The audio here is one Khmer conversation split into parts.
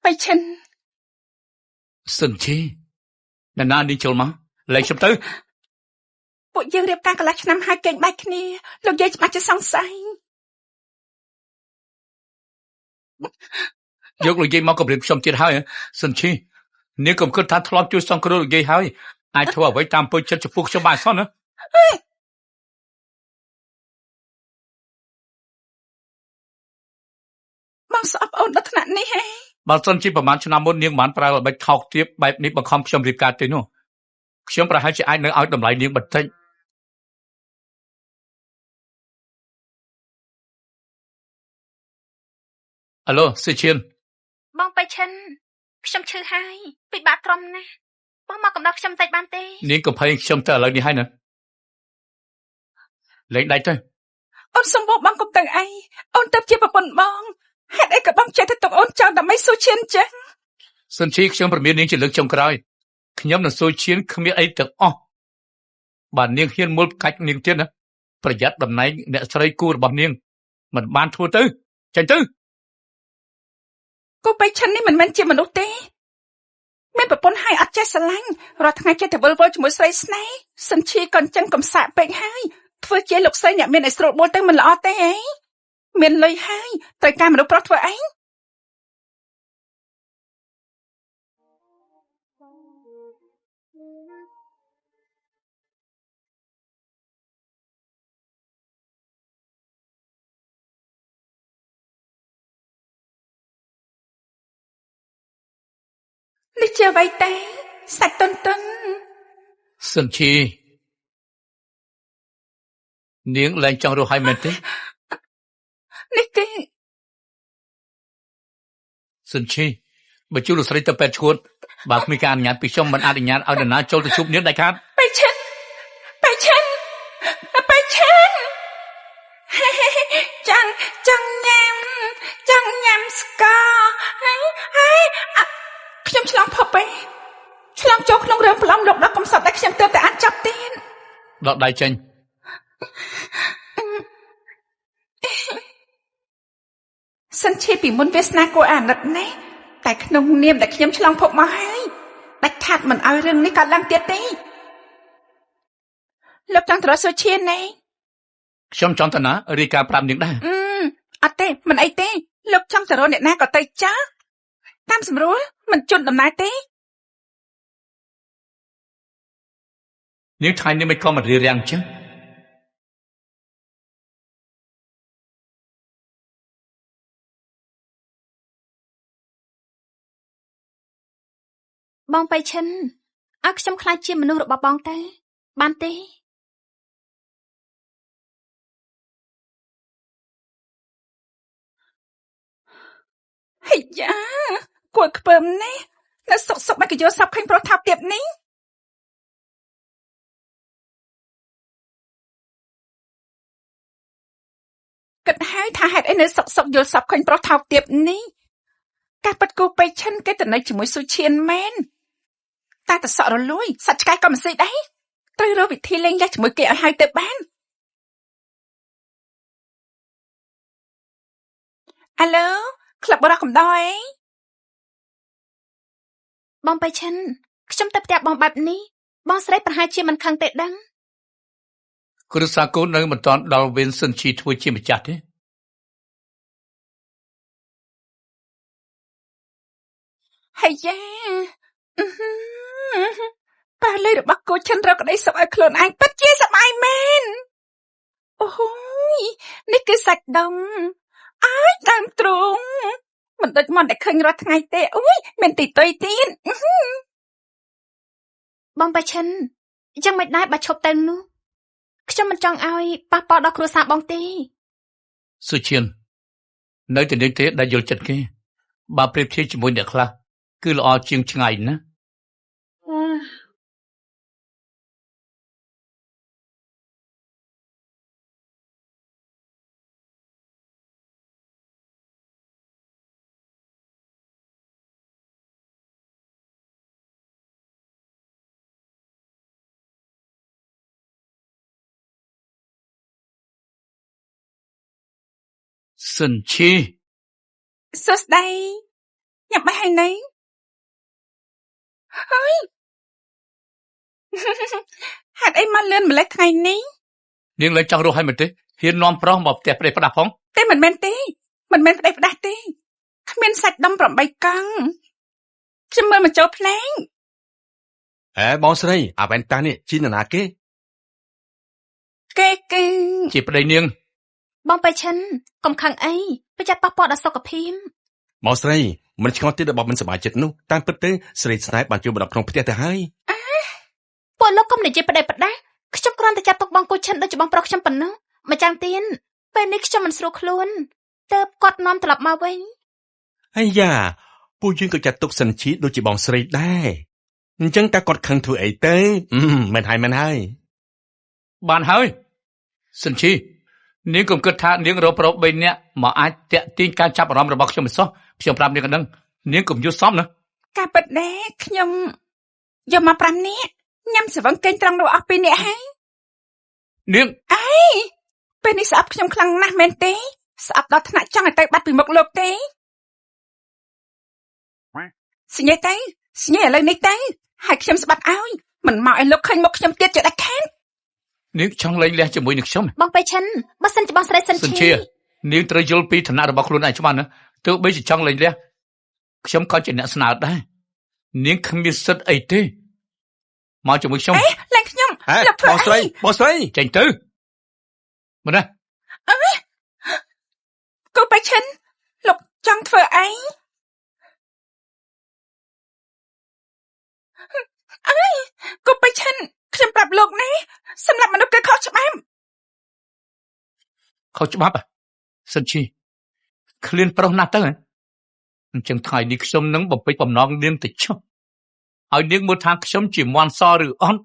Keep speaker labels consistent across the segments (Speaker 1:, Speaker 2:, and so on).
Speaker 1: Bạch Trần
Speaker 2: Sơn Chi Nà đi chôl mà Lấy chụp tới
Speaker 1: Bộ dương điệp ca cả lạch năm hai kênh bạch nè Lúc dây bạch cho xong say
Speaker 2: Dốc lùi dây máu cầm riêng xong chết hai Sơn Chi Nếu cầm khớt thát lọc chú xong cơ đô lùi dây hai Ai thua với tam bơi chất cho phúc cho bài xong nữa
Speaker 1: Băng sọp ôn đất nạn này hả
Speaker 2: Bà Sơn Chi bà mán cho nằm môn niên mán bà bạch thọc tiếp bài ní bà không xâm riêng ca tới nữa Xâm bà hai chị ai nữa áo đầm lại niên bật thanh Alo, Sư Chiên
Speaker 1: Băng Bạch Trần Xâm chư hai Bị bạc trông nè Băng mà cầm đọc xâm tay ban tê
Speaker 2: Niên cầm hay xâm trở lại đi hai nữa Lấy đây thôi
Speaker 1: Ôn xong bộ băng cùng tầng ai Ôn tập chia vào bồn bong Hãy đây cả băng chạy thật tục ôn chào đầm mấy số chiên chăng
Speaker 2: Sơn Chi xâm bà miên niên chỉ lực trong cái Nhóm là Sư Chiên không biết ấy được Bà niên hiên môn cách niên tiên á Bà giặt đầm này nẹ sợi cua bà niên Mình ban thua tư Chạy tư
Speaker 1: Cô Bạch Trần này mình chia mình út tế Mình bà bồn hai ắt chạy xa lanh Rồi thằng ai chạy thật vô cho mỗi xoay snay Sơn Chi còn chân cầm xạ bệnh hai Thưa chế lục xoay nhạc miền này sổ bồn tên mình là o tế ấy Miền lời hai Tới ca mình đâu bó thưa ấy Đi chờ vay tế Sạch tân tân
Speaker 2: Sơn Chi Niên lên trong rồi hai mình thế
Speaker 1: Nít tế
Speaker 2: Sơn Chi Bà chú lục sợi tập bẹt chuột Bà mi can nhạt bị xong mình ăn nhạt ở đằng nào châu tự chụp niên đại khát
Speaker 1: Bạch Trần Bạch Trần Bạch Trần Chẳng nhằm skaខ្ញុំឆ្លងផុបឯងឆ្លងចូលក្នុងរឿងប្រឡំលោកដល់កំសត់តែខ្ញុំទើបតែអាចចាប់ទៀត
Speaker 2: ដកដៃចេញ
Speaker 1: សិនជាពីមុនវាសនាគួរអាណិតណាស់តែក្នុងនាមដែលខ្ញុំឆ្លងផុបមកហើយដាច់ខាត់មិនឲ្យរឿងនេះកើតឡើងទៀតទេលោកចង់ទៅរកសុជាណែ
Speaker 2: ខ្ញុំចង់ទៅណារីកាប្រាប់នាងដែរ
Speaker 1: អត់ទេមិនអីទេលោកចង់ទៅរកអ្នកណាក៏ទៅចាតាមស្រួលមិនជន់ដំណើរទេ
Speaker 2: នាងថៃនេះមិនក៏មករៀបរៀងចឹង
Speaker 1: បងបៃឈិនឲ្យខ្ញុំខ្លាចជាមនុស្សរបស់បងទៅបានទេហេយ៉ាគួរខ្ពើមណាស់នៅសុកសុកមកយកសាប់ឃើញប្រុសថាទៀតនេះគិតហើយថាហេតុអីនៅសុកសុកយល់សាប់ឃើញប្រុសថាទៀតនេះការប៉ັດគូបៃឈិនគេទៅនៅជាមួយសុឈៀនមែនតែតសក់រលួយសត្វឆ្កែក៏មិនស៊ីដែរត្រូវរកវិធីលេងយ៉ាស់ជាមួយគេឲ្យហើយទៅបានអាឡូក្លឹបបរោះកំដរអីបងបៃឈិនខ្ញុំទៅផ្ទះបងបែបនេះបងស្រីប្រហែលជាមិនខឹងទេដឹង
Speaker 2: គ្រូសាគូនៅមិនតាន់ដល់វេនសិនជីធ្វើជាម្ចាស់ទេ
Speaker 1: ហើយយ៉ាប៉ះលើរបស់គូឈិនរកក្តីសុខឲ្យខ្លួនឯងពិតជាសប្បាយមែនអូយនេះគឺសាច់ដុំអើយដើមទ្រូងមិនដូចមកតែឃើញរាល់ថ្ងៃទេអូយមានទីតុយទៀតបងបៃឈិនយ៉ាងមិនដែរបើឈប់ទៅនោះខ្ញុំមិនចង់ឲ្យប៉ះពាល់ដល់គ្រួសារបងទេ
Speaker 2: សុឈៀននៅតែនេះទេដែលយល់ចិត្តគេបើប្រៀបធៀបជាមួយអ្នកខ្លះគឺល្អជាងឆ្ងាយណាសិនឈី
Speaker 1: សួស្តីញ ញ៉ាំបាយហើយនេះហើយហេតុអីមកលឿនម្លេះថ្ងៃនេះ
Speaker 2: នាងលែងចង់រស់ហើយមែនទេហ៊ាននាំប្រុសមកផ្ទះប្តីផ្ដាស់ផង
Speaker 1: ទេមិនមែនទេមិនមែនប្តីផ្ដាស់ទេគ្មានសាច់ដុំ8កង់ខ្ញុំមើលមកចូលភ្លែង
Speaker 3: បងស្រីអាវ៉ែនតានេះជីនណាគេ
Speaker 2: ជាប្តីនាង
Speaker 4: បងបៃឈិនកំខឹងអីប្រយ័ត្នប៉ះពាល់ដល់សុខភាព
Speaker 3: បងស្រីមិនឆ្ងល់ទេដែលបងមិនសប្បាយចិត្តនោះតាមពិតទៅស្រីស្នេហ៍បានជួយមកដល់ក្នុងផ្ទះទៅហើយ
Speaker 4: ពួកលោកកុំនិយាយប្តីផ្ដាស់ខ្ញុំគ្រាន់តែចាត់ទុកបងគូឈិនដូចជាបងប្រុសខ្ញុំប៉ុណ្ណោះម្ចាំងទៀនពេលនេះខ្ញុំមិនស្រួលខ្លួនទើបគាត់នាំត្រឡប់មកវិញ
Speaker 3: អាយ៉ាពួកយើងក៏ចាត់ទុកសិនឈីដូចជាបងស្រីដែរអញ្ចឹងតើគាត់ខឹងធ្វើអីទៅមិនហើយ
Speaker 2: បានហើយសិនឈីនាងកុំគិតថានាងរកប្រុស3នាក់មកអាចតាក់ទាញការចាប់អារម្មណ៍របស់ខ្ញុំមិនសោះខ្ញុំប្រាប់នាងកណ្ដឹងនាងកុំយល់សមណា
Speaker 1: ការពិតដែរខ្ញុំយកមក5នាក់ញ៉ាំស្វឹងកេងត្រង់នោះអស់2នាក់ហើយ
Speaker 2: នាង
Speaker 1: អីពេលនេះស្អប់ខ្ញុំខ្លាំងណាស់មែនទេស្អប់ដល់ថ្នាក់ចង់ឲ្យទៅបាត់ពីមុខលោកទេសញ្ញាទៅសញ្ញាឥឡូវនេះទៅហើយខ្ញុំស្បាត់ឲ្យមិនមកឲ្យលោកឃើញមុខខ្ញុំទៀតជាដាច់ខាត
Speaker 2: នាងចង់លែងលះជាមួយនឹងខ្ញុំ
Speaker 4: បងបៃឈិនបើសិនជាបងស្រីសិន
Speaker 2: ជានាងត្រូវយល់ពីឋានៈរបស់ខ្លួនឯងច្បាស់ណាទោះបីជាចង់លែងលះខ្ញុំក៏ជាអ្នកស្នើដែរនាងគ្មានសិទ្ធិអីទេមកជាមួយខ្ញុំ
Speaker 1: លែងខ្ញុំ
Speaker 3: លោកធ្វើអីបងស្រី
Speaker 2: ចេញទៅមើលណា
Speaker 1: កូនបៃឈិនលោកចង់ធ្វើអីកូនបៃឈិនខ្ញុំប្រាប់លោកណាសម្រាប់មនុស្សគឺខុសច្បាប់
Speaker 2: សិនឈីឃ្លានប្រុសណាស់ទៅអញ្ចឹងថ្ងៃនេះខ្ញុំនឹងបំពេញបំណងនាងទៅចុះឲ្យនាងមើលថាខ្ញុំជាមន់សឬអត់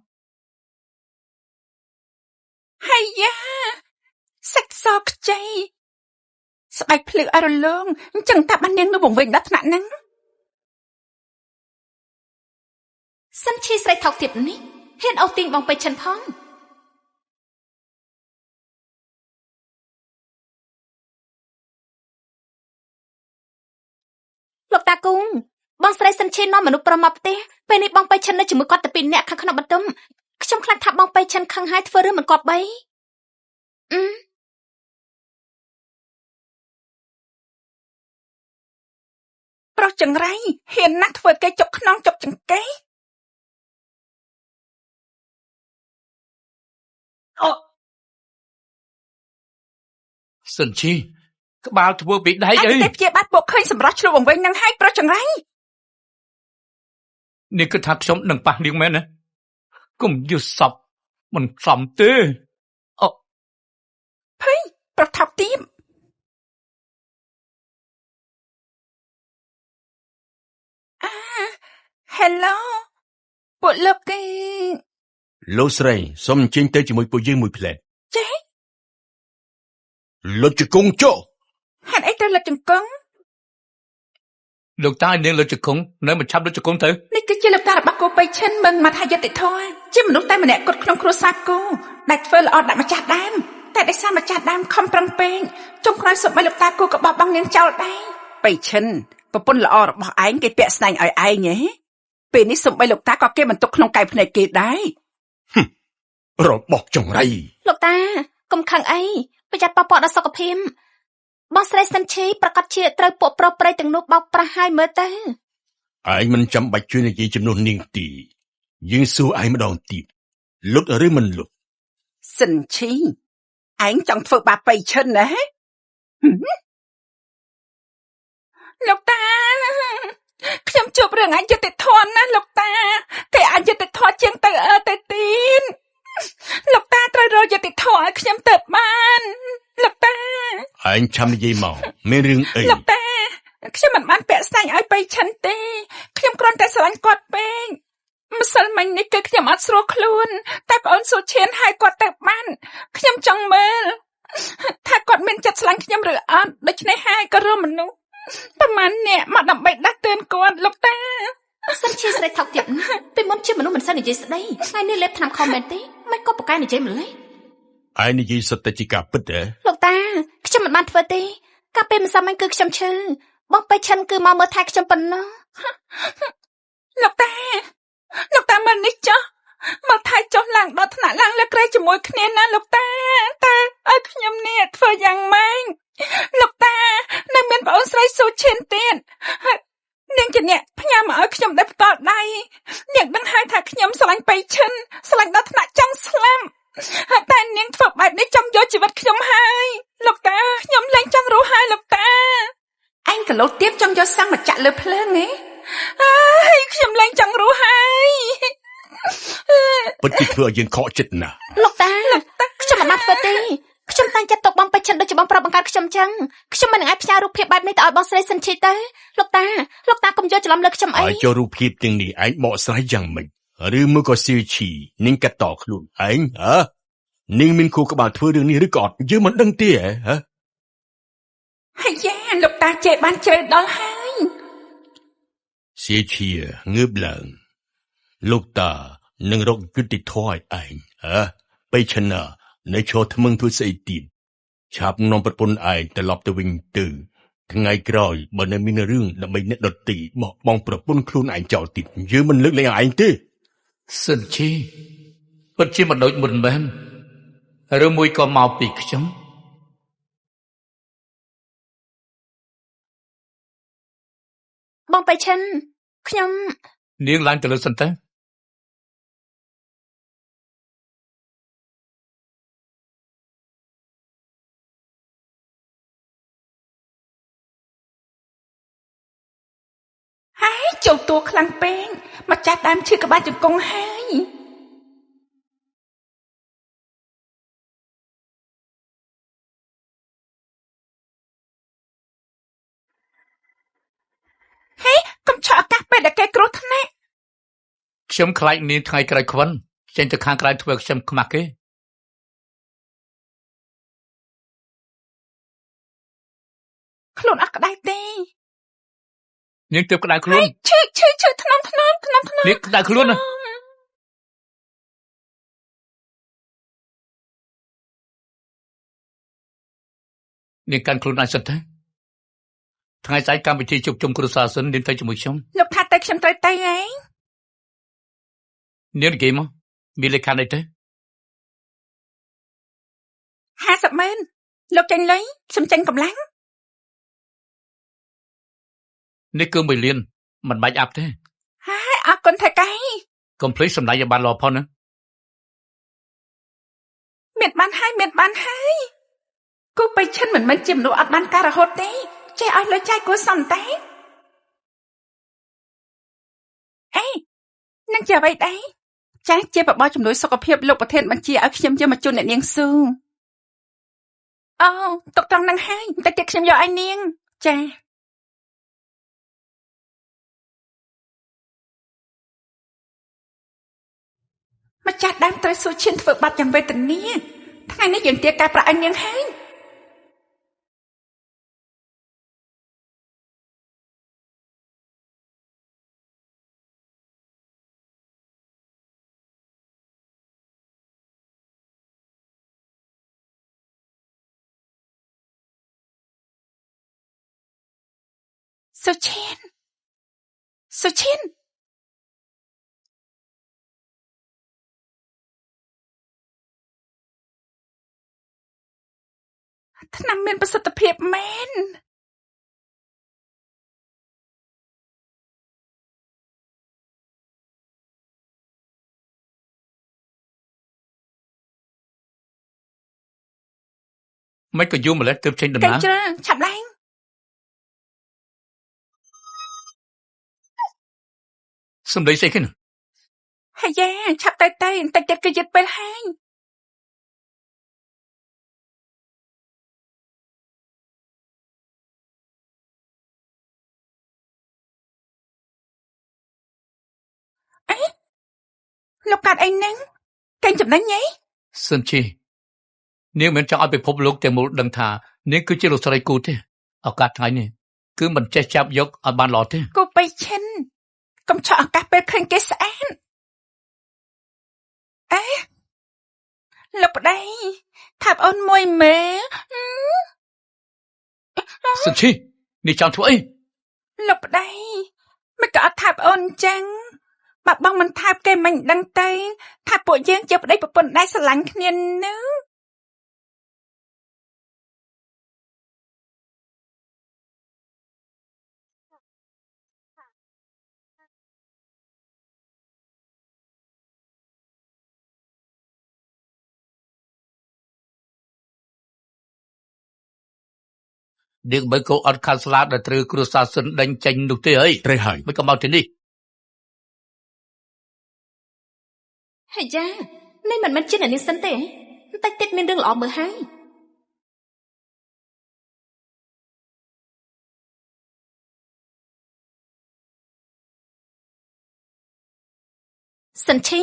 Speaker 1: ហើយយ៉ាសាច់សខ្ចីស្បែកភ្លឺអរលងអញ្ចឹងតាបាននាងនៅវង្វេងដល់ថ្នាក់ហ្នឹង
Speaker 4: សិនឈីស្រីថោកទៀតនេះហ៊ានអូសទាញបងបៃឈិនផងលោកតាគង់បងស្រីសិនឈីនាំមនុស្សប្រុសមកផ្ទះពេលនេះបងបៃឈិននៅជាមួយគាត់តែ2នាក់ខាងក្នុងបន្ទប់ខ្ញុំខ្លាចថាបងបៃឈិនខឹងហើយធ្វើរឿងមិនគប្បី
Speaker 1: ប្រុសចង្រៃហ៊ានណាស់ធ្វើគេចុកខ្នងចុកចង្កេះ
Speaker 2: សិនឈីក្បាលធ្វើពីដែកអី
Speaker 1: តែព្យាបាទពួកឃើញសម្រស់ឆ្លុះវង្វេងនឹងហើយប្រុសចង្រៃ
Speaker 2: នេះគឺថាខ្ញុំនឹងប៉ះនាងមែនណាកុំយល់សពមិនសមទេ
Speaker 1: ភ័យប្រុសថោកទាបHello ពួកលោកគេ
Speaker 3: លោកស្រីសូមអញ្ជើញទៅជាមួយពួកយើងមួយផ្លែ
Speaker 1: ចេះ
Speaker 3: លុតជង្គង់ចុះ
Speaker 1: ហេតុអីត្រូវលុតជង្គង់
Speaker 2: លោកតានាងលុតជង្គង់នៅមិនឆាប់លុតជង្គង់ទៅ
Speaker 1: នេះគឺជាលោកតារបស់គូបៃឈិនមិនមកថាយុត្តិធម៌ជាមនុស្សតែម្នាក់គត់ក្នុងគ្រួសារគូដែលធ្វើល្អដាក់ម្ចាស់ដើមតែដោយសារម្ចាស់ដើមខំប្រឹងពេងចុងក្រោយសូម្បីលោកតាគូក៏បោះបង់នាងចោលដែរបៃឈិនប្រពន្ធល្អរបស់ឯងគេពាក់ស្នែងឲ្យឯងហ៎ពេលនេះសូម្បីលោកតាក៏គេបន្ទុកក្នុងកែវភ្នែកគេដែរ
Speaker 3: របស់ចង្រៃ
Speaker 4: លោកតាកុំខឹងអីប្រយ័ត្នប៉ះពាល់ដល់សុខភាពបងស្រីសិនឈីប្រកាសជាត្រូវពួកប្រុសប្រិយទាំងនោះបោកប្រាស់ហើយមើលទៅ
Speaker 3: ឯងមិនចាំបាច់ជួយនិយាយចំនួននាងទីយើងសួរឯងម្ដងទៀតលុតឬមិនលុត
Speaker 1: សិនឈីឯងចង់ធ្វើបាបបៃឈិនណាលោកតាខ្ញុំជួបរឿងអយុត្តិធម៌ណាលោកតាតែអយុត្តិធម៌ជាងទៅទៅទៀតលោកតាត្រូវរកយុត្តិធម៌ឲ្យខ្ញុំទៅបានលោកតា
Speaker 3: ឯងឆាំនិយាយមកមានរឿងអី
Speaker 1: លោកតាខ្ញុំមិនបានពាក់ស្នែងឲ្យបៃឈិនទេខ្ញុំគ្រាន់តែស្រឡាញ់គាត់ពេកម្សិលមិញនេះគឺខ្ញុំអត់ស្រួលខ្លួនតែប្អូនសុឈានឲ្យគាត់ទៅបានខ្ញុំចង់មើលថាគាត់មានចិត្តស្រឡាញ់ខ្ញុំឬអត់ដូច្នេះហើយក៏រួមមនុស្សប្រហែលអ្នកមកដើម្បីដាស់តឿនគាត់លោកតា
Speaker 4: សិនជាស្រីថោកទៀតពីមុនជាមនុស្សមិនសិននិយាយស្ដីថ្ងៃនេះលេបថ្នាំខមមែនទេមិនក៏ប្រកែនិយាយម្លេះ
Speaker 3: ឯងនិយាយសុទ្ធតែជាការពិតទេ
Speaker 4: លោកតាខ្ញុំមិនបានធ្វើទេកាលពេលម្សិលមិញគឺខ្ញុំឈឺ បងបេឈិនគឺមកមើលថែខ្ញុំប៉ុណ្ណោះ
Speaker 1: លោកតាមិននេះចុះមកថៃចុះឡើងដល់ថ្នាក់ឡើងលើក្រែជាមួយគ្នាណាលោកតាឲ្យខ្ញុំនេះធ្វើយ៉ាងម៉េចលោកតានៅមានប្អូនស្រីស៊ូឈិនទៀតនាងជាអ្នកផ្ញើមកឲ្យខ្ញុំដោយផ្ទាល់ដៃនាងដឹងហើយថាខ្ញុំស្រឡាញ់បៃឈិនស្រឡាញ់ដល់ថ្នាក់ចង់ស្លាប់តែនាងធ្វើបែបនេះចង់យកជីវិតខ្ញុំហើយលោកតាខ្ញុំលែងចង់រស់ហើយលោកតាអញក៏លោតទៀតចង់យកសាំងមកចាក់លើភ្លើងហ៎ហើយខ្ញុំលែងចង់រស់ហើយ
Speaker 3: ពិតជាធ្វើឲ្យយើងខកចិត្តណាស់
Speaker 4: លោកតាខ្ញុំមិនបានធ្វើទេខ្ញុំតែងចិត្តទុកបងបេឈិនដូចជាបងប្រុសបង្កើតខ្ញុំចឹងខ្ញុំមិននឹងអាចផ្ញើរូបភាពបែបនេះទៅឲ្យបងស្រីសិនឈីទៅលោកតាកុំយកច្រឡំលើខ្ញុំអី
Speaker 3: ហើយចូលរូបភាពទាំងនេះឯងបកស្រាយយ៉ាងម៉េចឬមកក៏ស៊ីឈីនាងកាត់តខ្លួនឯងនាងមានគូក្បាលធ្វើរឿងនេះឬក៏អត់យើងមិនដឹងទេហ៎
Speaker 1: ហើយយ៉ាលោកតាចេះបានជ្រៅដល់ហើយ
Speaker 3: ស៊ីឈីងើបឡើងលោកតានឹងរកយុត្តិធម៌ឲ្យឯងបេឈិននៅឈរថ្មឹងធ្វើស្អីទៀតឆាប់នាំប្រពន្ធឯងត្រឡប់ទៅវិញទៅថ្ងៃក្រោយបើនៅមានរឿងដើម្បីអ្នកដទៃបោះបង់ប្រពន្ធខ្លួនឯងចោលទៀតយើងមិនលើកលែងឯងទេ
Speaker 2: សិនជីពិតជាមិនដូចមុនមែនឬមួយក៏មកពីខ្ញុំ
Speaker 4: បងបេឈិនខ្ញុំ
Speaker 2: នាងឡើងទៅលើសិនទៅ
Speaker 1: ហើយចូលតួខ្លាំងពេកមកចាស់ដើមឈឺក្បាលជង្គង់ហើយហេកុំឆក់ឱកាសពេលដែលគេគ្រោះថ្នាក់
Speaker 2: ខ្ញុំខ្លាចនាងថ្ងៃក្រោយខ្វិនចេញទៅខាងក្រៅធ្វើខ្ញុំខ្មាស់គេ
Speaker 1: ខ្លួនអត់ក្តៅទេ
Speaker 2: នាងទើបក្តៅខ្លួន
Speaker 1: ឈឺថ្នម
Speaker 2: នាងក្តៅខ្លួនណានាងកាន់ខ្លួនឯងសិនទៅថ្ងៃស្អែកកម្មវិធីជួបជុំគ្រួសារសិននាងទៅជាមួយខ្ញុំ
Speaker 1: លោកថាតែខ្ញុំត្រូវទៅឯង
Speaker 2: នាងនិយាយមកមានលេខអីទៅ
Speaker 1: 50,000លោកចេញលុយខ្ញុំចេញកម្លាំង
Speaker 2: នេះគឺ1លានមិនបាច់អាប់ទេ
Speaker 1: ហើយអរគុណថៃកែ
Speaker 2: កុំភ្លេចសម្ដែងឲ្យបានល្អផងណា
Speaker 1: មានបានហើយគូបៃឈិនមិនមែនជាមនុស្សអត់បានការរហូតទេចេះឲ្យលុយចាយគួរសមតែអេនឹងជាអ្វីដែរចាស់ជាបបរជំនួយសុខភាពលោកប្រធានបញ្ជាឲ្យខ្ញុំយកមកជូនអ្នកនាងស៊ូអូទុកត្រង់នឹងហើយតែទៀតខ្ញុំយកឲ្យនាងចាម្ចាស់ដើមត្រូវស៊ូឈិនធ្វើបាបយ៉ាងវេទនាថ្ងៃនេះយើងទារការប្រាក់ឲ្យនាងហើយស៊ូឈិនថ្នាំមានប្រសិទ្ធភាពមែន
Speaker 2: មិនក៏យូរម្លេះទើបចេញដំណើរ
Speaker 1: កែច្រើឆាប់ឡើង
Speaker 2: សំដីស្អីគេនោះ
Speaker 1: ហើយយ៉ាឆាប់ទៅបន្តិចទៀតគឺយឺតពេលហើយអេលោកកាត់អីហ្នឹងកេងចំណេញហី
Speaker 2: សិនជីនាងមិនចង់ឲ្យពិភពលោកទាំងមូលដឹងថានាងគឺជាលោកស្រីគូទេឱកាសថ្ងៃនេះគឺមិនចេះចាប់យកឲ្យបានល្អទេ
Speaker 1: គូបៃឈិនកុំឆក់ឱកាសពេលឃើញគេស្អាតអេលោកប្តីថាប្អូនមួយមើល
Speaker 2: សិនជីនេះចង់ធ្វើអី
Speaker 1: លោកប្តីមិនក៏អត់ថាបអូនចឹងបើបងមិនថាបគេមិនដឹងទេថាពួកយើងជាប្តីប្រពន្ធដែរស្រឡាញ់គ្នានឹង
Speaker 2: នាងបើក៏អត់ខាត់ស្លាប់ដែលត្រូវគ្រួសារសិនដេញចេញនោះទេអី
Speaker 3: ត្រូវហើយ
Speaker 2: មិនក៏មកទីនេះ
Speaker 4: ហើយយ៉ានេះមិនមែនជាអ្នកនាងសិនទេបន្តិចទៀតមានរឿងល្អមើលហើយសិនឈី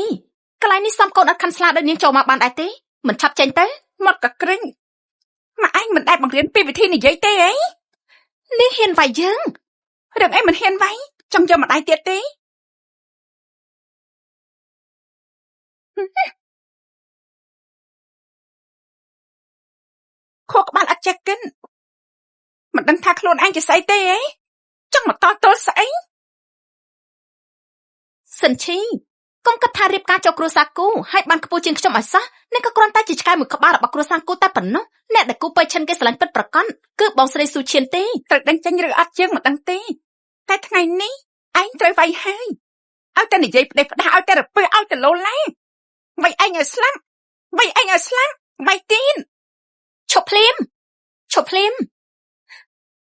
Speaker 4: កន្លែងនេះសំកូនអត់ខាន់ស្លាដោយនាងចូលមកបានដែរទេមិនឆាប់ចេញទៅ
Speaker 1: មកកក្រិញម៉ាក់ឯងមិនដែលបង្រៀនពីវិធីនិយាយទេអី
Speaker 4: នាងហ៊ានវាយយើង
Speaker 1: រឿងអីមិនហ៊ានវាយចង់យកម្ដាយទៀតទេខួរក្បាលអត់ចេះគិនមិនដឹងថាខ្លួនឯងជាស្អីទេអីចង់មកតទល់ស្អី
Speaker 4: សិនឈីកុំគិតថារៀបការចូលគ្រួសារគូហើយបានខ្ពស់ជាងខ្ញុំឲ្យសោះនេះក៏គ្រាន់តែជាឆ្កែមួយក្បាលរបស់គ្រួសារគូតែប៉ុណ្ណោះអ្នកដែលគូពេឈិនគេស្រឡាញ់ពិតប្រាកដគឺបងស្រីស៊ូឈៀនទេ
Speaker 1: ត្រូវដេញចេញឬអត់យើងមិនដឹងទេតែថ្ងៃនេះឯងត្រូវវាយហើយឲ្យតែនិយាយផ្ដេសផ្ដាសឲ្យតែរពើឲ្យតែលោឡាវាយឯងឲ្យស្លាប់វាយឯងឲ្យស្លាប់វាយទៀត
Speaker 4: ឈប់ភ្លាម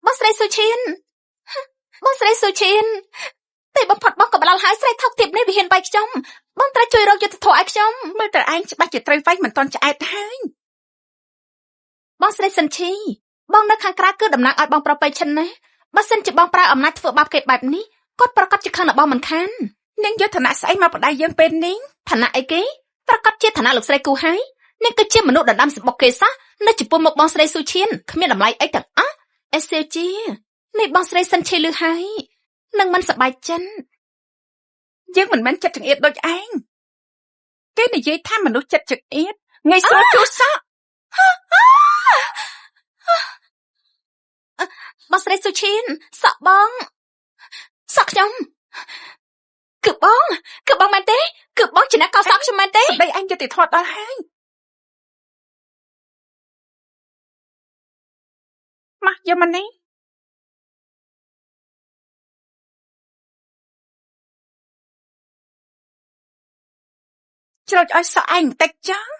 Speaker 4: បងស្រីស៊ូឈៀនតែបំផុតបងក៏បឡល់ហើយស្រីថោកទាបនេះវាហ៊ានវាយខ្ញុំបងត្រូវជួយរកយុត្តិធម៌ឲ្យខ្ញុំ
Speaker 1: មើលតែឯងច្បាស់ជាត្រូវវាយមិនតន់ឆ្អែតហើយ
Speaker 4: បងស្រីសិនឈីបងនៅខាងក្រៅគឺតំណាងឲ្យបងប្រពៃឈិនណាបើសិនជាបងប្រើអំណាចធ្វើបាបគេបែបនេះគាត់ប្រកាសជាខឹងដល់បងមិនខាន
Speaker 1: នាងយកឋានៈស្អីមកបដៅយើងពេលនេះ
Speaker 4: ឋានៈអីគេប្រកាសជាឋានៈលោកស្រីគូហើយនាងគឺជាមនុស្សដណ្ដើមសម្បុកគេសោះនៅចំពោះមុខបងស្រីស៊ូឈៀនគ្មានតម្លៃអីទាំងអស់អេសៀជានេះបងស្រីសិនឈីលឺហើយនឹងមិនសប្បាយចិត្ត
Speaker 1: យើងមិនមែនចិត្តចង្អៀតដូចឯងគេនិយាយថាមនុស្សចិត្តចង្អៀតងាយស្រួលជួសសក់
Speaker 4: បងស្រីស៊ូឈៀនសក់បងសក់ខ្ញុំគឺបងមែនទេគឺបងជាអ្នកកោសសក់ខ្ញុំមែនទេ
Speaker 1: សម្ដីឯងយុត្តិធម៌ដល់ហើយមកយកមកនេះច្រូចឲ្យសក់ឯងបន្តិចចុះ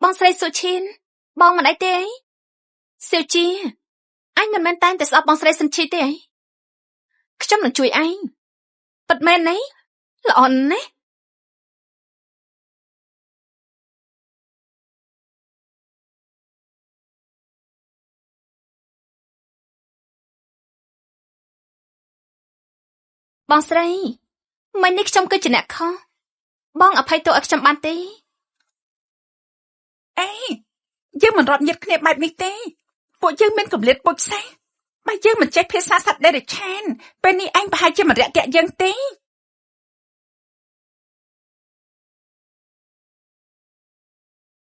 Speaker 4: បងស្រីស៊ូឈៀនបងមិនអីទេអីស៊ូជាអញមិនមែនតែងតែស្អប់បងស្រីសិនឈីទេអីខ្ញុំនឹងជួយអញពិតមែនទេល្អណាស់បងស្រីមិននេះខ្ញុំគឺជាអ្នកខុសបងអភ័យទោសឲ្យខ្ញុំបានទេ
Speaker 1: អេយើងមិនរាប់ញៀតគ្នាបែបនេះទេពួកយើងមានគម្លាតពុជសេះបើយើងមិនចេះភាសាសត្វដេរឆានពេលនេះឯងប្រហែលជាមិនរាក់ទាក់យើងទេ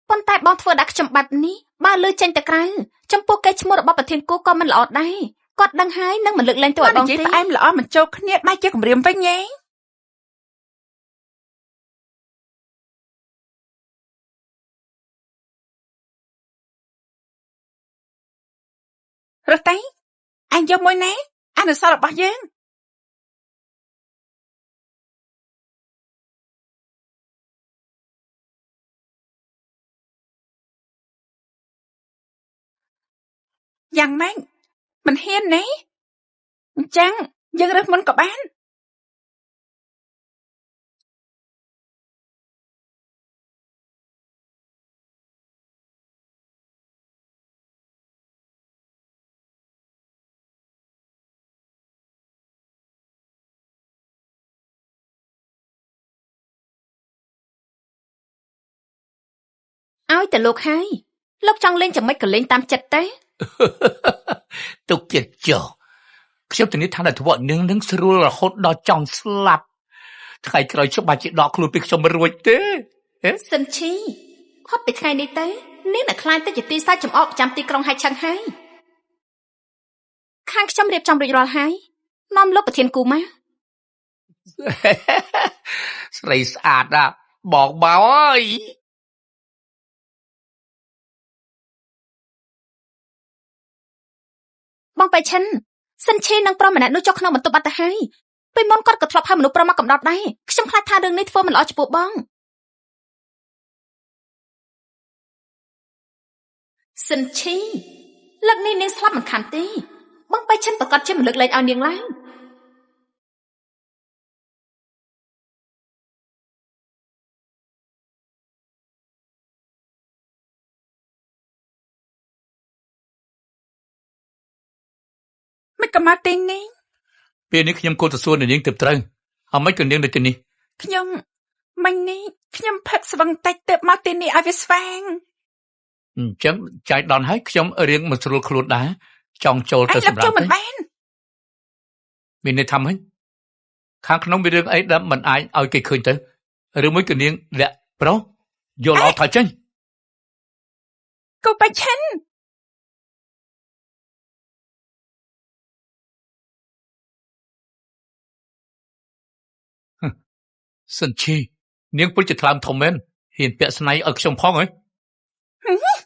Speaker 4: ប៉ុន្តែបងធ្វើដាក់ខ្ញុំបែបនេះបើលើចេញទៅក្រៅចំពោះកេរ្តិ៍ឈ្មោះរបស់ប្រធានគូក៏មិនល្អដែរគាត់ដឹងហើយនឹងមិនលើកលែងទោសឲ្យបងទេ
Speaker 1: និយាយផ្អែមល្អមិនចូលគ្នាបែរជាគម្រាមវិញហ៎រត់ទៅអញយកមួយណាអនុសាសន៍របស់យើងយ៉ាងម៉េចមិនហ៊ានទេអញ្ចឹងយើងរើសមុនក៏បាន
Speaker 4: ឲ្យតែលោកហើយលោកចង់លេងចាំមិនក៏លេងតាមចិត្តទេ
Speaker 2: ទុកចិត្តចុះខ្ញុំទៅនេះថាតែធ្វើនាងនឹងស្រួលរហូតដល់ចង់ស្លាប់ ថ្ងៃក្រោយច្បាស់ជាដកខ្លួនពីខ្ញុំមិនរួចទេហេ
Speaker 4: សិនឈីផុតពីថ្ងៃនេះទៅនាងនឹងខ្លាចទៅជាទីសាច់ចំអកប្រចាំទីក្រុងហៃឆឹងហើយខាងខ្ញុំរៀបចំរួចរាល់ហើយនាំលោកប្រធានគូមក
Speaker 2: ស្រីស្អាតណាស់បងបោអើយ
Speaker 4: បងបៃឈិនសិនឈីនឹងប្រុសម្នាក់នោះចុះក្នុងបន្ទប់បាត់ទៅហើយពេលមុនគាត់ក៏ធ្លាប់ហៅមនុស្សប្រុសមកកំដរដែរខ្ញុំខ្លាចថារឿងនេះធ្វើមិនល្អចំពោះបងសិនឈីលើកនេះនាងស្លាប់មិនខានទេបងបៃឈិនប្រកាសជាមិនលើកលែងឲ្យនាងឡើយ
Speaker 1: មិនក៏មកទីនេះ
Speaker 2: ពេលនេះខ្ញុំគួរទៅសួរនាងទៅត្រូវអ្មិនក៏នាងនៅទីនេះ
Speaker 1: ខ្ញុំមិញនេះខ្ញុំផឹកស្វឹងតិចទៅមកទីនេះឲ្យវាស្វាង
Speaker 2: អញ្ចឹងចាយដនហើយខ្ញុំរៀងមិនស្រួលខ្លួនដែរចង់ចូលទៅសម្រាប់
Speaker 1: ចូលមិន
Speaker 2: ទេ
Speaker 1: បាន
Speaker 2: មានន័យថាម៉េចខាងក្នុងមានរឿងអីដែលមិនអាចឲ្យគេឃើញទៅឬមួយក៏នាងលាក់ប្រុសយកឡោថយចេញ
Speaker 1: កូបៃឈិន
Speaker 2: សិនឈីនាងពុជជាថ្លើមធំមែនហ៊ានពាក់ស្នៃឲ្យខ្ញុំផងហ៎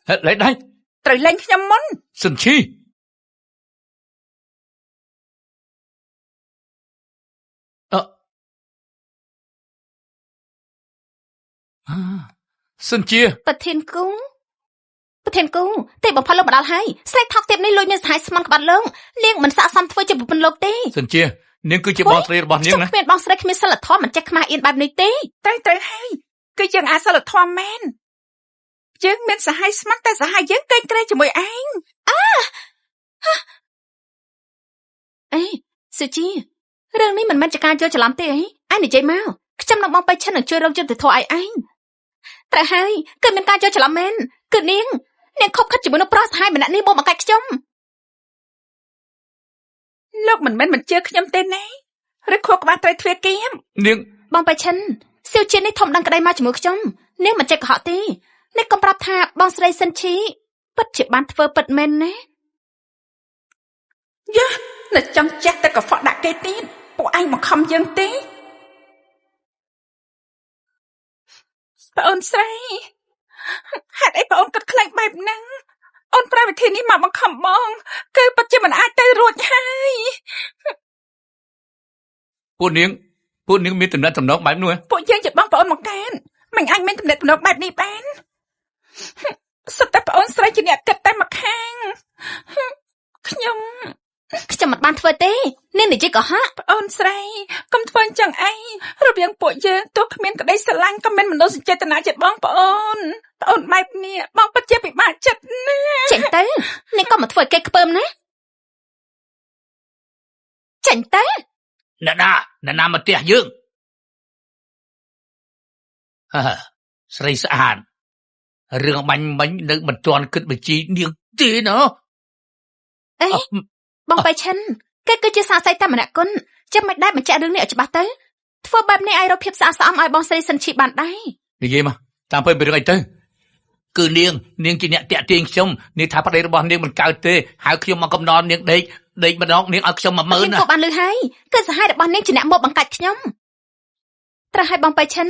Speaker 2: ហេតុលេចដែរ
Speaker 1: ត្រូវលែងខ្ញុំមុន
Speaker 2: សិនឈីសិនជា
Speaker 4: ប្រធានគូទេបំផុតលោកមកដល់ហើយស្រែកថោកទៀតនេះលួចមានសហាយស្មន់ក្បាត់លងនាងមិនស័ក្តិសមធ្វើជាប្រពន្ធលោកទេ
Speaker 2: សិនជានាងគឺជាបងស្រីរបស់នាងណា
Speaker 4: គ្មានបងស្រីគ្មានសិលធម៌មិនចេះខ្មាស់អៀនបែបនេះទេ
Speaker 1: ត្រូវហើយគឺយើងអាសិលធម៌មែនយើងមានសហាយស្ម័គ្រតែសហាយយើងកេងក្រែងជាមួយឯង
Speaker 4: អេសុជីរឿងនេះមិនមែនជាការយល់ច្រឡំទេអីឯងនិយាយមកខ្ញុំនឹងបងបៃឈិននឹងជួយរកយុត្តិធម៌ឲ្យឯងត្រូវហើយគឺមានការយល់ច្រឡំមែនគឺនាងខົບខិតជាមួយនឹងប្រុសសហាយម្នាក់នេះមកបង្កាច់ខ្ញុំ
Speaker 1: លោកមិនមែនមិនជឿខ្ញុំទេណាឬខួរក្បាលត្រូវទ្វាគៀម
Speaker 2: នាង
Speaker 4: បងបៃឈិនសៀវជានេះធំដឹងក្តីមកជាមួយខ្ញុំនាងមិនចេះកុហកទេនេះកុំប្រាប់ថាបងស្រីសិនឈីពិតជាបានធ្វើពិតមែនណា
Speaker 1: យ៉ានៅចង់ចេះតែកខ្វក់ដាក់គេទៀតពួកឯងមកខំយើងទេបងអូនស្រីហេតុអីបងអូនគិតខ្លាំងបែបហ្នឹងអូនប្រើវិធីនេះមកបង្ខំបងគឺពិតជាមិនអាចទៅរួចហើយ
Speaker 2: ពួកនាងមានតំណែងតំណងបែបនោះហ៎
Speaker 1: ពួកយើងជាបងប្អូនមកកានមិនអាចមានទំនាក់ទំនងបែបនេះបានសុទ្ធតែបងអូនស្រីជាអ្នកគិតតែមកខាងខ្ញុំ
Speaker 4: មិនបានធ្វើទេនាងនិយាយកុហក
Speaker 1: បងអូនស្រីកុំធ្វើអញ្ចឹងអីរវាងពួកយើងទោះគ្មានក្តីស្រឡាញ់ក៏មានមនោសញ្ចេតនាជាបងប្អូនបែបនេះបងពិតជាពិបាកចិត្តណាស់
Speaker 4: ចេញទៅនាងក៏មកធ្វើឲ្យគេខ្ពើមណាចេញទៅ
Speaker 2: អ្នកណាមកផ្ទះយើងស្រីស្អាតរឿងបាញ់មិញនៅមិនទាន់គិតបញ្ជីនាងទេណា
Speaker 4: អេបងបៃឈិនគេគឺជាសាស័យតែម្នាក់គុណចាំមិនដែរបញ្ជាក់រឿងនេះឲ្យច្បាស់ទៅធ្វើបែបនេះឲ្យរកភាពស្អាតស្អំឲ្យបងស្រីសិនឈីបានដែរ
Speaker 2: និយាយមកតាមពិតពីរឿងអីទៅគឺនាងជាអ្នកតាក់ទាញខ្ញុំនាងថាប្តីរបស់នាងមិនកើតទេហើយខ្ញុំមកកំណត់នាងដេកម្ដងនាងឲ្យខ្ញុំ10000ណា
Speaker 4: ខ្ញុំក៏បានលឺហើយគឺសហាយរបស់នាងជាអ្នកមកបង្កាច់ខ្ញុំត្រូវឲ្យបងបៃឈិន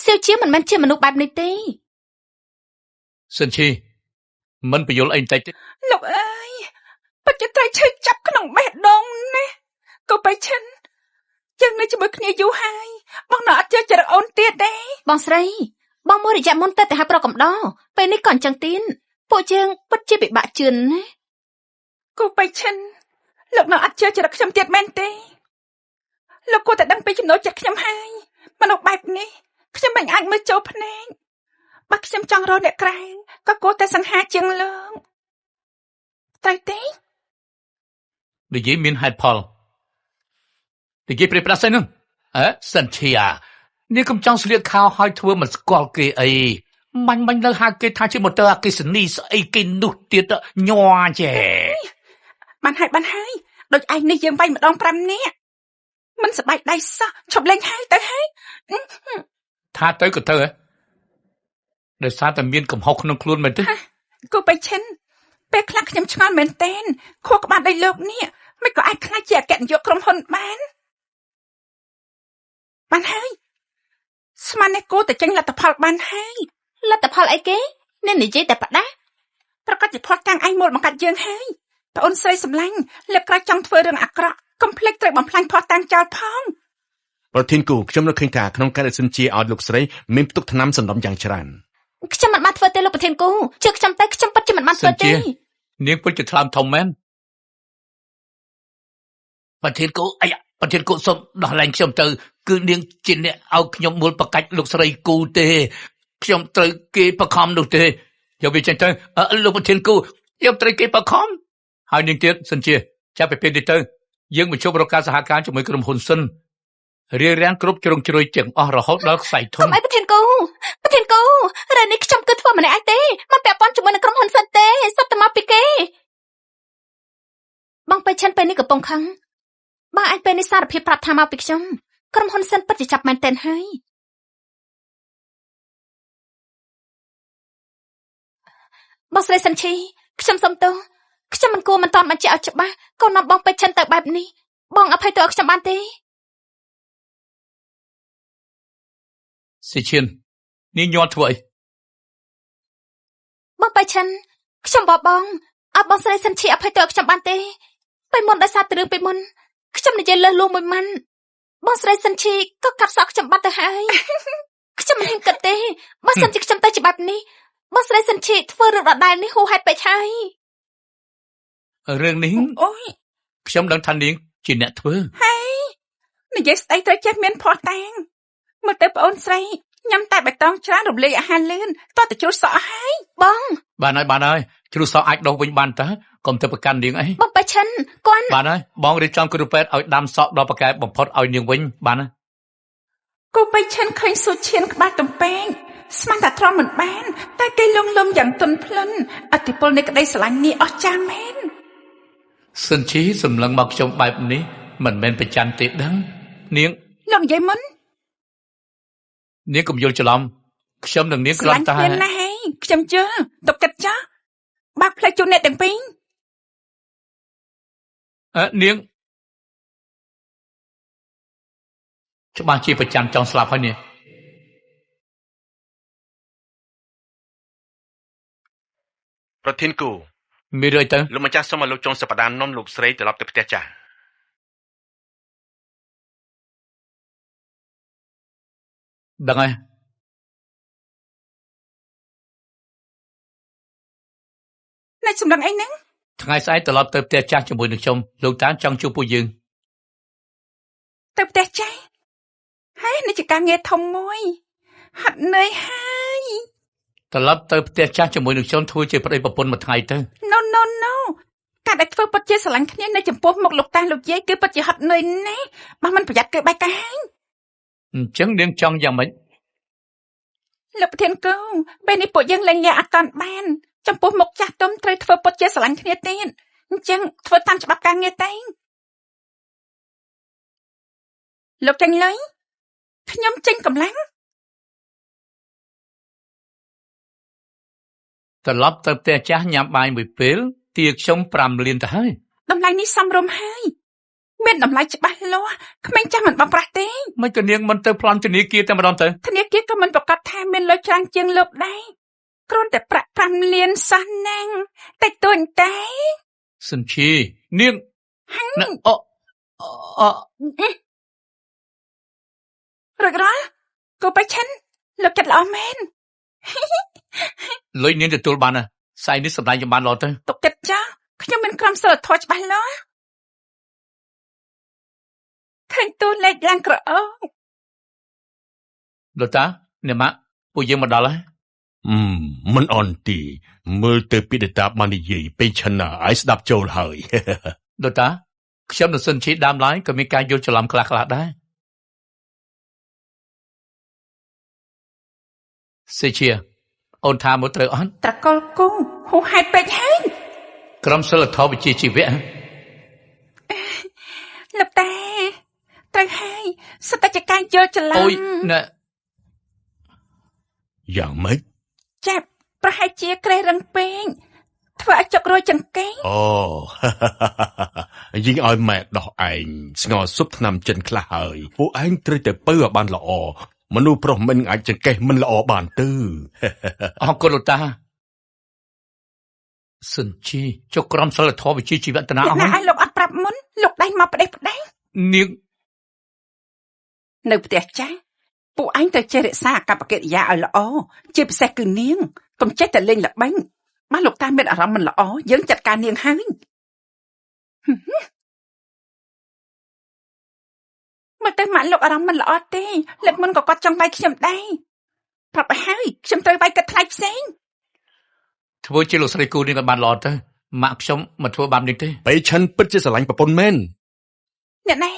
Speaker 4: សៀវជាមិនមែនជាមនុស្សបែបនេះទេ
Speaker 2: សិនឈីមិនបញ្យល់អីបន្តិចទេ
Speaker 1: លោកអើយពិតជាត្រូវឈឺចាប់ក្នុងបេះដូងណាកូបៃឈិនយើងនៅជាមួយគ្នាយូរហើយបងនៅអត់ជឿចិត្តអូនទៀតទេ
Speaker 4: បងស្រីបងមួយរយៈមុនទៅហៅប្រកំដរពេលនេះក៏អញ្ចឹងទៀតពួកយើងពិតជាពិបាកជឿនណា
Speaker 1: កូបៃឈិនលោកនៅអត់ជឿចិត្តខ្ញុំទៀតមែនទេលោកគួរតែដឹងពីចំណូលចិត្តខ្ញុំហើយមនុស្សបែបនេះខ្ញុំមិនអាចមើលចូលភ្នែកបើខ្ញុំចង់រកអ្នកក្រៅក៏គួរតែសង្ហាជាងលោកត្រូវទេ
Speaker 2: និយាយមានហេតុផលនិយាយព្រាយប្រាស័យហ្នឹងសិនឈីនាងកំចង់ស្លៀកខោឲ្យធ្វើមិនស្គាល់គេអីបាញ់លើហៅគេថាជាម៉ូទ័រអគ្គិសនីស្អីគេនោះទៀតញ័រចេ
Speaker 1: បានហើយដូចឯងនេះយើងវាយម្ដង5នាក់ មិនសប្បាយដៃសោះឈប់លេងហើយទៅហើយ
Speaker 2: ថាទៅក៏ទៅហ៎ដោយសារតែមានកំហុសក្នុងខ្លួនមែនទេ
Speaker 1: គូបៃឈិនពេលខ្លះខ្ញុំឆ្ងល់មែនតើខួរក្បាលដីលោកនេះមិនក៏អាចខ្លាចជាអគ្គនាយកក្រុមហ៊ុនបានហើយស្មាននេះគូទៅចេញលទ្ធផលបានហើយ
Speaker 4: លទ្ធផលអីគេអ្នកនិយាយតែផ្ដាស់
Speaker 1: ប្រកាសជាផុតតាំងឯងមូលបង្កាត់យើងហើយប្អូនស្រីសម្លាញ់លើកក្រោយចង់ធ្វើរឿងអាក្រក់កុំភ្លេចត្រូវបំផ្លាញផុតតាំងចោលផង
Speaker 3: ប្រធានគូខ្ញុំនឹកឃើញថាក្នុងការសិនជាឲ្យលោកស្រីមានផ្ទុកថ្នាំសណ្ដំយ៉ាងច្រើន
Speaker 4: ខ្ញុំមិនបានធ្វើទេលោកប្រធានគូជឿខ្ញុំទៅខ្ញុំពិតជាមិនបានធ្វើទេ
Speaker 2: នាងពិតជាថ្លើមធំមែនប្រធានគូអាយ៉ាប្រធានគូសុំដោះលែងខ្ញុំទៅគឺនាងជាអ្នកឲ្យខ្ញុំមូលបកាច់លោកស្រីគូទេខ្ញុំត្រូវគេបខំនោះទេយកវាចេញទៅលោកប្រធានគូខ្ញុំត្រូវគេបខំហើយនាងទៀតសិនជាចាប់ពីពេលនេះទៅយើងបញ្ចប់រកការសហការជាមួយក្រុមហ៊ុនសិនរៀបរៀងគ្រប់ជ្រុងជ្រោយទាំងអស់រហូតដល់ខ្សែធំ
Speaker 4: កុំអីប្រធានគូរឿងនេះខ្ញុំគឺធ្វើម្នាក់ឯងទេមិនពាក់ព័ន្ធជាមួយនឹងក្រុមហ៊ុនសិនទេសុទ្ធតែមកពីគេបងបេឈិនពេលនេះកំពុងខឹងបងអាចពេលនេះសារភាពប្រាប់ថាមកពីខ្ញុំក្រុមហ៊ុនសិនពិតជាចាប់មែនទែនហើយបងស្រីសិនឈីខ្ញុំសុំទោសខ្ញុំមិនគួរមិនតន់បញ្ជាក់ឲ្យច្បាស់កូននាំបងបេឈិនទៅបែបនេះបងអភ័យទោសឲ្យខ្ញុំបានទេ
Speaker 2: សិឈិននាងញ័រធ្វើអី
Speaker 4: បងបេឈិនខ្ញុំបបងអត់បងស្រីសិនឈីអភ័យទោសឲ្យខ្ញុំបានទេពេលមុនដោយសារតែរឿងពេលមុនខ្ញុំនិយាយលើសលួងមួយម៉ាន់បងស្រីសិនឈីក៏កាត់សក់ខ្ញុំបាត់ទៅហើយខ្ញុំមិនហ៊ានគិតទេបើសិនជាខ្ញុំទៅច្បាប់នេះបងស្រីសិនឈីធ្វើរឿងដដែលនេះហួសហេតុពេកហើយ
Speaker 2: រឿងនេះ
Speaker 1: អូយ
Speaker 2: ខ្ញុំដឹងថានាងជាអ្នកធ្វើ
Speaker 1: ហើយនិយាយស្ដីត្រូវចេះមានផុសតាំងមើលទៅប្អូនស្រីញ៉ាំតែបៃតងច្រើនរំលាយអាហារលឿនតោះទៅជួលសក់ហើយបង
Speaker 2: បានហើយជ្រុះសក់អាចដោះវិញបានតើកុំទៅប្រកាន់នាងអី
Speaker 4: បងបេឈិនគាត់
Speaker 2: បានហើយបងរៀបចំគ្រូពេទ្យឲ្យដាំសក់ដល់ប្រកែបំផុតឲ្យនាងវិញបានហើយ
Speaker 1: គូបៃឈិនឃើញស៊ូឈៀនក្បាលទំពេងស្មានតែទ្រាំមិនបានតែគេលងលំយ៉ាងទន់ភ្លន់អតិពលនៃក្តីស្រឡាញ់នេះអស្ចារ្យមែន
Speaker 2: សិនជីសម្លឹងមកខ្ញុំបែបនេះមិនមែនប្រច័ណ្ឌទេដឹងនាង
Speaker 1: លោកនិយាយមុន
Speaker 2: នាងកុំយល់ច្រឡំខ្ញុំនឹងនាងគ្រាន់តែ
Speaker 1: ស្រឡាញ់គ្នាណាស់ហើយខ្ញុំជឿទុកគិតចាស់បាក់ផ្លេចជួនអ្នកទាំងពីរ
Speaker 2: នាងច្បាស់ជាប្រច័ណ្ឌចង់ស្លាប់ហើយនេះ
Speaker 3: ប្រធានគូ
Speaker 2: មានរឿងទៅ
Speaker 3: លោកម្ចាស់សូមឲ្យលោកចុងសប្តាហ៍នាំលោកស្រីត្រឡប់ទៅផ្ទះចាស់
Speaker 2: ដឹងហើយ
Speaker 1: អ្នកសម្លឹងអីហ្នឹង
Speaker 2: ថ្ងៃស្អែកត្រឡប់ទៅផ្ទះចាស់ជាមួយនឹងខ្ញុំលោកតាចង់ជួបពួកយើង
Speaker 1: ទៅផ្ទះចាស់ហើយនេះជាការងារធំមួយហត់នឿយហើយ
Speaker 2: ត្រឡប់ទៅផ្ទះចាស់ជាមួយនឹងខ្ញុំធ្វើជាប្តីប្រពន្ធមួយថ្ងៃទៅ
Speaker 1: No ការដែលធ្វើពិតជាស្រឡាញ់គ្នានៅចំពោះមុខលោកតាលោកយាយគឺពិតជាហត់នឿយណាស់បើមិនប្រយ័ត្នគឺបែកកាហើយ
Speaker 2: អញ្ចឹងនាងចង់យ៉ាងម៉េច
Speaker 1: លោកប្រធានគូពេលនេះពួកយើងលែងលាអត់តាន់បានចំពោះមុខចាស់ទុំត្រូវធ្វើពិតជាស្រឡាញ់គ្នាទៀតអញ្ចឹងធ្វើតាមច្បាប់ការងារតែលោកចាញ់លុយខ្ញុំចេញកម្លាំង
Speaker 2: ត្រឡប់ទៅផ្ទះចាស់ញ៉ាំបាយមួយពេលទាខ្ញុំ5លានទៅហើយ
Speaker 1: តម្លៃនេះសមរម្យហើយមានតម្លៃច្បាស់លាស់ក្មេងចាស់មិនបងប្រាស់ទេ
Speaker 2: មិនក៏នាងមិនទៅប្លន់ធនាគារតែម្ដងទៅ
Speaker 1: ធនាគារក៏មិនប្រកាសថាមានលុយច្រើនជាងលោកដែរគ្រាន់តែប្រាក់5លានសោះណាំងតិចតួចតែ
Speaker 2: សិនជីនាងណា
Speaker 1: រករាល់គូបៃឈិនលោកចិត្តល្អមែន
Speaker 2: លុយនាងទទួលបានណាស្អែកនេះសម្ដែងចាំបានល្អទៅ
Speaker 1: ទុកចិត្តចាខ្ញុំមានក្រមសីលធម៌ច្បាស់លាស់ឃើញតួលេខឡើងក្រអូប
Speaker 2: លោកតាអ្នកម៉ាក់ពួកយើងមកដល់ហើយ
Speaker 3: មិនអន់ទីមើលទៅពីដេតាបាននិយាយពេញឆណាឲ្យស្ដាប់ចូលហើយ
Speaker 2: លោកតាខ្ញុំនិងសិនជីដើមឡើយក៏មានការយល់ច្រឡំខ្លះៗដែរសេជាអូនថាមកត្រូវអត់
Speaker 1: ត្រកុលគង់ហួសហេតុពេកហើយ
Speaker 2: ក្រុមសិលធម៌វិជ្ជាជីវៈ
Speaker 1: លោកតាត្រូវហ សិតតែជាការយល់ច្រឡំ
Speaker 2: អូយណែ
Speaker 3: យ៉ាងម៉េច
Speaker 1: ចាប់ប្រហែលជាក្រេះរឹងពេកធ្វើឲ្យចុករយចង្កេង
Speaker 3: អូ យើងឲ្យម៉ែដោះឯងស្ងោស៊ុបថ្នាំចិនខ្លះហើយពួកឯងត្រូវតែពៅឲ្យបានល្អមនុស្សប្រុសមិនអាចចង្កេះមិនល្អបានទេ
Speaker 2: អរគុណលោកតាសិនជីចុកក្រមសិលធម៌វិជ្ជាជីវៈតនាអស់
Speaker 1: ណាឲ្យលោកអត់ប្រាប់មុនលោកដៃមកផ្ដេសផ្ដាស់
Speaker 2: នាង
Speaker 1: នៅផ្ទះចាស់ពួកឯងត្រូវចេះរក្សាអាកប្បកិរិយាឲ្យល្អជាពិសេសគឺនាងកុំចេះតែលេងល្បែងបើលោកតាមានអារម្មណ៍មិនល្អយើងចាត់ការនាងហើយមើលទៅម៉ាក់លោកអារម្មណ៍មិនល្អទេលើកមុនក៏គាត់ចង់វាយខ្ញុំដែរប្រាប់ឲ្យហើយខ្ញុំត្រូវវាយកាត់ថ្លៃផ្សេង
Speaker 2: ធ្វើជាលោកស្រីគូនេះក៏បានល្អទៅម៉ាក់ខ្ញុំមិនធ្វើបាបនាងទេ
Speaker 3: បេឈិនពិតជាស្រឡាញ់ប្រពន្ធមែន
Speaker 1: អ្នកណែ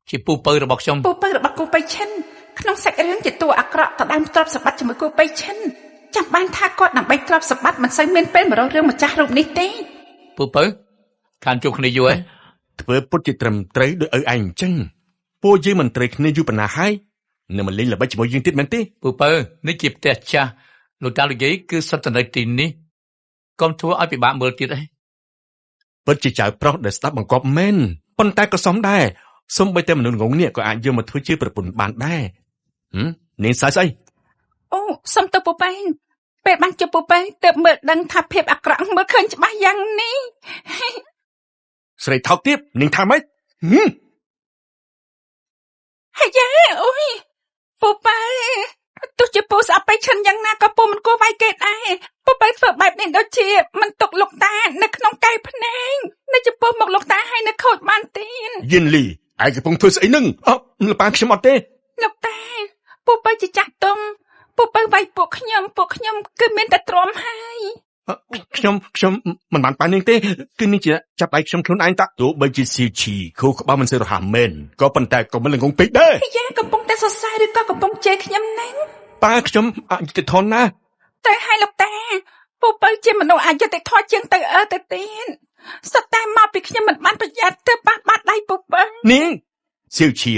Speaker 2: ជាពូពៅរបស់ខ្ញុំ
Speaker 1: ពូពៅរបស់គូបៃឈិនក្នុងសាច់រឿងជាតួអាក្រក់ដណ្ដើមទ្រព្យសម្បត្តិជាមួយគូបៃឈិនចាំបានថាគាត់ដើម្បីទ្រព្យសម្បត្តិមិនសូវមានពេលមករករឿងម្ចាស់រូបនេះទេ
Speaker 2: ពូពៅខានជួបគ្នាយូរហើយ
Speaker 3: ធ្វើពុតជាត្រឹមត្រូវដោយឪឯងអញ្ចឹងពួកយើងមិនត្រូវគ្នាយូរប៉ុណ្ណាហើយនៅមកលេងល្បិចជាមួយយើងទៀតមែនទេ
Speaker 2: ពូពៅនេះជាផ្ទះចាស់លោកតាលោកយាយគឺសុទ្ធតែនៅទីនេះកុំធ្វើឲ្យពិបាកមើលទៀតអី
Speaker 3: ពិតជាចៅប្រុសដែលស្ដាប់បង្គាប់មែនប៉ុន្តែក៏សមដែរសូម្បីតែមនុស្សងងនេះក៏អាចយកមកធ្វើជាប្រពន្ធបានដែរនាងសើស្អី
Speaker 1: អូសុំទៅពូប៉ែពេលបានជួបពូប៉ែទើបមើលដឹងថាភាពអាក្រក់មើលឃើញច្បាស់យ៉ាងនេះ
Speaker 3: ស្រីថោកទៀតនាងថាម៉េច
Speaker 1: ហើយយ៉ាអូយពូប៉ែទោះជាពូស្អប់បៃឈិនយ៉ាងណាក៏ពូមិនគួរវាយគេដែរពូប៉ែធ្វើបែបនេះដូចជាមិនទុកលោកតានៅក្នុងកែវភ្នែកនៅចំពោះមកលោកតាឲ្យនៅខូចបានទៀត
Speaker 3: យិនលីឯងកំពុងធ្វើស្អីនឹងលប៉ាខ្ញុំអត់ទេ
Speaker 1: លោកតាពូប៉ែជាចាស់ទុំពូប៉ែវាយពួកខ្ញុំគឺមានតែទ្រាំហើយ
Speaker 3: ខ្ញុំមិនបានប៉ានាងទេគឺនាងជាចាប់ដៃខ្ញុំខ្លួនឯងតាទោះបីជាស៊ីឈីខូក្បាលមិនសូវរហ័សមែនក៏ប៉ុន្តែក៏មិនល្ងងពេកដែរ
Speaker 1: យ៉ាកំពុងតែសរសើរឬក៏កំពុងជេរខ្ញុំហ្នឹង
Speaker 3: ប៉ាខ្ញុំអយុត្តិធម៌ណាស់
Speaker 1: តែឲ្យលោកតាពូប៉ែជាមនុស្សអយុត្តិធម៌ជាងទៅទៅទៀតសុទ្ធតែមកពីខ្ញុំមិនបានប្រយ័ត្នទៅប៉ះបាត់ដៃពូប៉ែ
Speaker 3: នាងសៀវឈី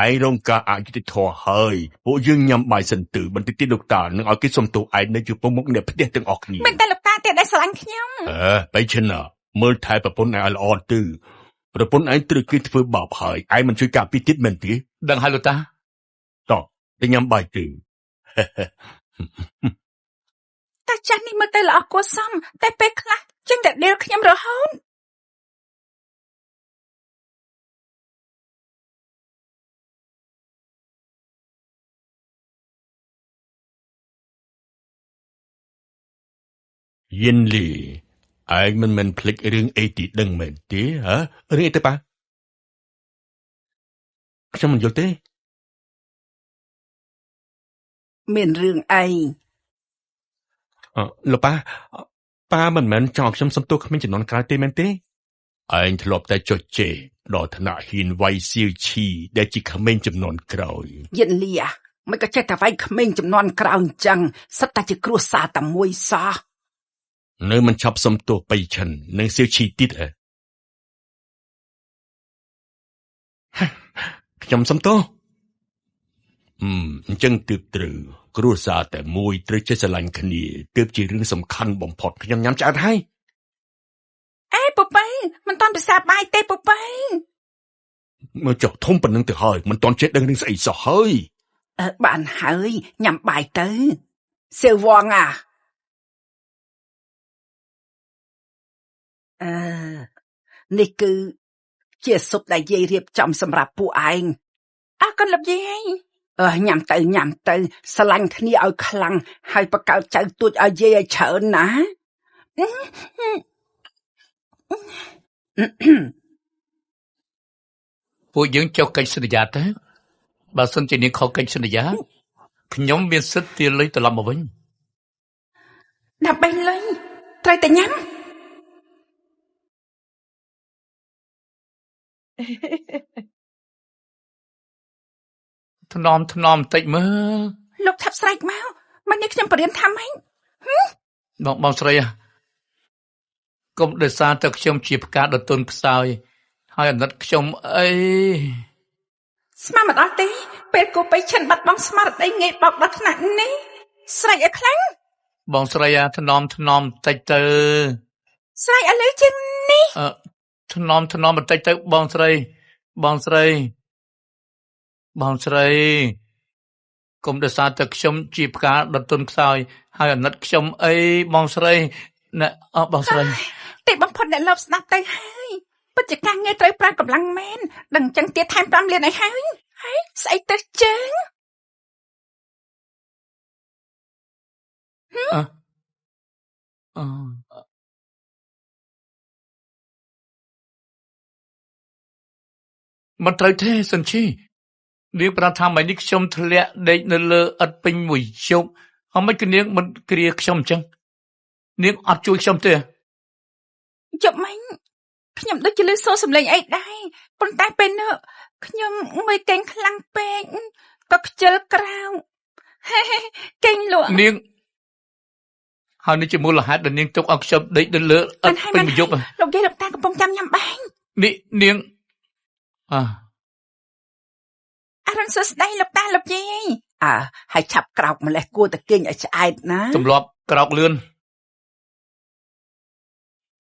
Speaker 3: ឯងរងការអយុត្តិធម៌ហើយពួកយើងញ៉ាំបាយសិនទៅបន្តិចទៀតលោកតានឹងឲ្យគេសុំទោសឯងនៅចំពោះមុខអ្នកផ្ទះទាំងអស់គ្នា
Speaker 1: មិនតែលោកតាទេដែលស្រឡាញ់ខ្ញុំ
Speaker 3: បៃឈិនមើលថែប្រពន្ធឯងឲ្យល្អទៅប្រពន្ធឯងត្រូវគេធ្វើបាបហើយឯងមិនជួយការពារទៀតមែនទេ
Speaker 2: ដឹងហើយលោកតា
Speaker 3: តោះទៅញ៉ាំបាយទៅ
Speaker 1: តាចាស់នេះមើលទៅល្អគួរសមតែពេលខ្លះចេញតែដេលខ្ញុំរហូត
Speaker 3: យិនលីឯងមិនមែនភ្លេចរឿងអីទីដឹងមែនទេហ៎រឿងអីទៅប៉ាខ្ញុំមិនយល់ទេ
Speaker 1: មានរឿងអី
Speaker 3: លោកប៉ាមិនមែនចង់ខ្ញុំសុំទោសគ្មានចំនួនក្រោយទេមែនទេឯងធ្លាប់តែចុចជេរដល់ថ្នាក់ហ៊ានវាយសៀវឈីដែលជាក្មេងចំនួនក្រោយ
Speaker 1: យិនលីមិនក៏ចេះតែវាយក្មេងចំនួនក្រោយអញ្ចឹងសិតតែជាគ្រួសារតែមួយសោះ
Speaker 3: នៅមិនឆាប់សុំទោសបៃឈិននិងសៀវឈីទៀតខ្ញុំសុំទោសអញ្ចឹងទើបត្រូវគ្រួសារតែមួយត្រូវចេះស្រឡាញ់គ្នាទើបជារឿងសំខាន់បំផុតខ្ញុំញ៉ាំឆ្អែតហើយ
Speaker 1: អេពូប៉ែមិនតាន់ពិសាបាយទេពូប៉ែ
Speaker 3: មើលចុះធំប៉ុណ្្នឹងទៅហើយមិនតាន់ចេះដឹងរឿងស្អីសោះហើយ
Speaker 1: បានហើយញ៉ាំបាយទៅសៀវវងនេះគឺជាស៊ុបដែលយាយរៀបចំសម្រាប់ពួកឯងអរគុណលោកយាយញ៉ាំទៅស្រឡាញ់គ្នាឲ្យខ្លាំងហើយបកកើតចៅទួចឲ្យយាយឲ្យច្រើនណា
Speaker 2: ពួកយើងចុះកិច្ចសន្យាទៅបើសិនជានាងខុសកិច្ចសន្យាខ្ញុំមានសិទ្ធិទារលុយត្រឡប់មកវិញ
Speaker 1: ដើម្បីលុយត្រូវតែញ៉ាំ
Speaker 2: ថ្នមបន្តិចមើល
Speaker 1: លោកឆាប់ស្រែកមកមិននេះខ្ញុំបរៀនថាម៉េច
Speaker 2: បងស្រីកុំដោយសារតែខ្ញុំជាផ្កាដតុនខ្សោយហើយអាណិតខ្ញុំអី
Speaker 1: ស្មានមិនអត់ទេពេលគូបីឈិនបាត់បង់ស្មារតីងាយបោកដល់ថ្នាក់នេះស្រែកឲ្យខ្លាំង
Speaker 2: បងស្រីអាថ្នមតិចទៅ
Speaker 1: ស្រែកឲ្យលឺជាងនេះ
Speaker 2: ថ្នមបន្តិចទៅបងស្រីកុំដោយសារតែខ្ញុំជាផ្កាដុតទុនខ្សោយហើយអាណិតខ្ញុំអីបងស្រីណែបងស្រី
Speaker 1: តែបំផុតអ្នកលបស្ដាប់ទៅហើយពិតជាការងារត្រូវប្រើកម្លាំងមែនដឹងចឹងទៀតថែម5លានឲ្យហើយស្អីទៅជើង
Speaker 2: មិនត្រូវទេសិនឈីនាងប្រាថ្នាមិននេះខ្ញុំធ្លាក់ដេកនៅលើឥដ្ឋពេញមួយយប់ហើយមិនគឺនាងមិនគ្រាខ្ញុំអញ្ចឹងនាងអត់ជួយខ្ញុំទេ
Speaker 1: ជប់មិញខ្ញុំដូចជាលឺសូរសំឡេងអីដែរប៉ុន្តែពេលនោះខ្ញុំមើលកេងខ្លាំងពេកក៏ខ្ជិលក្រៅកេងលក់
Speaker 2: នាងហើយនេះជាមូលហេតុដែលនាងទុកឲ្យខ្ញុំដេកនៅលើឥដ្ឋពេញមួយយប់
Speaker 1: លោកយាយលោកតាកំពុងចាំញ៉ាំបាញ់
Speaker 2: នេះនាង
Speaker 1: អរុនសួស្ដីលោកតាលោកយាយហើយឆាប់ក្រោកម្លេះគួរតែគេងឲ្យឆ្អែតណា
Speaker 2: ទម្លាប់ក្រោកលឿន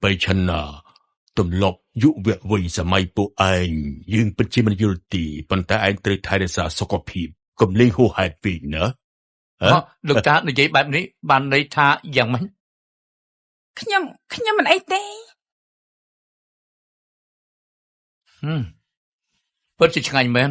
Speaker 3: បៃឈិនណាទម្លាប់យុវវ័យសម័យពួកឯងយើងពិតជាមិនយល់ទីប៉ុន្តែឯងត្រូវថែរក្សាសុខភាពកុំលេងហួសហេតុពេកណា
Speaker 2: លោកតានិយាយបែបនេះបានន័យថាយ៉ាងម៉េច
Speaker 1: ខ្ញុំមិនអីទេ
Speaker 2: ពិតជាឆ្ងាញ់មែន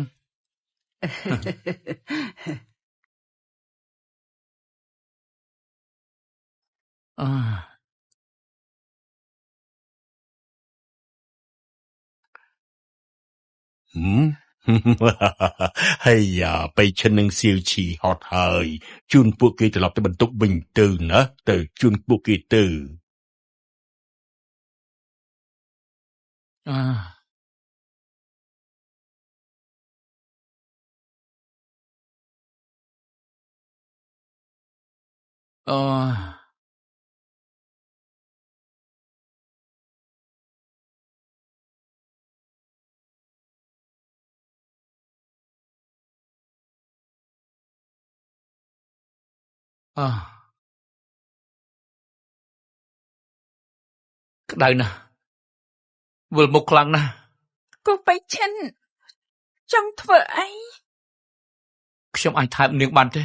Speaker 3: ហើយយ៉ាបៃឈិននឹងសៀវឈីហត់ហើយជូនពួកគេត្រឡប់ទៅបន្ទប់វិញទៅណាទៅជូនពួកគេទៅ
Speaker 2: ក្តៅណាស់វិលមុខខ្លាំងណាស់
Speaker 1: គូបីឈិនចង់ធ្វើអី
Speaker 2: ខ្ញុំអាចថែបនាងបានទេ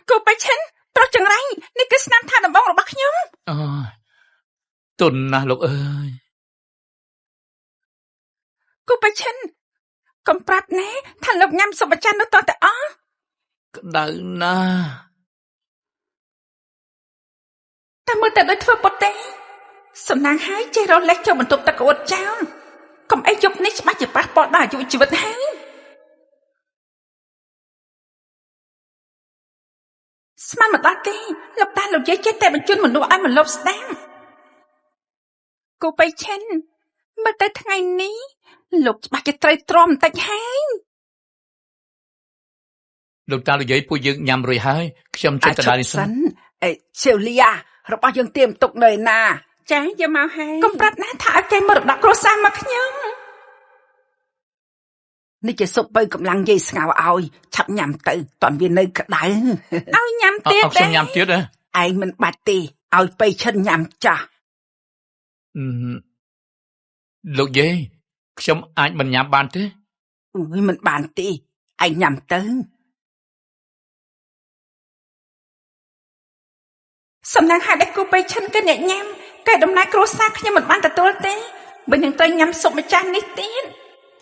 Speaker 1: គូបីឈិនប្រុសចង្រៃនេះគឺស្នាមថាដំបងរបស់ខ្ញុំ
Speaker 2: ទុនណាស់លោកអើយ
Speaker 1: គូបីឈិនកុំប្រាប់ណែថាលោកញ៉ាំសុបចាន់នោះតតែអស់
Speaker 2: ក្តៅណាស់
Speaker 1: តែមើលតែដូចធ្វើពុតទេសំណាងហើយចេះរស់លេះចូលបន្ទប់ទឹកអួតចោលកុំអីយប់នេះច្បាស់ជាប៉ះពាល់ដល់អាយុជីវិតហើយស្មានមិនដល់ទេលោកតាលោកយាយចេះតែបញ្ជូនមនុស្សឲ្យមកលបស្ដាំគូបីឈិនមើលទៅថ្ងៃនេះលោកច្បាស់ជាត្រូវទ្រាំបន្តិចហើយ
Speaker 2: លោកតាលោកយាយពួកយើងញ៉ាំរួចហើយខ្ញុំចេះតែដើរនេះសិន
Speaker 1: ឈៀវលីយ៉ារបស់យើងទៀមទុកនៅណាចាយកមកហើយកុំប្រាប់ណាថាឲ្យគេមរតកគ្រួសារមកខ្ញុំនេះជាសុបបើកម្លាំងយាយស្ងោឲ្យឆាប់ញ៉ាំទៅតន់វានៅក្តៅឲ្យញ៉ាំទៀតដែរខ្ញុំញ៉ាំទៀតឯងមិនបាច់ទេឲ្យបៃឈិនញ៉ាំចាស់
Speaker 2: លោកយាយខ្ញុំអាចមិនញ៉ាំបានទេ
Speaker 1: មិនបានទេឯងញ៉ាំទៅសំណាងហេតុដែលគូបៃឈិនគឺអ្នកញ៉ាំកែដំណើរគ្រួសារខ្ញុំមិនបានទទួលទេបើនឹងត្រូវញ៉ាំសុបម្ចាស់នេះទៀត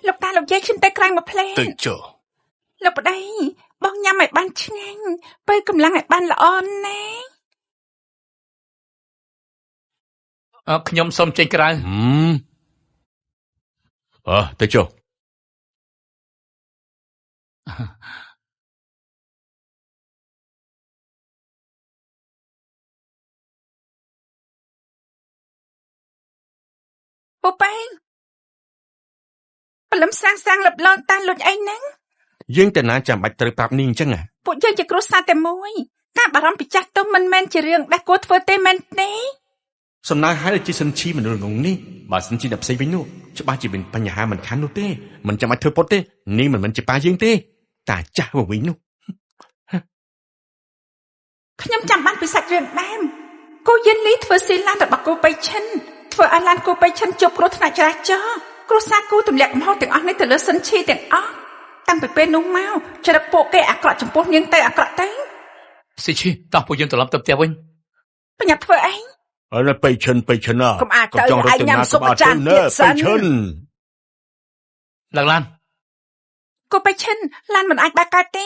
Speaker 1: លោកតាលោកយាយខ្ញុំទៅក្រៅមកផ្លែទៅចុះលោកប្តីបងញ៉ាំឲ្យបានឆ្ងាញ់បើកម្លាំងឲ្យបានល្អណាស់
Speaker 2: ខ្ញុំសូមចេញក្រៅ
Speaker 3: ទៅចុះ
Speaker 1: ពូប៉ែងព្រលឹមស្រាងលឹបលន់តាលុចអីហ្នឹង
Speaker 3: យើងតែណាចាំបាច់ត្រូវប្រាប់នាងអញ្ចឹង
Speaker 1: ពួកយើងជាគ្រួសារតែមួយ ការបារម្ភពីចាស់ទុំមិនមែនជារឿងដែលគួរធ្វើទេមែនទេ
Speaker 3: សំណើឲ្យជាសិនឈីមនុស្សងងនេះបើសិនជាអ្នកផ្សេងវិញនោះច្បាស់ជាមានបញ្ហាមិនខាននោះទេមិនចាំបាច់ធ្វើពុតទេនេះមិនមែនជាប៉ាយើងទេតាចាស់វិញនោះ
Speaker 1: ខ្ញុំចាំបានពីសាច់រឿងដើមគូយិនលីធ្វើស៊ីឡានរបស់គូបៃឈិនធ្វើឲ្យឡានគូបៃឈិនជួបគ្រោះថ្នាក់ចរាចរណ៍គ្រួសារគូទម្លាក់កំហុសទាំងអស់នេះទៅលើសិនឈីទាំងអស់តាំងពីពេលនោះមកចរិតពួកគេអាក្រក់ចំពោះនាងទៅអាក្រក់ទៅ
Speaker 2: ស៊ីឈីតោះពួកយើងត្រឡប់ទៅផ្ទះវិញ
Speaker 1: បញ្ញាធ្វើអី
Speaker 3: អើបៃឈិនណា
Speaker 1: កុំអាចទៅឯងញ៉ាំស៊ុបអាចារ្យទៀតសិន
Speaker 2: ឡើងឡាន
Speaker 1: គូបៃឈិនឡានមិនអាចបើកកើតទេ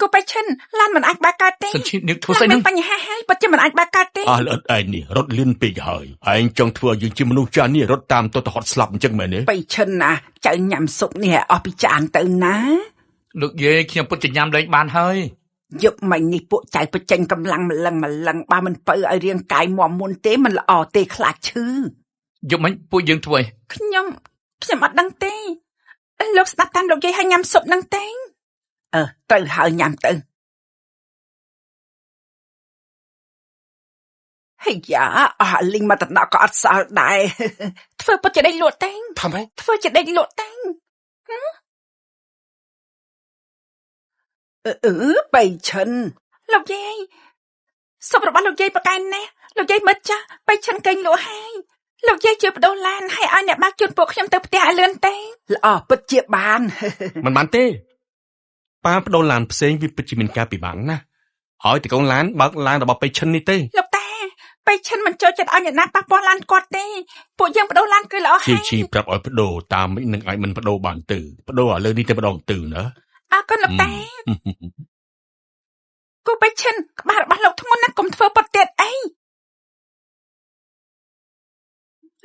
Speaker 1: គូបៃឈិនឡានមិនអាចបើកកើតទេ
Speaker 2: សិនឈីនាងធ្វើស្អីនឹង
Speaker 1: បញ្ហាហើយពិតជាមិនអាចបើកកើតទេ
Speaker 3: អើល្អិតឯងនេះរត់លឿនពេកហើយឯងចង់ធ្វើឲ្យយើងជាមនុស្សចាស់នេះរត់តាមទៅហត់ស្លាប់អញ្ចឹងមែនទេ
Speaker 1: បៃឈិនណាចៅញ៉ាំស៊ុបនេះអស់ពីចានទៅណា
Speaker 2: លោកយាយខ្ញុំពិតជាញ៉ាំលែងបានហើយ
Speaker 1: យប់មិញនេះពួកចៅបញ្ចេញកម្លាំងម្លឹងបើមិនបើឲ្យរាងកាយមាំមុនទេមិនល្អទេខ្លាចឈឺ
Speaker 2: យប់មិញពួកយើងធ្វើអី
Speaker 1: ខ្ញុំអត់ដឹងទេលោកស្ដាប់តាមលោកយាយឲ្យញ៉ាំស៊ុបនឹងទេត្រូវហើយញ៉ាំទៅហេយ៉ាអស់លីងមកតំណក់ក៏អត់សល់ដែរធ្វើពុតជាដេកលក់ទេ
Speaker 2: ថាម៉េច
Speaker 1: ធ្វើជាដេកលក់ទេបៃឈិនលោកយាយសុបរបស់លោកយាយប្រកែកណាស់លោកយាយមើលចាស់បៃឈិនកេងលក់ហើយលោកយាយជួយបដូរឡានឲ្យអ្នកបើកជូនពួកខ្ញុំទៅផ្ទះឲ្យលឿនទេល្អពិតជាបាន
Speaker 3: មិនបានទេប៉ាបដូរឡានផ្សេងវាពិតជាមានការពិបាកណាស់ឲ្យតែកូនឡានបើកឡានរបស់បៃឈិននេះទេ
Speaker 1: លោកតាបៃឈិនមិនចូលចិត្តឲ្យអ្នកណាប៉ះពាល់ឡានគាត់ទេពួកយើងបដូរឡានគឺល្អហើយ
Speaker 3: ឈីប្រាប់ឲ្យបដូរតាមមិនអាចមិនបដូរបានទៅបដូរឥឡូវនេះទៅម្ដងទៅណា
Speaker 1: អរគុណលោកតាគូបៃឈិនក្បាលរបស់លោកធ្ងន់ណាស់កុំធ្វើប៉ុតទៀតអី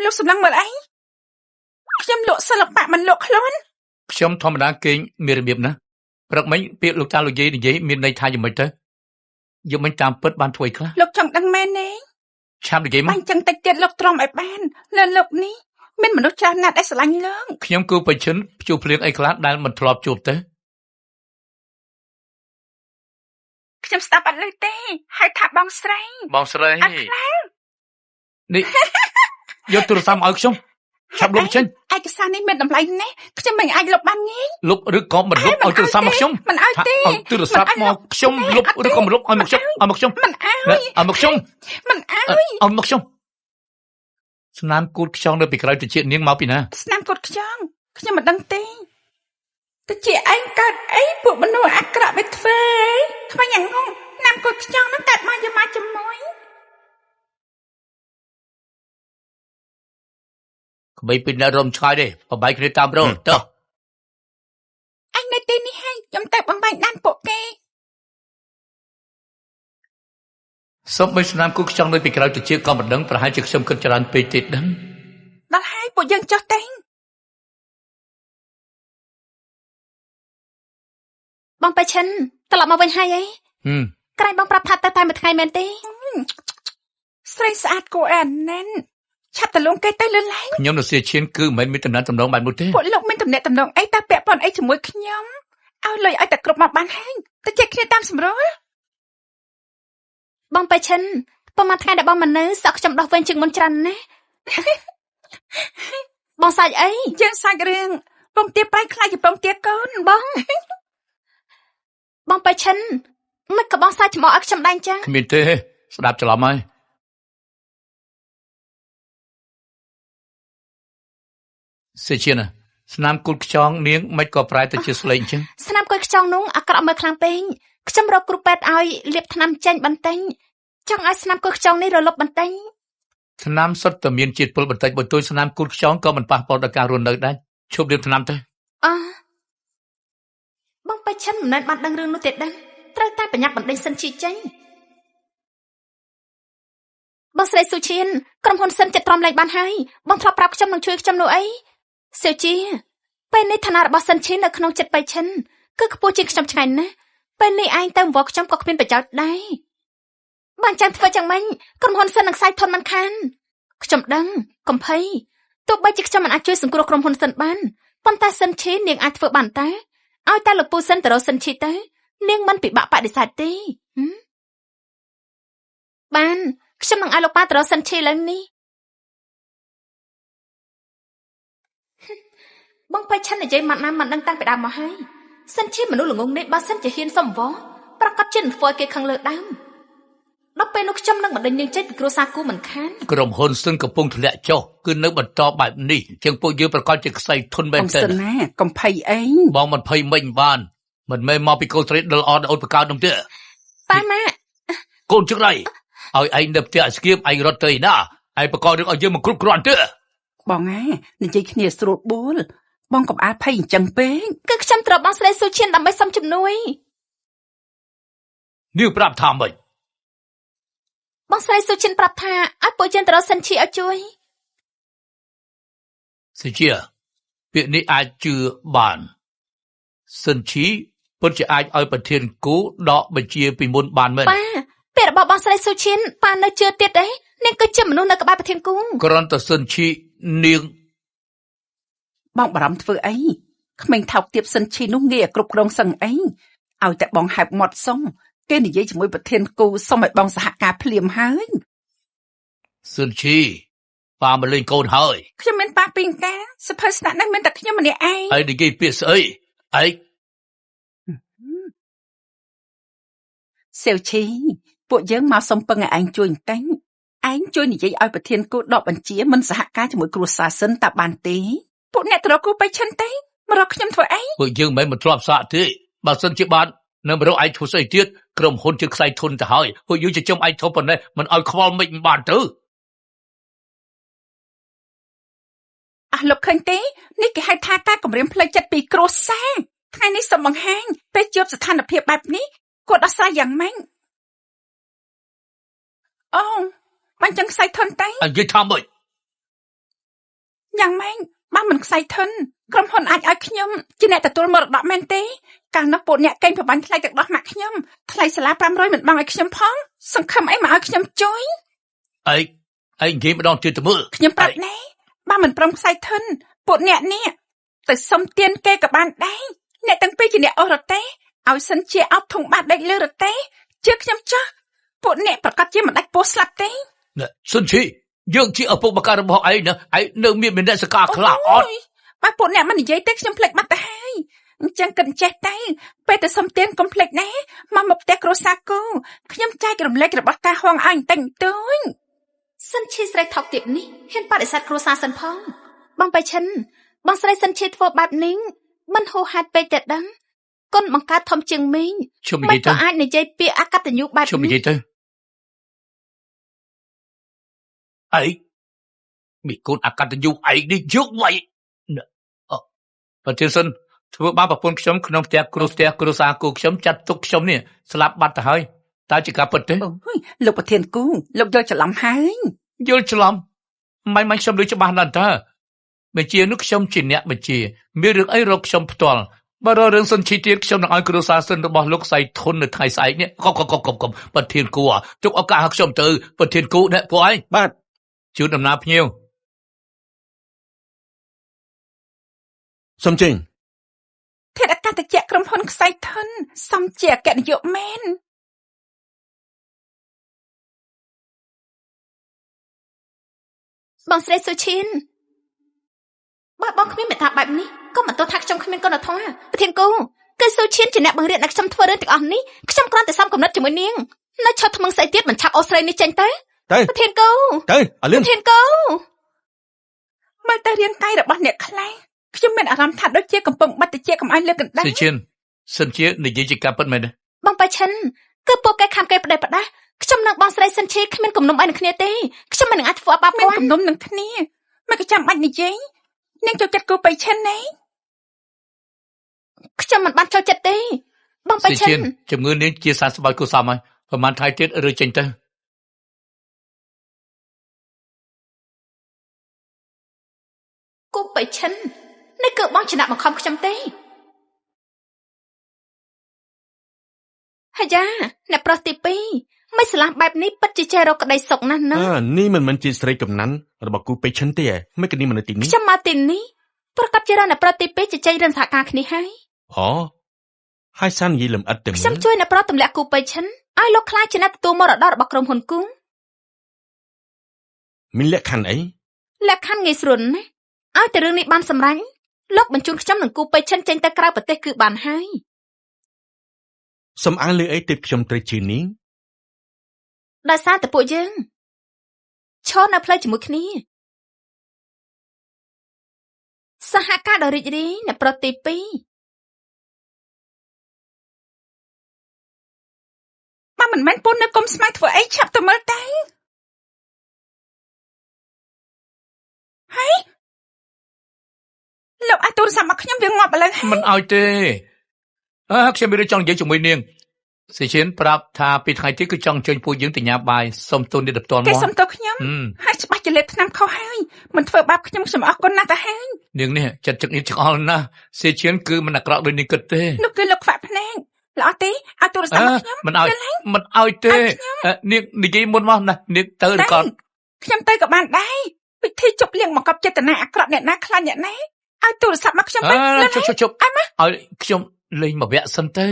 Speaker 1: លោកសម្លឹងមើលអីខ្ញុំលក់សិល្បៈមិនលក់ខ្លួន
Speaker 2: ខ្ញុំធម្មតាគេងមានរបៀបណាព្រឹកមិញពាក្យលោកតាលោកយាយនិយាយមានន័យថាយ៉ាងម៉េចទៅយប់មិញតាមពិតបានធ្វើអីខ្លះ
Speaker 1: លោកចង់ដឹងមែនទេ
Speaker 2: ឆាប់និយាយមក
Speaker 1: បាញ់ចឹងតិចទៀតលោកទ្រាំឲ្យបានលើលោកនេះមានមនុស្សច្រើនណាស់ដែលស្រឡាញ់លោក
Speaker 2: ខ្ញុំគូបៃឈិនភ្ជួរភ្លៀងអីខ្លះដែលមិនធ្លាប់ជួបទៅ
Speaker 1: ខ្ញុំស្ដាប់អត់ឮទេហើយថាបងស្រី
Speaker 2: បងស្រី
Speaker 1: អត់ខ្លាំង
Speaker 2: នេះយកទូរស័ព្ទឲ្យខ្ញុំឆាប់លុបចេញ
Speaker 1: ឯកសារនេះមានតម្លៃណាស់ខ្ញុំមិនអាចលុបបានងាយ
Speaker 2: លុបឬក៏មិនលុបឲ្យទូរស័ព្ទមកខ្ញុំ
Speaker 1: មិនឲ្យទេ
Speaker 2: ឲ្យទូរស័ព្ទមកខ្ញុំលុបឬក៏មិនលុបឲ្យមកខ្ញុំឲ្យមកខ្ញុំ
Speaker 1: មិនឲ្យ
Speaker 2: ឲ្យមកខ្ញុំ
Speaker 1: មិនឲ្យ
Speaker 2: ឲ្យមកខ្ញុំស្នាមគូតខ្យងនៅពីក្រៅតិចនាងមកពីណា
Speaker 1: ស្នាមកូតខ្យងខ្ញុំមិនដឹងទេតែជាឯងកើតអីពួកមនុស្សអាក្រក់វាធ្វើខ្វាញ់យ៉ាងងងស្នាមកូតខ្យងនឹងកើតមកយកមកជាមួយ
Speaker 2: ក្បីពីនៅរំឆ្ងាយទេបបាយគ្នាតាមរោទៅ
Speaker 1: អញនៅទីនេះហើយខ្ញុំទៅបំបញ្ញដានពួកគេ
Speaker 2: សូមបីស្នាមគូតខ្យងនៅពីក្រៅតិចក៏មិនដឹងប្រហែលជាខ្ញុំគិតច្រើនពេកទេដឹង
Speaker 1: ដល់ហើយពួកយើងចុះទៅ
Speaker 4: បងបៃឈិនត្រឡប់មកវិញហើយអី ក្រែងបងប្រាប់ថាទៅតែមួយថ្ងៃមែនទេ
Speaker 1: ស្រីស្អាតគួរអាណិនឆាប់ទៅលងគេទៅលឿនឡើង
Speaker 2: ខ្ញុំនៅសៀឈៀនគឺមិនមានតំណែងតំណងបានមួយទេ
Speaker 1: ពួកលោកមានទំនាក់ទំនងអីតើពាក់ព័ន្ធអីជាមួយខ្ញុំឲ្យលុយឲ្យតែគ្រប់មកបានហើយតែចេះគ្នាតាមសម្រួល
Speaker 4: បងបៃឈិនប្រហែលថ្ងៃដែលបងមិននៅសក់ខ្ញុំដោះវិញជាងមុនច្រើនណាស់ បងសាច់អី
Speaker 1: យើងសាច់រឿងពងទាប្រៃខ្លាចជាពងទាកូនបង
Speaker 4: បងបៃឈិនមិនក៏បងសាច់ច្មោះឲ្យខ្ញុំដែរអញ្ចឹង
Speaker 2: គ្មានទេស្ដាប់ច្រឡំហើយសៀឈៀនស្នាមគូតខ្យងនាងមិនក៏ប្រែទៅជាស្លេកអញ្ចឹង
Speaker 4: ស្នាមគួយខ្ចង់នោះអាក្រក់មើលខ្លាំងពេកខ្ញុំរកគ្រូពេទ្យឲ្យលាបថ្នាំចេញបន្តិចចង់ឲ្យស្នាមគួយខ្ចង់នេះរលប់បន្តិច
Speaker 2: ថ្នាំសុទ្ធតែមានជាតិពុលបន្តិចបន្តួចស្នាមគូតខ្យងក៏មិនប៉ះពាល់ដល់ការរស់នៅដែរឈប់លាបថ្នាំទៅ
Speaker 4: បងបៃឈិនមិនមែនបានដឹងរឿងនោះទេដឹងត្រូវតែបញ្ញាប់បណ្ដេញសិនជីចេញបងស្រីស៊ូឈៀនក្រុមហ៊ុនសិនចិត្តទ្រាំលែងបានហើយបងធ្លាប់ប្រាប់ខ្ញុំនឹងជួយខ្ញុំនោះអីស៊ូជាពេលនេះឋានៈរបស់សិនឈៀននៅក្នុងចិត្តបៃឈិនគឺខ្ពស់ជាងខ្ញុំឆ្ងាយណាស់ពេលនេះឯងទៅអង្វរខ្ញុំក៏គ្មានប្រយោជន៍ដែរបានចាំធ្វើយ៉ាងម៉េចក្រុមហ៊ុនសិននឹងខ្សែធនមិនខានខ្ញុំដឹងកំភៃទោះបីជាខ្ញុំមិនអាចជួយសង្គ្រោះក្រុមហ៊ុនសិនបានប៉ុន្តែសិនឈៀននាងអាចធ្វើបានតែឲ្យតែលោកពូសិនទៅរកសិនឈីទៅនាងមិនពិបាកបដិសេធទេ បានខ្ញុំនឹងឲ្យលោកប៉ាទៅរកសិនឈីឡើងនេះបងបៃឆាន់និយាយមកណាមិនដឹងតាំងពីដើមមកហើយសិនឈីមនុស្សល្ងងនេះបើសិនជាហ៊ានសំវប្រកាសជានឹងធ្វើឲ្យគេខឹងលើដើមដល់ពេលនោះខ្ញុំនឹងបណ្ដេញនាងចេញពីគ្រួសារគូមិនខាន
Speaker 2: ក្រុមហ៊ុនស៊ិនកំពុងធ្លាក់ចុះគឺនៅបន្តបែបនេះជាងពួកយើងប្រកាសជាខ្សែធនមែនទេ
Speaker 1: បងសិនណាកំភៃអី
Speaker 2: បងមិនភ័យមិញបានមិនមែនមកពីកូនស្រីដិលអត់អូនបកកើតនោះទេ
Speaker 4: ប៉ាម៉ាក់
Speaker 2: កូនចង្រៃឲ្យឯងនៅផ្ទះស្គៀមឯងរត់ទៅណាឯងបករឿងឲ្យយើងមកគ្រប់គ្រាន់ទេ
Speaker 1: បងណានិយាយគ្នាស្រួលបួលបងកុំអាលភ័យអញ្ចឹងពេក
Speaker 4: គឺខ្ញុំត្រូវបងស្រីស៊ូឈៀនដើម្បីសុំជំនួយ
Speaker 2: នាងប្រាប់ថាម៉េច
Speaker 4: បងស្រីស៊ូឈៀនប្រាប់ថាឲ្យពួកយើងទៅរកសិនឈីឲ្យជួយ
Speaker 2: សិជាពាក្យនេះអាចជឿបានសិនឈីពិតជាអាចឲ្យប្រធានគូដកបញ្ជាពីមុនបានមែន
Speaker 4: ប៉ាពាក្យរបស់បងស្រីស៊ូឈៀនប៉ានៅជឿទៀតទេនាងគឺជាមនុស្សនៅក្បែរប្រធានគូ
Speaker 2: គ្រាន់តែសិនឈីនាង
Speaker 1: បងបារម្ភធ្វើអីក្មេងថោកទាបសិនឈីនោះងាយគ្រប់គ្រងសឹងអីឲ្យតែបងហែបមាត់សុំគេនិយាយជាមួយប្រធានគូសុំឲ្យបងសហការភ្លាមហើយ
Speaker 2: សិនឈីប៉ាមកលេងកូនហើយ
Speaker 1: ខ្ញុំមានប៉ាពីងកាសភើស្នាក់នេះមានតែខ្ញុំម្នាក់ឯង
Speaker 2: ហើយនិយាយពាក្យស្អីឯង
Speaker 1: សេវឈីពួកយើងមកសុំពឹងឲ្យឯងជួយបន្តិចឯងជួយនិយាយឲ្យប្រធានគូដកបញ្ជាមិនសហការជាមួយគ្រួសារសិនតើបានទេពួកអ្នកត្រកគូបៃឈិនទេមករកខ្ញុំធ្វើអី
Speaker 2: ពួកយើងមិនមែនមកធ្លាប់សាកទេបើសិនជាបាននៅមករកឯងធ្វើស្អីទៀតក្រុមហ៊ុនជិះខ្សែធនទៅហើយពួកយើងจะចំឯងធំប៉ុណ្ណេះមិនឲ្យខ្វល់មិនបានទៅ
Speaker 1: លោកឃើញទេនេះគេហៅថាការគម្រាមផ្លូវចិត្តពីគ្រួសារថ្ងៃនេះសូមបង្ហាញពេលជួបស្ថានភាពបែបនេះគាត់ដោះស្រាយយ៉ាងម៉េចអូបាញ់ចឹងខ្សែធនតែ
Speaker 2: និយាយថាម៉េច
Speaker 1: យ៉ាងម៉េចបើមិនខ្សែធនក្រុមហ៊ុនអាចឲ្យខ្ញុំជាអ្នកទទួលមរតកមែនទេកាលនោះពួកអ្នកកេងប្របាញ់ថ្លៃទឹកដោះម៉ាក់ខ្ញុំថ្លៃសាលា500មិនបង់ឲ្យខ្ញុំផងសង្ឃឹមអីមកឲ្យខ្ញុំជួយ
Speaker 2: ឯងនិយាយម្ដងទៀតទៅមើល
Speaker 1: ខ្ញុំប្រាប់ណែបើមិនព្រមខ្សែធនពួកអ្នកនេះទៅសុំទានគេក៏បានដែរអ្នកទាំងពីរជាអ្នកអស់រទេឲ្យសិនជាអត់ធុងបាតដេកលើរទេជឿខ្ញុំចាស់ពួកអ្នកប្រកាសជាមិនដាច់ពោះស្លាប់ទេ
Speaker 2: សុនឈីយើងជាឪពុកម្កាយរបស់ឯងណាឯងនៅមានមេនសកាខ្លះអត់
Speaker 1: បើពួកអ្នកមិននិយាយទេខ្ញុំភ្លេចបាត់ទៅហើយអញ្ចឹងគិតចេះតែពេលទៅសុំទានកុំភ្លេចណាមកផ្ទះគ្រួសារគូខ្ញុំចែករំលែករបស់តាហងឲ្យបន្តិចបន្តួច
Speaker 4: សិនឈីស្រីថោកទាបនេះហ៊ានបដិសេធគ្រួសារសិនផងបងបៃឈិនបងស្រីសិនឈីធ្វើបែបនេះមិនហួសហេតុពេកតែដឹងគុណបង្កើតធំជាងមីងមិនក៏អាចនិយាយពាក្យអកតញ្ញូបែបនេះ
Speaker 2: ខ្ញុំនិយាយទៅអីមីកូនអកតញ្ញូឯងនេះយកໄວប្រធានសិនធ្វើបាបប្រពន្ធខ្ញុំក្នុងផ្ទះគ្រួសារគូខ្ញុំចាត់ទុកខ្ញុំនេះស្លាប់បាត់ទៅហើយតើជាការពិតទេ
Speaker 1: អូយលោកប្រធានគូលោកយល់ច្រឡំហើយ
Speaker 2: យល់ច្រឡំមិនខ្ញុំឮច្បាស់ណាស់តើបញ្ជានោះខ្ញុំជាអ្នកបញ្ជាមានរឿងអីរកខ្ញុំផ្ទាល់បើរឿងសិនឈីទៀតខ្ញុំនឹងឲ្យគ្រួសារសិនរបស់លោកសៃធននៅថ្ងៃស្អែកនេះកុំប្រធានគូទុកឱកាសឲ្យខ្ញុំទៅប្រធានគូអ្នកពួកឯង
Speaker 1: បាទ
Speaker 2: ជូនដំណើរភ្ញៀវ
Speaker 3: សំចេញ
Speaker 1: ធាតុអាកាសត្រជាក់ក្រុមហ៊ុនខ្សែធនសំជាអគ្គនាយកមែន
Speaker 4: បងស្រីស៊ូឈៀនបើបងគ្មានមេត្តាបែបនេះក៏មិនទោសថាខ្ញុំគ្មានគុណធម៌ប្រធានគូគឺស៊ូឈៀនជាអ្នកបង្រៀនឲ្យខ្ញុំធ្វើរឿងទាំងអស់នេះខ្ញុំគ្រាន់តែសំគំនិតជាមួយនាងនៅឈប់ថ្មឹងស្អីទៀតមិនឆាប់អូស្រីនេះចេញទៅប្រធានគូ
Speaker 3: ទៅអាលឿន
Speaker 4: ប្រធានគូ
Speaker 1: មើលទៅរាងកាយរបស់អ្នកខ្លាំងខ្ញុំមានអារម្មណ៍ថាដូចជាកំពុងបាត់តិចកំអាយលើកណ្ដាល
Speaker 2: ស៊ូឈៀនសិនជានិយាយជាការពិតមែនទេ
Speaker 4: បងបៃឈិនគឺពួកគេខាំគេផ្ដេសផ្ដាស់ខ្ញុំនឹងបងស្រីសិនឈីគ្មានគំនុំអីនឹងគ្នាទេខ្ញុំមិននឹងអាចធ្វើបាប
Speaker 1: គាត់មានគំនុំនឹងគ្នាមិនក៏ចាំបាច់និយាយនាងចូលចិត្តគូបៃឈិនណា
Speaker 4: ខ្ញុំមិនបានចូលចិត្តទេបងបៃឈិន
Speaker 2: ជំងឺនេះជាសះស្បើយគូសមហើយប្រហែលថ្ងៃទៀតឬចេញទៅ
Speaker 4: គូបៃឈិននេះគឺបងចំណាក់បង្ខំខ្ញុំទេហើយយ៉ាអ្នកប្រុសទី2មិនស្លាប់បែបនេះពិតជាចេះរកក្តីសុខណាស់ណា
Speaker 3: នេះមិនមែនជាស្រីកំណាន់របស់គូពេជ្រឈិនទេមិនគិតនេះមិននៅទីនេះ
Speaker 4: ខ្ញុំមកទីនេះប្រកាសជារកអ្នកប្រុសទី2ជជែករឿងសហការគ្នាហើយ
Speaker 3: ហើយសាននិយាយលំអិតទៅ
Speaker 4: ខ្ញុំជួយអ្នកប្រុសទម្លាក់គូពេជ្រឈិនឲ្យលោកខ្លាចជាអ្នកទទួលមរតករបស់ក្រុមហ៊ុនគូ
Speaker 3: មានលក្ខខណ្ឌអី
Speaker 4: លក្ខខណ្ឌងាយស្រួលណាស់ឲ្យតែរឿងនេះបានសម្រេចលោកបញ្ជូនខ្ញុំនិងគូពេជ្រឈិនចេញទៅក្រៅប្រទេសគឺបានហើយ
Speaker 3: សំអាងលើអីទើបខ្ញុំត្រូវជឿនាង
Speaker 4: ដោយសារតែពួកយើងឈរនៅផ្លូវជាមួយគ្នាសហការដ៏រីករាយនៅប្រទេសទី2
Speaker 1: បើមិនមែនពូននៅគុំស្មៅធ្វើអីឆាប់ទៅមើលទៅហើយលោកឲ្យទូរស័ព្ទមកខ្ញុំវាងាប់ឥឡូវហើយ
Speaker 2: មិនឲ្យទេខ្ញុំមានរឿងចង់និយាយជាមួយនាងសេឈៀនប្រាប់ថាពីថ្ងៃទីគឺចង់អញ្ជើញពួកយើងទៅញ៉ាំបាយសុំទូននេះទៅផ្ទាល់
Speaker 1: គេ
Speaker 2: មក
Speaker 1: សុំទោសខ្ញុំហើយច្បាស់ជាលេបថ្នាំខុសហើយមិនធ្វើបាបខ្ញុំអរគុណណាស់ទៅហើយ
Speaker 2: នាងនេះចិត្តចឹកនេះចង្អល់ណាស់សេឈៀនគឺមិនអាក្រក់ដូចនាងគិតទេ
Speaker 1: នោះគឺលោកខ្វាក់ភ្នែកល្អទេឲ្យទូរស័ព្ទមកខ្ញុំ
Speaker 2: មិនឲ្យទេនាងនិយាយមុនមកណានាងទៅឬក៏
Speaker 1: ខ្ញុំទៅក៏បានដែរពិធីជប់លៀងបង្កប់ចេតនាអាក្រក់អ្នកណាខ្លាចអ្នកណាឲ្យទូរស័ព្ទមកខ្ញុំទៅ
Speaker 2: ជប់ឲ្យខ្ញុំលេងមកវគ្គសិនទៅ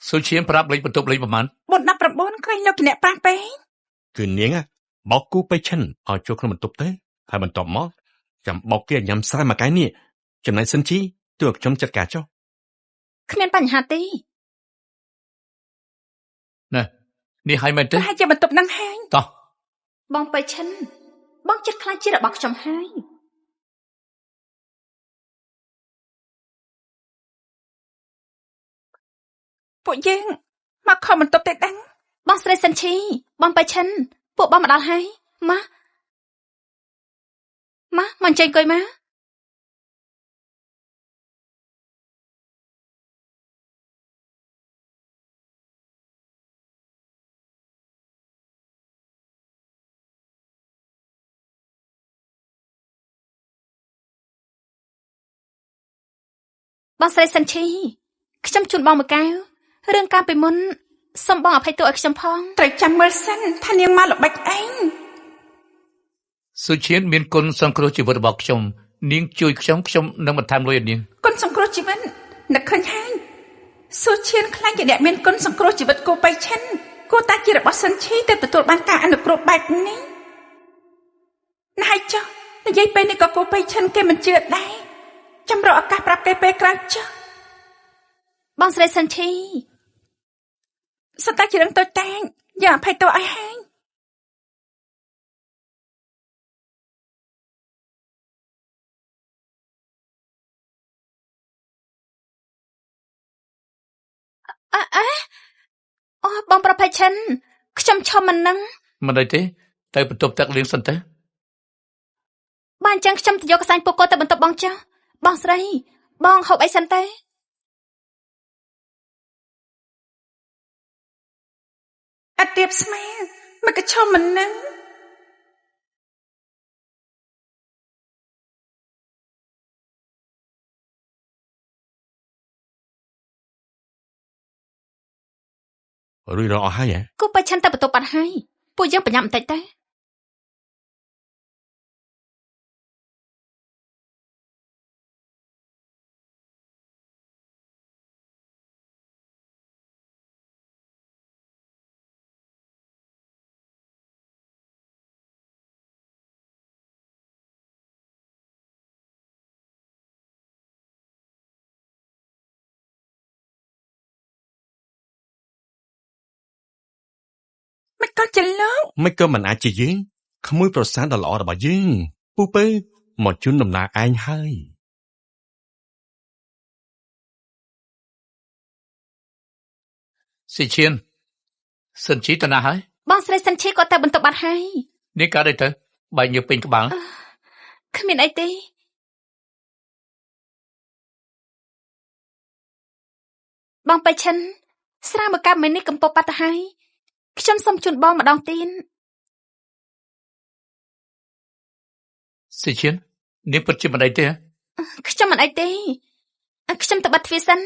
Speaker 2: សុឈៀនប្រាប់លេខបន្ទប់លេខប្រមាណ
Speaker 1: 419ក្រែងលោកជាអ្នកប៉ះពេក
Speaker 3: គឺនាងបោកគូពេជ្រឈិនឲ្យចូលក្នុងបន្ទប់ទៅហើយបន្ទាប់មកចាំបោកគេញ៉ាំស្រែមួយកែនេះចំណែកសិនជីទើបខ្ញុំចាត់ការចុះ
Speaker 4: គ្មានបញ្ហាទេ
Speaker 2: នេះឲ្យមែនទេ
Speaker 1: ប្រហែលជាបន្ទប់នឹងហើយ
Speaker 2: តោះ
Speaker 4: បងពេជ្រឈិនបងចិត្តខ្លាចជារបស់ខ្ញុំហើយ
Speaker 1: ពួកយើងមកខំបន្ទប់ទេដឹង
Speaker 4: បងស្រីសិនឈីបងពេជ្រឈិនពួកបងមកដល់ហើយម៉ាមកអញ្ជើញអង្គុយមក បងស្រីសិនឈីខ្ញុំជូនបងមួយកែវរឿងការពីមុនសូមបងអភ័យទោសឲ្យខ្ញុំផង
Speaker 1: ត្រូវចាំមើលសិនថានាងមកល្បិចអី
Speaker 2: សុឈៀនមានគុណសង្គ្រោះជីវិតរបស់ខ្ញុំនាងជួយខ្ញុំនឹងបន្ថែមលុយឲ្យនាង
Speaker 1: គុណសង្គ្រោះជីវិតនឹកឃើញហើយសុឈៀនខ្លាចជាអ្នកមានគុណសង្គ្រោះជីវិតគូបៃឈិនគួរតែជារបស់សិនឈីទៅទទួលបានការអនុគ្រោះបែបនេះណៃចុះនិយាយពេលនេះក៏គូបៃឈិនគេមិនជឿដែរចាំរកឱកាសប្រាប់គេពេលក្រោយចុះ
Speaker 4: បងស្រីសិនឈី
Speaker 1: សត្វតែជារឿងតូចតាចយ៉ាងអភ័យទោសឲ្យហើយ
Speaker 4: អូបងប្រភេទឈិនខ្ញុំឈប់មិននឹង
Speaker 2: មិនអីទេទៅបន្ទប់ទឹកលៀងសិនទៅ
Speaker 4: បានអញ្ចឹងខ្ញុំទៅយកកសែងពូកទៅបន្ទប់បងចុះបងស្រីបងហូបអីសិនទេ
Speaker 1: អត់ទៀបស្មាមកកឈុំមិននឹង
Speaker 3: រួចរាល់អស់ហើយហ៎
Speaker 4: គូពេជ្រឈិនទៅបន្ទប់បាត់ហើយពួកយើងប្រញាប់បន្តិចទៅ
Speaker 1: មិនក៏ច្រឡំ
Speaker 3: មិនក៏មិនអាចជាយើងក្មួយប្រសាទដ៏ល្អរបស់យើងពូពើមកជូនដំណើរឯងហើយ
Speaker 2: សេឈៀនសិនជីទៅណាហើយ
Speaker 4: បងស្រីសិនឈីក៏ទៅបន្ទប់បាត់ហើយ
Speaker 2: នេះកើតអីទៅបែកញើសពេញក្បាល
Speaker 4: គ្មានអីទេបងពេជ្រឈិនស្រាមួយកែវមីនេះកំពុងបាត់ទៅហើយខ្ញុំសូមជូនបងម្ដងទៀត
Speaker 2: សេឈៀននាងពិតជាមិនអីទេ
Speaker 4: ខ្ញុំមិនអីទេខ្ញុំទៅបិទទ្វារសិន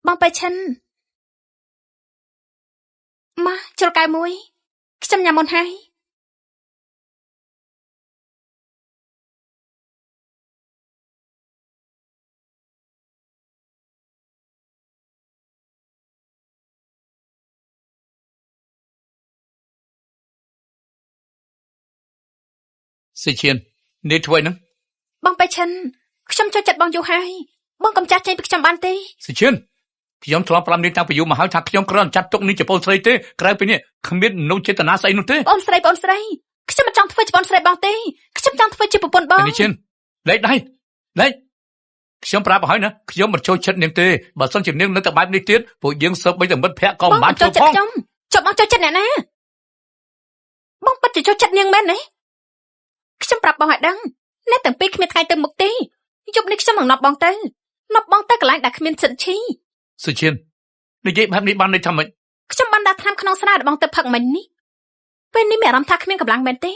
Speaker 4: បងពេជ្រឈិនមកចូលកែវមួយខ្ញុំញ៉ាំមុនហើយ
Speaker 2: សុឈៀននេះធ្វើហ្នឹង
Speaker 4: បងបេឈិនខ្ញុំចូលចិត្តបងយូរហើយបងកុំចាស់ចេញពីខ្ញុំបានទេ
Speaker 2: សុឈៀនខ្ញុំធ្លាប់ប្រាប់នាងតាំងពីយូរមកហើយថាខ្ញុំគ្រាន់ចាត់ទុកនាងជាប្អូនស្រីទេក្រៅពីនេះគ្មានមនុស្សចេតនាស្អីនោះទេ
Speaker 4: បងស្រីខ្ញុំមិនចង់ធ្វើជាបងស្រីបងទេខ្ញុំចង់ធ្វើជាប្រពន្ធបង
Speaker 2: នេះឈៀនលេខដៃលេខខ្ញុំប្រាប់ឲ្យណាខ្ញុំមិនចូលចិត្តនាងទេបើសិនជានាងនៅតែបែបនេះទៀតពួកយើងសើបបីតែមិត្តភក្តិក៏មិនបានចូលផង
Speaker 4: ខ្ញុំបងចូលចិត្តអ្នកណាបងពិតជាចូលចិត្តនាងមែនទេខ្ញុំប្រាប់បងឲ្យដឹងអ្នកទាំងពីរគ្មានថ្ងៃទៅមុខទេយប់នេះខ្ញុំនឹងណប់បងទៅកន្លែងដែលគ្មានសិនឈី
Speaker 2: សុឈៀននិយាយបែបនេះបានន័យថាម៉េច
Speaker 4: ខ្ញុំបានដាក់ថ្នាំក្នុងស្រាដែលបងទៅផឹកមិញនេះពេលនេះមានអារម្មណ៍ថាគ្មានកម្លាំងមែនទេ3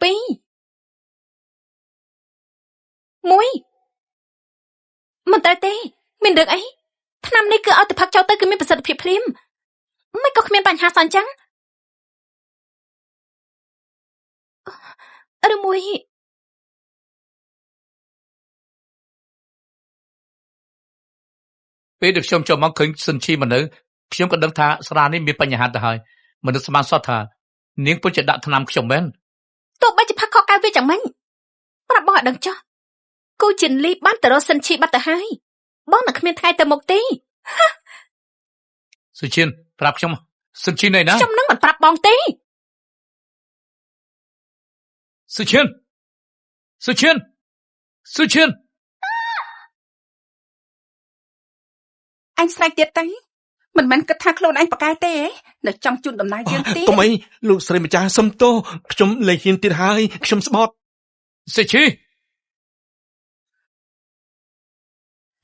Speaker 4: 2 1មិនត្រូវទេមានរឿងអីថ្នាំនេះគឺឲ្យទៅផឹកចូលទៅគឺមានប្រសិទ្ធភាពភ្លាមមិនក៏គ្មានបញ្ហាសោះអញ្ចឹងឬមួយ
Speaker 2: ពេលដែលខ្ញុំចូលមកឃើញសិនឈីមកនៅខ្ញុំក៏ដឹងថាស្រានេះមានបញ្ហាទៅហើយមនុស្សស្មានសតថានាងពិតជាដាក់ថ្នាំខ្ញុំមែន
Speaker 4: ទោះបីជាផឹកខកកៅវាយ៉ាងម៉េចប្រាប់បងឲ្យដឹងចុះគូចិនលីបានទៅរកសិនឈីបាត់ទៅហើយបងនឹងគ្មានថ្ងៃទៅមុខទេ
Speaker 2: សុឈៀនប្រាប់ខ្ញុំសិនឈីនៅណា
Speaker 4: ខ្ញុំនឹងមិនប្រាប់បងទេ
Speaker 2: សុឈៀន
Speaker 1: អញស្រែកទៀតទៅមិនមែនគិតថាខ្លួនឯងប្រកែទេនៅចង់ជូនដំណើរយើងទៀត
Speaker 3: កុំអីលោកស្រីម្ចាស់សុំទោសខ្ញុំលែងហ៊ានទៀតហើយខ្ញុំស្បត់
Speaker 2: សុឈី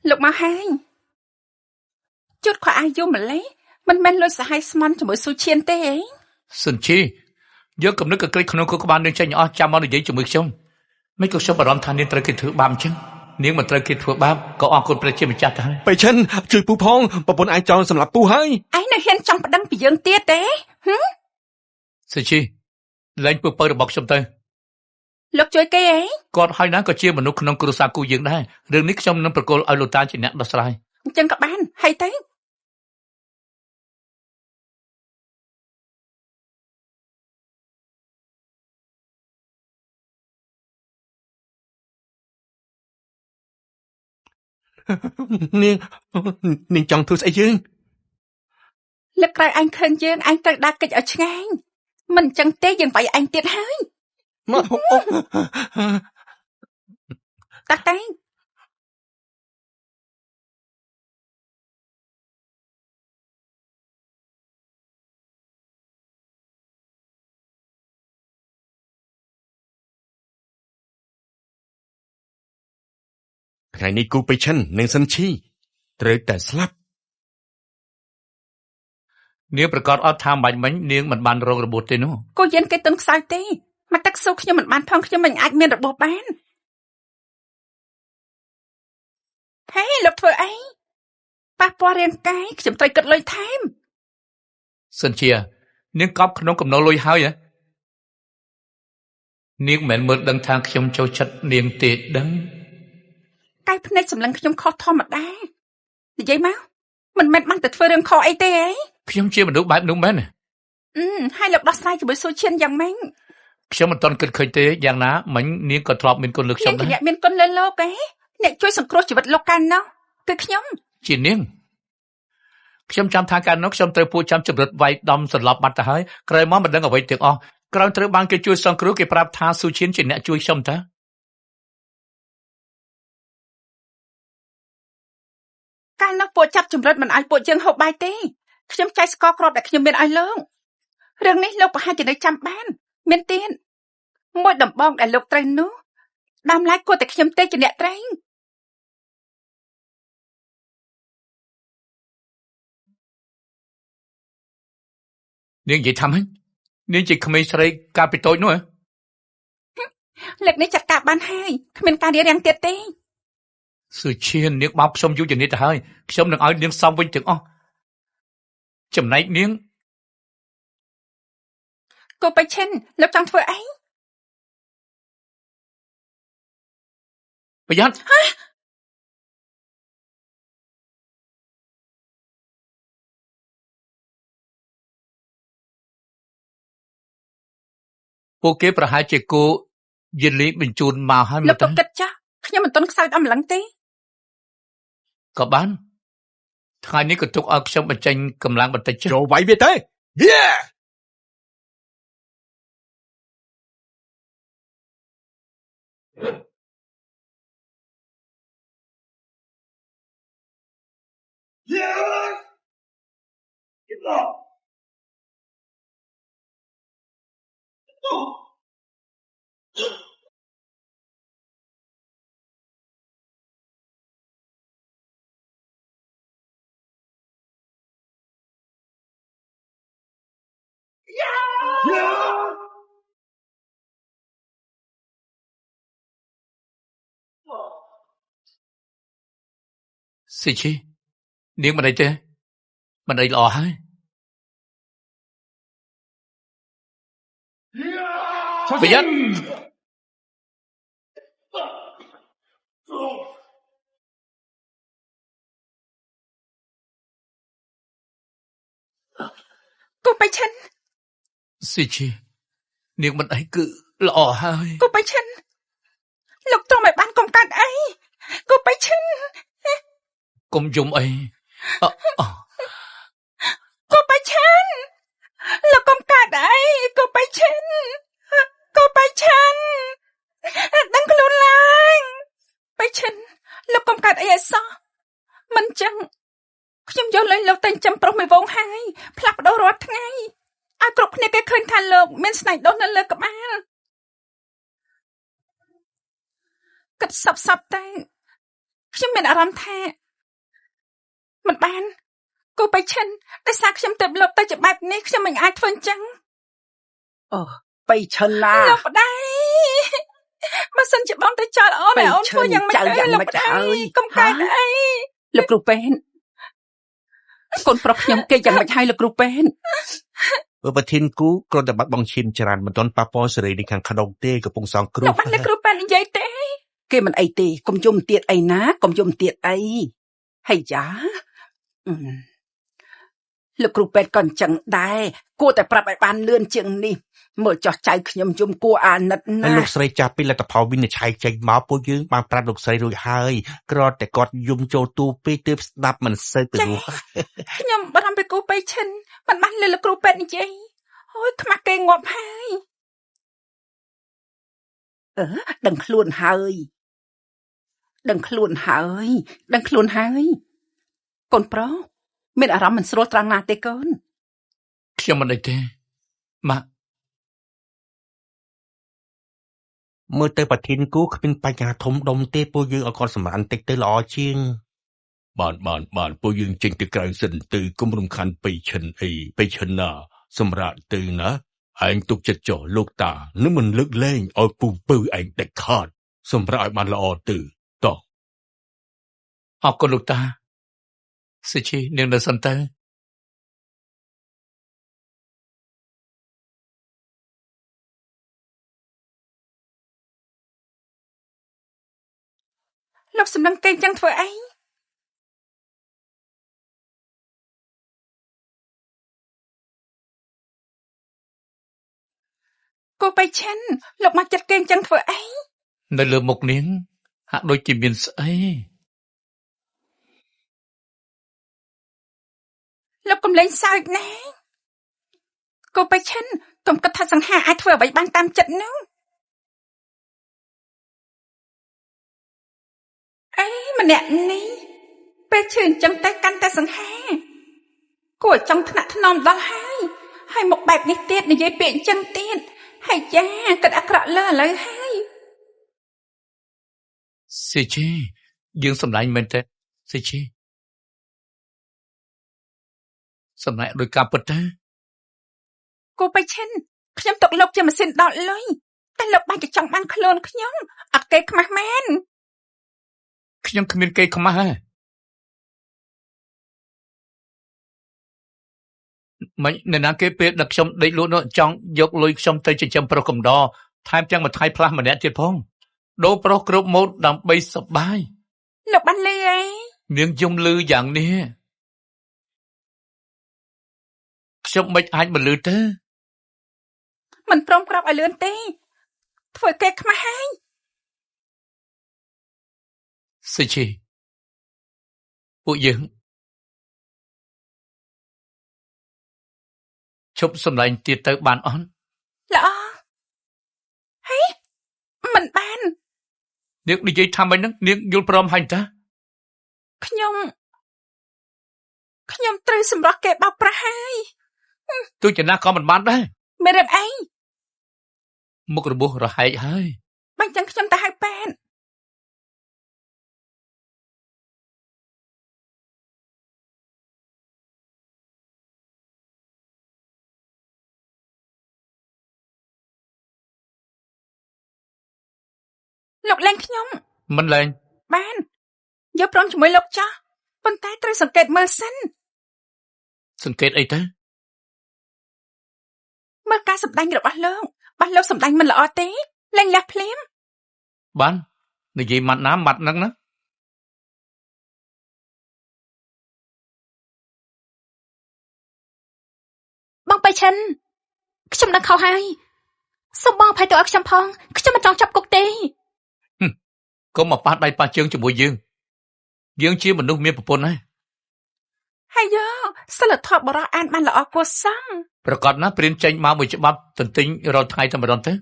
Speaker 1: លោកមកហើយជូតខោអាយុម្លេះមិនមែនលួចសហាយស្មន់ជាមួយស៊ូឈៀនទេ
Speaker 2: សិនឈីយើងគំនិតក៏ក្រិចក្នុងខួរក្បាលនាងចេញអស់ចាំមកនិយាយជាមួយខ្ញុំមិនក៏ខ្ញុំបារម្ភថានាងត្រូវគេធ្វើបាបអញ្ចឹងនាងមិនត្រូវគេធ្វើបាបក៏អរគុណព្រះជាម្ចាស់ទៅហើយ
Speaker 3: បេឈិនជួយពូផងប្រពន្ធឯងចង់សម្លាប់ពូហើយ
Speaker 1: ឯងនៅហ៊ានចង់ប្តឹងពីយើងទៀតទេ
Speaker 2: សុឈីលែងពើពើរបស់ខ្ញុំទៅ
Speaker 1: លោកជួយគេអី
Speaker 2: គាត់ហើយណាក៏ជាមនុស្សក្នុងគ្រួសារគូយើងដែររឿងនេះខ្ញុំនឹងប្រកល់ឲ្យលោកតាជាអ្នកដោះស្រាយ
Speaker 1: អញ្ចឹងក៏បានហើយទៅ
Speaker 3: នាងចង់ធ្វើស្អីយើង
Speaker 1: លើកក្រោយអញឃើញយើងអញត្រូវដាក់កិច្ចឲ្យឆ្ងាយមិនអញ្ចឹងទេយើងវាយអញទៀតហើយ
Speaker 3: មក
Speaker 1: តាក់តែង
Speaker 3: ថ្ងៃនេះគូបេឈិននិងសិនឈីត្រូវតែស្លាប់
Speaker 2: នាងប្រកាសអត់ថាបាញ់មិញនាងមិនបានរងរបួសទេនោះ
Speaker 1: គូយើងគេទុនខ្សោយទេមកទឹកស៊ូខ្ញុំមិនបានផងខ្ញុំមិនអាចមានរបួសបានហេលោកធ្វើអីប៉ះពាល់រាងកាយខ្ញុំត្រូវគិតលុយថែម
Speaker 2: សិនជានាងកប់ក្នុងកំណុលលុយហើយហ៎នាងមិនមើលដឹងថាខ្ញុំចូលចិត្តនាងទេដឹង
Speaker 1: កាយភ្នែកសម្លឹងខ្ញុំខុសធម្មតានិយាយមកមិនមែនបានតែធ្វើរឿងខុសអីទេអី
Speaker 2: ខ្ញុំជាមនុស្សបែបនោះមែន
Speaker 1: ហើយលោកដោះស្រាយជាមួយស៊ូឈៀនយ៉ាងម៉េច
Speaker 2: ខ្ញុំមិនទាន់គិតឃើញទេយ៉ាងណាមិញនាងក៏ធ្លាប់មានគុណលើខ្ញុំដែរ
Speaker 1: អ្នកមានគុណលើលោកឯងអ្នកជួយសង្គ្រោះជីវិតលោកកាលនោះគឺខ្ញុំ
Speaker 2: ជានាងខ្ញុំចាំថាកាលនោះខ្ញុំត្រូវពួកចាំចម្រិតវាយដំសន្លប់បាត់ទៅហើយក្រោយមកមិនដឹងអ្វីទាំងអស់ក្រោយត្រូវបានគេជួយសង្គ្រោះគេប្រាប់ថាស៊ូឈៀនជាអ្នកជួយខ្ញុំតា
Speaker 1: កាលនោះពួកចាប់ចម្រិតមិនឲ្យពួកយើងហូបបាយទេខ្ញុំចែកស្ករគ្រាប់ដែលខ្ញុំមានឲ្យលោករឿងនេះលោកប្រហែលជានៅចាំបានមានទៀតមួយដំបងដែលលោកត្រូវនោះដើមឡើយគួរតែខ្ញុំទេជាអ្នកត្រែង
Speaker 2: នាងនិយាយថាម៉េចនាងជាក្មេងស្រីកាលពីតូចនោះហ៎
Speaker 1: លើកនេះចាត់ការបានហើយគ្មានការរៀបរៀងទៀតទេ
Speaker 2: ស៊ូឈៀននាងបោកខ្ញុំយូរជានិច្ចទៅហើយខ្ញុំនឹងឲ្យនាងសំវិញទាំងអស់ចំណែកនាង
Speaker 1: គូបៃឈិនលោកចង់ធ្វើអី
Speaker 2: ប្រយ័ត្ន ពួកគេប្រហែលជាគោយានលេងបញ្ជូនមកហើយ
Speaker 1: លោកក៏គិតចាស់ខ្ញុំមិនទាន់ខ្សោយដល់ម្លឹងទេ
Speaker 2: ក៏បានថ្ងៃនេះក៏ទុកឲ្យខ្ញុំបញ្ចេញកម្លាំងបន្តិចចុះ
Speaker 3: ចូលវាយវាទៅ Yeah!
Speaker 2: ស៊ីឈីនាងមិនអីទេមិនអីល្អហើយប្រយ័ត្ន
Speaker 1: គូបៃឈិន
Speaker 2: ស៊ីឈីនាងមិនអីគឺល្អហើយ
Speaker 1: គូបៃឈិនលោកទ្រាំឲ្យបានកុំកាត់អីគូបៃឈិន
Speaker 2: កុំយំអី
Speaker 1: គូបៃឈិនលោកកុំកាត់អីគូបៃឈិនគូបៃឈិនដឹងខ្លួនឡើងបៃឈិនលោកកុំកាត់អីឲ្យសោះមិនចឹងខ្ញុំយកលុយលោកទៅចិញ្ចឹមប្រុសមួយវងហើយផ្លាស់ប្ដូររាល់ថ្ងៃឲ្យគ្រប់គ្នាគេឃើញថាលោកមានស្នែងដុសនៅលើក្បាលគិតសັບតែខ្ញុំមានអារម្មណ៍ថាមិនបានគូបៃឈិនដោយសារខ្ញុំទៅលោកទៅជាបែបនេះខ្ញុំមិនអាចធ្វើអញ្ចឹងអូបៃឈិនណាលោកប្តីបើសិនជាបងទៅចោលអូនឲ្យអូនធ្វើយ៉ាងម៉េចទៅលោកប្តីកុំកាត់អីលោកគ្រូពេនកូនប្រុសខ្ញុំគេយ៉ាងម៉េចហើយលោកគ្រូពេន
Speaker 3: ប្រធានគូគ្រាន់តែបាត់បង់ឈាមច្រើនមិនទាន់ប៉ះពាល់សេរីនៅខាងក្នុងទេកំពុងសងគ្រោះ
Speaker 1: លោកបានលោកគ្រូពេននិយាយទេគេមិនអីទេកុំយំទៀតអីណាកុំយំទៀតអីហើយយ៉ាលោកគ្រូពេទ្យក៏អញ្ចឹងដែរគួរតែប្រាប់ឲ្យបានលឿនជាងនេះមើលចោះចៅខ្ញុំយំគួរអាណិតណាស់លោកស្រីចាប់ពីលទ្ធផលវិនិច្ឆ័យចេញមកពួកយើងបានប្រាប់លោកស្រីរួចហើយគ្រាន់តែគាត់យំចូលទូពេកទើបស្ដាប់មិនសូវពីរោះខ្ញុំបារម្ភពីគូពេទ្យឈិនមិនបានលើលោកគ្រូពេទ្យនិយាយអូយខ្មាស់គេងាប់ហើយដឹងខ្លួនហើយកូនប្រុសមានអារម្មណ៍មិនស្រួលត្រង់ណាទេកូន
Speaker 2: ខ្ញុំមិនអីទេម៉ាក់
Speaker 3: មើលទៅប្រធានគូគ្មានបញ្ហាធំដុំទេពួកយើងឲ្យគាត់សម្រានតិចទៅល្អជាងបានពួកយើងចេញទៅក្រៅសិនទៅកុំរំខានបៃឈិនអីបៃឈិនណាសម្រាប់ទៅណាឯងទុកចិត្តចុះលោកតានឹងមិនលើកលែងឲ្យពូពៅឯងដាច់ខាតសម្រាប់ឲ្យបានល្អទៅតោះ
Speaker 2: អរគុណលោកតាស៊ីឈីនាងនៅសិនទៅ
Speaker 1: លោកសំឡឹងគេចឹងធ្វើអីគូបៃឈិនលោកមកចិត្តគេចឹងធ្វើអី
Speaker 2: នៅលើមុខនាងហាក់ដូចជាមានស្អី
Speaker 1: លោកកុំលេងសើចណាគូបៃឈិនកុំគិតថាសង្ហាអាចធ្វើអ្វីបានតាមចិត្តនោះអីម្នាក់នេះពេលឈឺអញ្ចឹងតែកាន់តែសង្ហាគួរចង់ថ្នាក់ថ្នមដល់ហើយមកបែបនេះទៀតនិយាយពាក្យអញ្ចឹងទៀតហើយចាគិតអាក្រក់លើឥឡូវហើយ
Speaker 2: ស៊ីឈីយើងសម្លាញ់មែនទេស៊ីឈីសម្លាញ់ដោយការពិតទេ
Speaker 1: គូបៃឈិនខ្ញុំទុកលោកជាម៉ាស៊ីនដោតលុយតែលោកបាច់ចង់បានខ្លួនខ្ញុំអត់គេខ្មាស់មែន
Speaker 2: ខ្ញុំគ្មានគេខ្មាស់ទេមិននៅណាគេពេលដឹកខ្ញុំដេកលក់នោះចង់យកលុយខ្ញុំទៅចិញ្ចឹមប្រុសកំដរថែមទាំងមួយថ្ងៃផ្លាស់ម្នាក់ទៀតផងដូរប្រុសគ្រប់ម៉ូតដើម្បីសប្បាយ
Speaker 1: លោកបានលឺអី
Speaker 2: នាងយំលឺយ៉ាងនេះខ្ញុំមិនអាចមិនលឺទេ
Speaker 1: មិនព្រមក្របឲ្យលឿនទេធ្វើគេខ្មាស់ហើយ
Speaker 2: សុជីពួកយើងឈប់សម្ដែងទៀតទៅបានអត់
Speaker 1: ល្អហើយមិនបាន
Speaker 2: នាងនិយាយថាម៉េចហ្នឹងនាងយល់ព្រមហើយតា
Speaker 1: ខ្ញុំត្រូវសម្រស់គេបោកប្រាស់ហើយ
Speaker 2: ទោះជាណាក៏មិនបានដែរ
Speaker 1: មេរៀបអី
Speaker 2: មុខរបួសរហែកហើយ
Speaker 1: បាញ់ចឹងខ្ញុំទៅហៅប៉ែនលោកលេងខ្ញុំ
Speaker 2: មិនលែង
Speaker 1: បានយកព្រមជាមួយលោកចាស់ប៉ុន្តែត្រូវសង្កេតមើលសិន
Speaker 2: សង្កេតអីទៅ
Speaker 1: មើលការសម្ដែងរបស់លោកសម្ដែងមិនល្អទេលែងលះភ្លាម
Speaker 2: បាននិយាយម៉ាត់ណាម៉ាត់ហ្នឹងណា
Speaker 4: បងបៃឈិនខ្ញុំដឹងខុសហើយសូមបងអភ័យទោសឲ្យខ្ញុំផងខ្ញុំមិនចង់ចាប់គុកទេ
Speaker 2: កុំមកប៉ះដៃប៉ះជើងជាមួយយើងជាមនុស្សមានប្រពន្ធហើយ
Speaker 1: ហើយយោសិលធម៌បរោះអានបានល្អគួរសម
Speaker 2: ប្រកាសណាព្រានចេញមកមួយច្បាប់ទន្ទិញរាល់ថ្ងៃតែម្ដងទៅ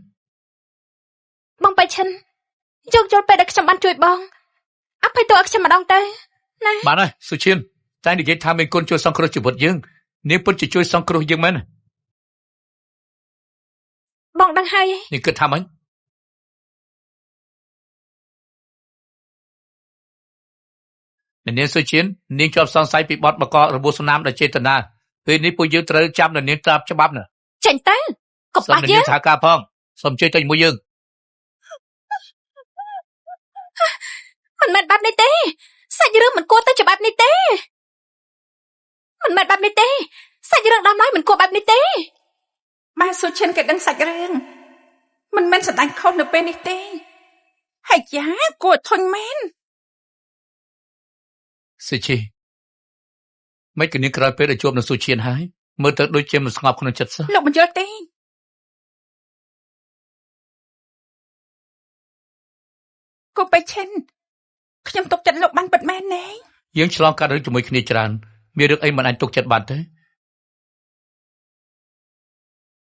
Speaker 4: បងបៃឈិនយកយល់ពេលដែលខ្ញុំបានជួយបងអភ័យទោសឲ្យខ្ញុំម្ដងទៅណា
Speaker 2: បានហើយសុឈានតែនិយាយថាមានគុណជួយសង្គ្រោះជីវិតយើងនាងពិតជាជួយសង្គ្រោះយើងមែន
Speaker 4: បងដឹងហើយ
Speaker 2: នាងគិតថាម៉េចនាងសុឈាននាងជាប់សង្ស័យពីបទបកករបួសស្នាមដោយចេតនាពេលនេះពួកយើងត្រូវចាប់នាងត្រាបច្បាប់ណា
Speaker 4: ចេញទៅកុំ
Speaker 2: សូម
Speaker 4: បាច់
Speaker 2: នា
Speaker 4: យើ
Speaker 2: ង
Speaker 4: ង
Speaker 2: ថាការផងសូមជួយទៅជាមួយយើង
Speaker 4: មិនមែនបែបនេះទេសាច់រឿងមិនគួរទៅជាបែបនេះទេមិនមែនបែបនេះទេសាច់រឿងដើមឡើយមិនគួរបែបនេះទេ
Speaker 1: បាទសុឈិនគេដឹងសាច់រឿងមិនមែនសម្ដែងខុសនៅពេលនេះទេហើយយ៉ាគួរធុញមែន
Speaker 2: សុជីមិនគនាងក្រោយពេលដែលជួបនឹងសុឈានហើយមើលទៅដូចជាមិនស្ងប់ក្នុងចិត្តសោះ
Speaker 1: លោកមិនយល់ទេគូបៃឈិនខ្ញុំទុកចិត្តលោកបានពិតមែនទេ
Speaker 2: យើងឆ្លងកាត់រឿងជាមួយគ្នាច្រើនមានរឿងអីមិនអាចទុកចិត្តបានទេ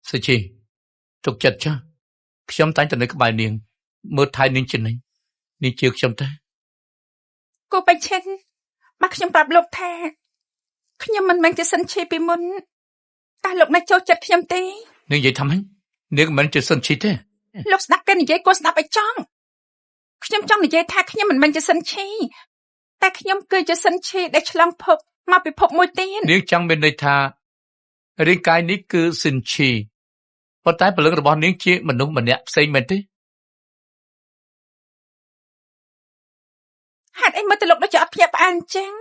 Speaker 2: សុជីទុកចិត្តចាស់ខ្ញុំតែងតែនៅក្បែរនាងមើលថែនាងជានិច្ចនាងជឿខ្ញុំទេ
Speaker 1: គូបៃឈិនបាទខ្ញុំប្រាប់លោកថាខ្ញុំមិនមែនជាសិនឈីពីមុនតែលោកនៅចូលចិត្តខ្ញុំទេ
Speaker 2: នាងនិយាយថាម៉េចនាងមិនមែនជាសិនឈីទេ
Speaker 1: លោកស្ដាប់គេនិយាយគួរស្ដាប់ឲ្យចង់ខ្ញុំចង់និយាយថាខ្ញុំមិនមែនជាសិនឈីតែខ្ញុំគឺជាសិនឈីដែលឆ្លងភពមកពិភពមួយទៀត
Speaker 2: នាងចង់មានន័យថារាងកាយនេះគឺសិនឈីប៉ុន្តែព្រលឹងរបស់នាងជាមនុស្សម្នាក់ផ្សេងមែនទេ
Speaker 1: ហេតុអីមើលទៅលោកដូចជាអត់ភ្ញាក់ផ្អើលអញ្ចឹង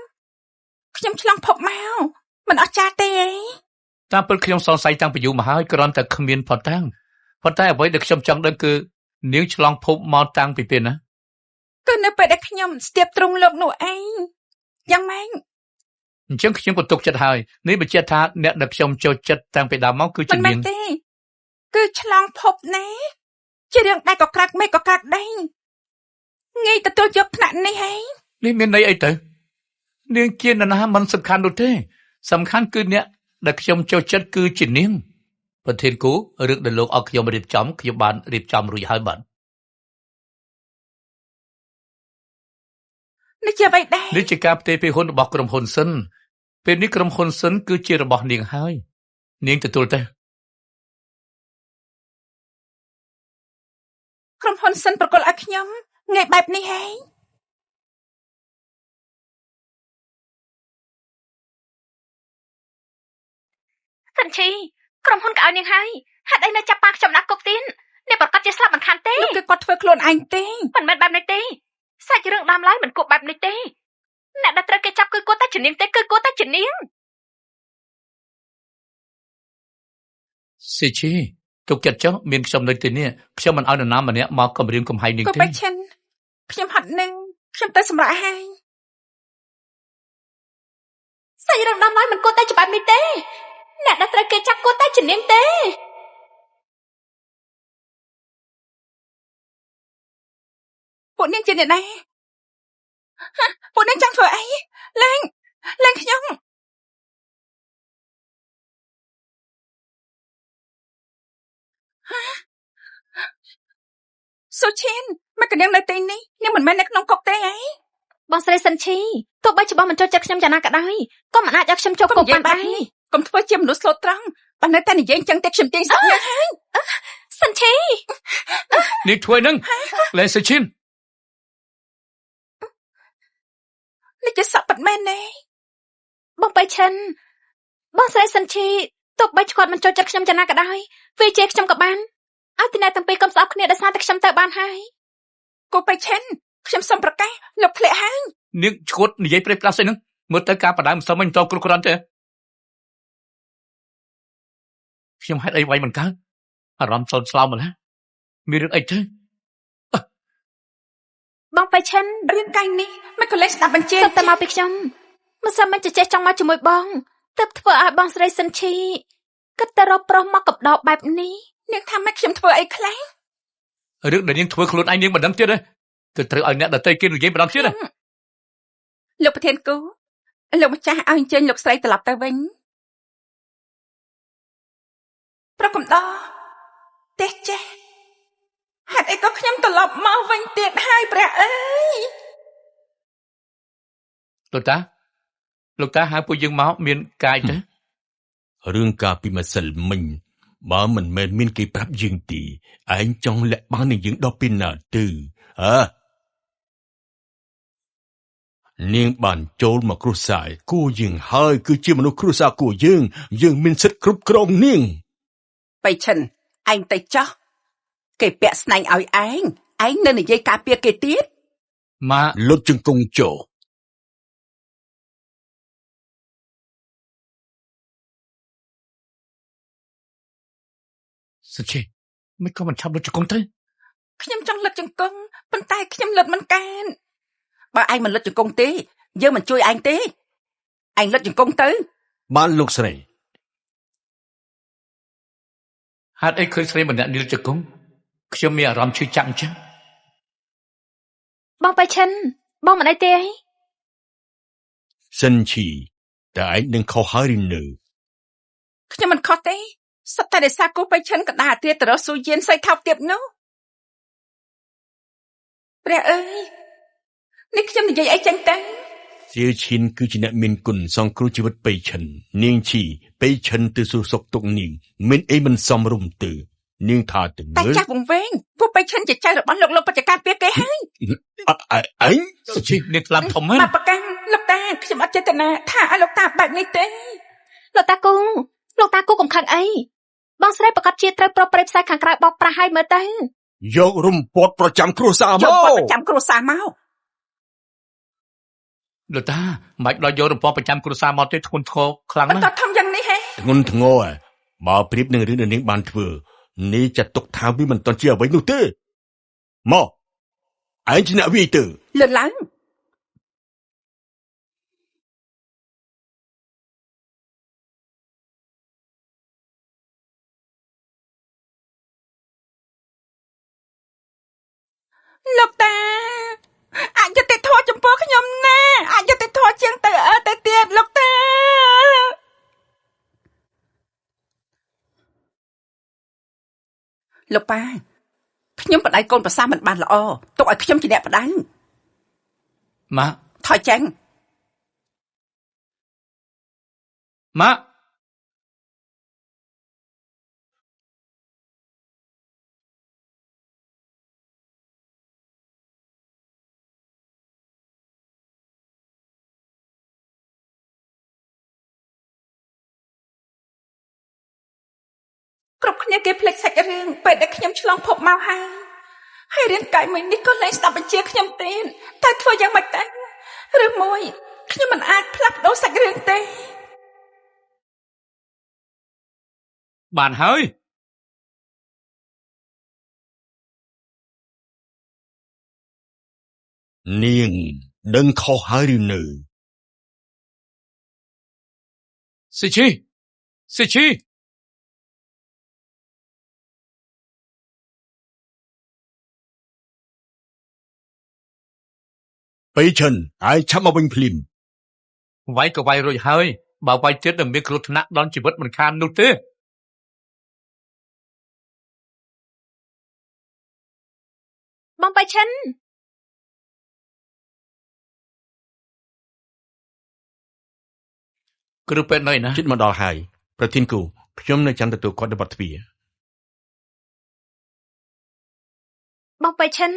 Speaker 1: ខ្ញុំឆ្លងភពមកមិនអស្ចារ្យទេអី
Speaker 2: តាមពិតខ្ញុំសង្ស័យតាំងពីយូរមកហើយគ្រាន់តែគ្មានផុតតាំងប៉ុន្តែអ្វីដែលខ្ញុំចង់ដឹងគឺនាងឆ្លងភពមកតាំងពីពេលណា
Speaker 1: គឺនៅពេលដែលខ្ញុំស្ទាបទ្រង់លោកនោះឯងយ៉ាងម៉េច
Speaker 2: អញ្ចឹងខ្ញុំក៏ទុកចិត្តហើយនេះបញ្ជាក់ថាអ្នកដែលខ្ញុំចូលចិត្តតាំងពីដើមមកគឺជា
Speaker 1: មិនមែ
Speaker 2: នា
Speaker 1: ន
Speaker 2: ង
Speaker 1: ទេគឺឆ្លងភពណាជារឿងដែលក៏ក្រាក់មេក៏ក្រាក់ដែរងាយទទួលយកផ្នែកនេះហី
Speaker 2: នេះមានន័យអីទៅនាងជានរណាមិនសំខាន់នោះទេសំខាន់គឺអ្នកដែលខ្ញុំចូលចិត្តគឺជានាងប្រធានគូរឿងដែលលោកឲ្យខ្ញុំរៀបចំខ្ញុំបានរៀបចំរួចហើយបាទ
Speaker 1: នេះជាអ្វីដែរ
Speaker 2: នេះជាការផ្ទេរពីហ៊ុនរបស់ក្រុមហ៊ុនសិនពេលនេះក្រុមហ៊ុនសិនគឺជារបស់នាងហើយនាងទទួលទៅ
Speaker 1: ក្រុមហ៊ុនសិនប្រកល់ឲ្យខ្ញុំងាយបែបនេះហី
Speaker 4: សិនឈីក្រុមហ៊ុនក៏ឲ្យនាងហើយហេតុអីនៅចាប់ប៉ាខ្ញុំដាក់គុកទៀតអ្នកប្រកាសជាស្លាប់មិនខានទេ
Speaker 1: លោកគឺគាត់ធ្វើខ្លួនឯងទេ
Speaker 4: មិនមែនបែបនេះទេសាច់រឿងដើមឡើយមិនគួរបែបនេះទេអ្នកដែលត្រូវគេចាប់គឺគួរតែជានាងទេគឺគួរតែជានាង
Speaker 2: សេជីទុកចិត្តចុះមានខ្ញុំនៅទីនេះខ្ញុំមិនឲ្យនរណាម្នាក់មកគំរាមកំហែងនាង
Speaker 1: គូ
Speaker 2: ទេ
Speaker 1: បៃឈិនខ្ញុំហត់នឹងខ្ញុំទៅសម្រាប់ហើយ
Speaker 4: សាច់រឿងដើមឡើយមិនគួរតែជាបែបនេះទេអ្នកដែលត្រូវគេចាប់គួរតែជានាងទេ
Speaker 1: ពួកនាងជាអ្នកណាពួកនាងចង់ធ្វើអីលេងខ្ញុំសុឈិនមកកណ្ដឹងនៅទីនេះនាងមិនមែននៅក្នុងគុកទេអី
Speaker 4: បងស្រីសិនឈីទោះបីជាបងមិនចូលចិត្តខ្ញុំយ៉ាងណាក៏ដោយក៏មិនអាចឲ្យខ្ញុំចូលគុកបានដែរ
Speaker 1: កុំធ្វើជាមនុស្សស្លូតត្រង់បើនៅតែនិយាយចឹងតែខ្ញុំទាញសាប់នាងហើយ
Speaker 4: សិនឈី
Speaker 2: នាងធ្វើនឹងលែងសុឈិន
Speaker 1: នេះជាសពពិតមែនទេ
Speaker 4: បងបៃឈិនបងស្រីសិនឈីទោះបីគាត់មិនចូលចិត្តខ្ញុំយ៉ាងណាក៏ដោយវាជាខ្ញុំក៏បានឲ្យទីណែទាំងពីរកុំស្អប់គ្នាដោយសារតែខ្ញុំទៅបានហើយ
Speaker 1: គូបៃឈិនខ្ញុំសូមប្រកាសលោកធ្លាក់ហើយ
Speaker 2: នាងឈួតនិយាយព្រេះផ្លាស់ស្អីហ្នឹងមើលទៅការបដើមមិនសមមិនតគ្រប់គ្រាន់ទេខ្ញុំហេតុអីវាយមិនកើតអារម្មណ៍សោកស្លោមម្ល៉េះមានរឿងអីទេ
Speaker 4: បងបៃឈិន
Speaker 1: រឿងកាយនេះមិនក៏លេចស្ដាប់បញ្ជា
Speaker 4: សុទ្ធតែមកពីខ្ញុំមិនសមមិនចេះចង់មកជាមួយបងទើបធ្វើឲ្យបងស្រីសិនឈីគិតតែរកប្រុសមកកបដោបែបនេះ
Speaker 1: នាងថាម៉េចខ្ញុំធ្វើអីខ្លះ
Speaker 2: រឿងដែលនាងធ្វើខ្លួនឯងនាងមិនដឹងទៀតទេគឺត្រូវឲ្យអ្នកដទៃគេនិយាយម្ដងទៀតទេ
Speaker 1: លោកប្រធានគូលោកម្ចាស់ឲ្យអញ្ជើញលោកស្រីត្រឡប់ទៅវិញប្រកំដរទេចេះហេតុអីក៏ខ្ញុំត្រឡប់មកវិញទៀតហើយព្រះអើយ
Speaker 2: លោកតាហៅពួកយើងមកមានកាយទេ
Speaker 3: រឿងការពីម្សិលមិញបើមិនមែនមានគេប្រាប់យើងទេឯងចង់លាក់បាំងនឹងយើងដល់ពេលណាទៅនាងបានចូលមកគ្រួសារគូយើងហើយគឺជាមនុស្សគ្រួសារគូយើងមានសិទ្ធិគ្រប់គ្រងនាង
Speaker 1: បៃឈិនឯងទៅចោះគេពាក់ស្នែងឲ្យឯងនៅនិយាយការពារគេទៀត
Speaker 2: ម៉ា
Speaker 3: លុតជង្គង់ចោ
Speaker 2: សុជិមិនក៏មិនឆាប់លុតជង្គង់ទៅ
Speaker 1: ខ្ញុំចង់លុតជង្គង់ប៉ុន្តែខ្ញុំលុតមិនកើតបើឯងមិនលុតជង្គង់ទេយើងមិនជួយឯងទេឯងលុតជង្គង់ទៅ
Speaker 3: បានលោកស្រី
Speaker 2: ហេតុអីឃើញស្រីម្នាក់លុតជង្គង់ខ្ញុំមានអារម្មណ៍ឈឺចាប់អញ្ចឹង
Speaker 4: បងបៃឈិនបងមិនអីទេ
Speaker 3: សិនឈីតើឯងនឹងខុសហើយឬនៅ
Speaker 1: ខ្ញុំមិនខុសទេសត្វតែដោយសារគូបៃឈិនកណ្ដាលអាទាតរស៊ូយានសៃថោកទៀតនោះព្រះអើយនេះខ្ញុំនិយាយអីចឹងទៅ
Speaker 3: សៀឈិនគឺជាអ្នកមានគុណសង្គ្រោះជីវិតបៃឈិននាងឈីបៃឈិនទៅសួរសុខទុក្ខនាងមានអីមិនសមរម្យទេនាងថាទៅ
Speaker 1: មើលតែចាស់វង្វេងពួកបៃឈិនជាចៅរបស់លោកបច្ចការពារគេហើយ
Speaker 3: អញ
Speaker 2: សុជិនាងខ្លាំងធំមែន
Speaker 1: បបកាំងលោកតាខ្ញុំអត់ចេតនាថាឲ្យលោកតាបែបនេះទេ
Speaker 4: លោកតាគូកុំខឹងអីបងស្រីប្រកាសជាត្រូវប្រព្រឹត្តផ្សាយខាងក្រៅបោកប្រាស់ឲ្យមើលទៅ
Speaker 3: យករំពាត់ប្រចាំគ្រួសារមក
Speaker 2: លោកតាមិនដល់យករំពាត់ប្រចាំគ្រួសារមកទេធ្ងន់ធ្ងរខ្លាំងណាស់
Speaker 1: បន្តធំយ៉ាងនេះហេ
Speaker 3: ធ្ងន់ធ្ងរបើប្រៀបនឹងរឿងដែលនាងបានធ្វើនេះចាត់ទុកថាវាមិនទាន់ជាអ្វីនោះទេមកឯងជាអ្នកវាយទៅ
Speaker 1: លឿនឡើងលោកតាអយុត្តិធម៌ចំពោះខ្ញុំណាអយុត្តិធម៌ជាងទៅទៀតលោកតាលោកប៉ាខ្ញុំបដៅកូនប្រសាមិនបានល្អទុកឲ្យខ្ញុំជាអ្នកបដៅ
Speaker 2: ម៉ាក់
Speaker 1: ថយចេញ
Speaker 2: ម៉ាក់
Speaker 1: គ្រប់គ្នាគេភ្លេចសាច់រឿងពេលដែលខ្ញុំឆ្លងភពមកហើយរឿងកាយមួយនេះក៏លែងស្ដាប់បញ្ជាខ្ញុំទៀតតែធ្វើយ៉ាងម៉េចទៅឬមួយខ្ញុំមិនអាចផ្លាស់ប្ដូរសាច់រឿងទេ
Speaker 2: បានហើយ
Speaker 3: នាងដឹងខុសហើយឬនៅ
Speaker 2: សុជិ
Speaker 3: bây chân ai chắp mà bình phim
Speaker 2: វាយក៏វាយរួចហើយបើវាយទៀតនឹងមានគ្រោះថ្នាក់ដល់ជីវិតមិនខាននោះទេ
Speaker 4: បងបៃឈិន
Speaker 2: គ្រូពេទ្យនៅណា
Speaker 3: ចិត្តមកដល់ហើយប្រធានគូខ្ញុំនៅចាំទទួលគាត់នៅបាត់ទ្វារ
Speaker 4: បងបៃឈិន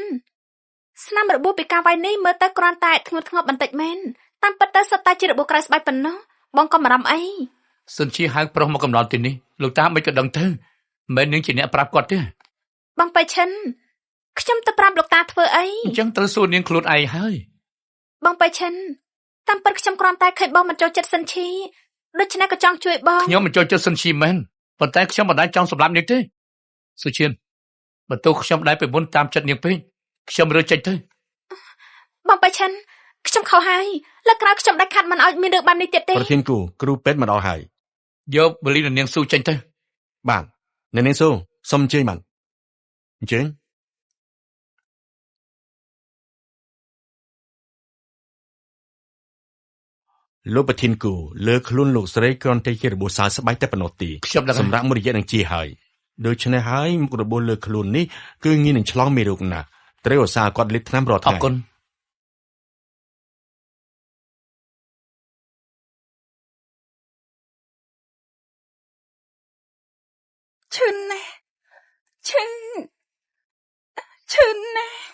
Speaker 4: ស្នាមរបួសពីការវាយនេះមើលទៅគ្រាន់តែធ្ងន់ធ្ងរបន្តិចមែនតាមពិតទៅសុទ្ធតែជារបួសក្រៅស្បែកប៉ុណ្ណោះបងក៏មិនអារម្មណ៍អី
Speaker 2: សិនជាហៅប្រុសមកកំណត់ទីនេះលោកតាមិនក៏ដឹងទៅមិននាងជាអ្នកប្រាប់គាត់ទេ
Speaker 4: បងបៃឈិនខ្ញុំទៅប្រាប់លោកតាធ្វើអី
Speaker 2: អញ្ចឹងត្រូវសួរនាងខ្លួនឯងហើយ
Speaker 4: បងបៃឈិនតាមពិតខ្ញុំគ្រាន់តែឃើញបងមិនចូលចិត្តសិនឈីដូច្នេះក៏ចង់ជួយបង
Speaker 2: ខ្ញុំមិនចូលចិត្តសិនឈីមែនប៉ុន្តែខ្ញុំមិនដែលចង់សម្លាប់នាងទេសុឈៀនបើទោះខ្ញុំដែរពីមុនតាមចិត្តនាងពេកខ្ញុំរើចេញទៅ
Speaker 4: បងបៃឈិនខ្ញុំខុសហើយលើកក្រោយខ្ញុំដាច់ខាត់មិនឲ្យមានរឿងបែបនេះទៀតទេ
Speaker 3: ប្រធានគូគ្រូពេទ្យមកដល់ហើយ
Speaker 2: យកបលីនាងស៊ូចេញទៅ
Speaker 3: បាទអ្នកនាងសូសុំអញ្ជើញបានអញ្ជើញលោកប្រធានគូលើខ្លួនលោកស្រីគ្រាន់តែជារបួសសើស្បែកតែប៉ុណ្ណោះទេ
Speaker 2: ខ្ញុំដឹង
Speaker 3: សម្រាប់មួយរយៈនឹងជាហើយដូច្នេះហើយមុខរបួសលើខ្លួននេះគឺងាយនឹងឆ្លងមេរោគណាស់ត្រូវឧស្សាហ៍គាត់លេបថ្នាំរាល់
Speaker 2: អរ
Speaker 3: ថ្ងៃ
Speaker 2: គុណ
Speaker 1: ឈឺណាស់ឈឺណាស់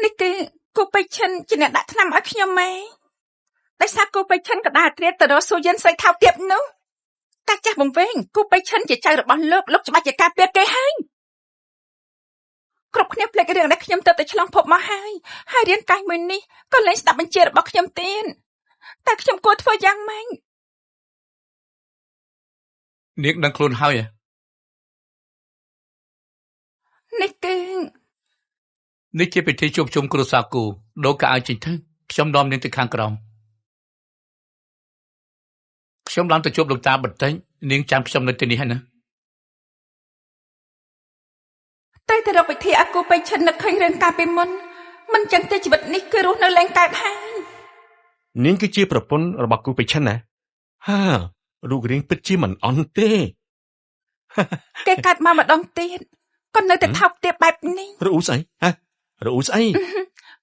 Speaker 1: នេះគឺគូបៃឈិនជាអ្នកដាក់ថ្នាំឲ្យខ្ញុំម៉េដោយសារគូបៃឈិនក៏ដើរត្រៀតទៅរកស៊ូយិនស្រីថោកទាបនោះតាចាស់បំវែងគូបៃឈិនជាចៅរបស់លោកច្បាស់ជាការពារគេហើយគ្រប់គ្នាភ្លេចរឿងដែលខ្ញុំទៅឆ្លងភពមកហើយរាងកាយមួយនេះក៏លែងស្ដាប់បញ្ជារបស់ខ្ញុំទៀតតែខ្ញុំគួរធ្វើយ៉ាងម៉េច
Speaker 2: នាងដឹងខ្លួនហើយ
Speaker 1: នេះគឺ
Speaker 2: នេះជាពិធីជួបជុំគ្រួសារគូដូរកៅអៅចេញទៅខ្ញុំនាំនាងទៅខាងក្រោមខ្ញុំឡើងទៅជួបលោកតាបន្តិចនាងចាំខ្ញុំនៅទីនេះហើយណា
Speaker 1: តែទៅរកវិធីអាគូបៃឈិននឹកឃើញរឿងកាលពីមុនមិនចឹងទេជីវិតនេះគឺរស់នៅលែងកើតហើយ
Speaker 3: នាងគឺជាប្រពន្ធរបស់គូបិឈិនណាហារូបរាងពិតជាមិនអន់ទេ
Speaker 1: គេកាត់មកម្ដងទៀតក៏នៅតែថោកទាបបែបនេះ
Speaker 3: រអ៊ូស្អីហ៎រអ៊ូស្អី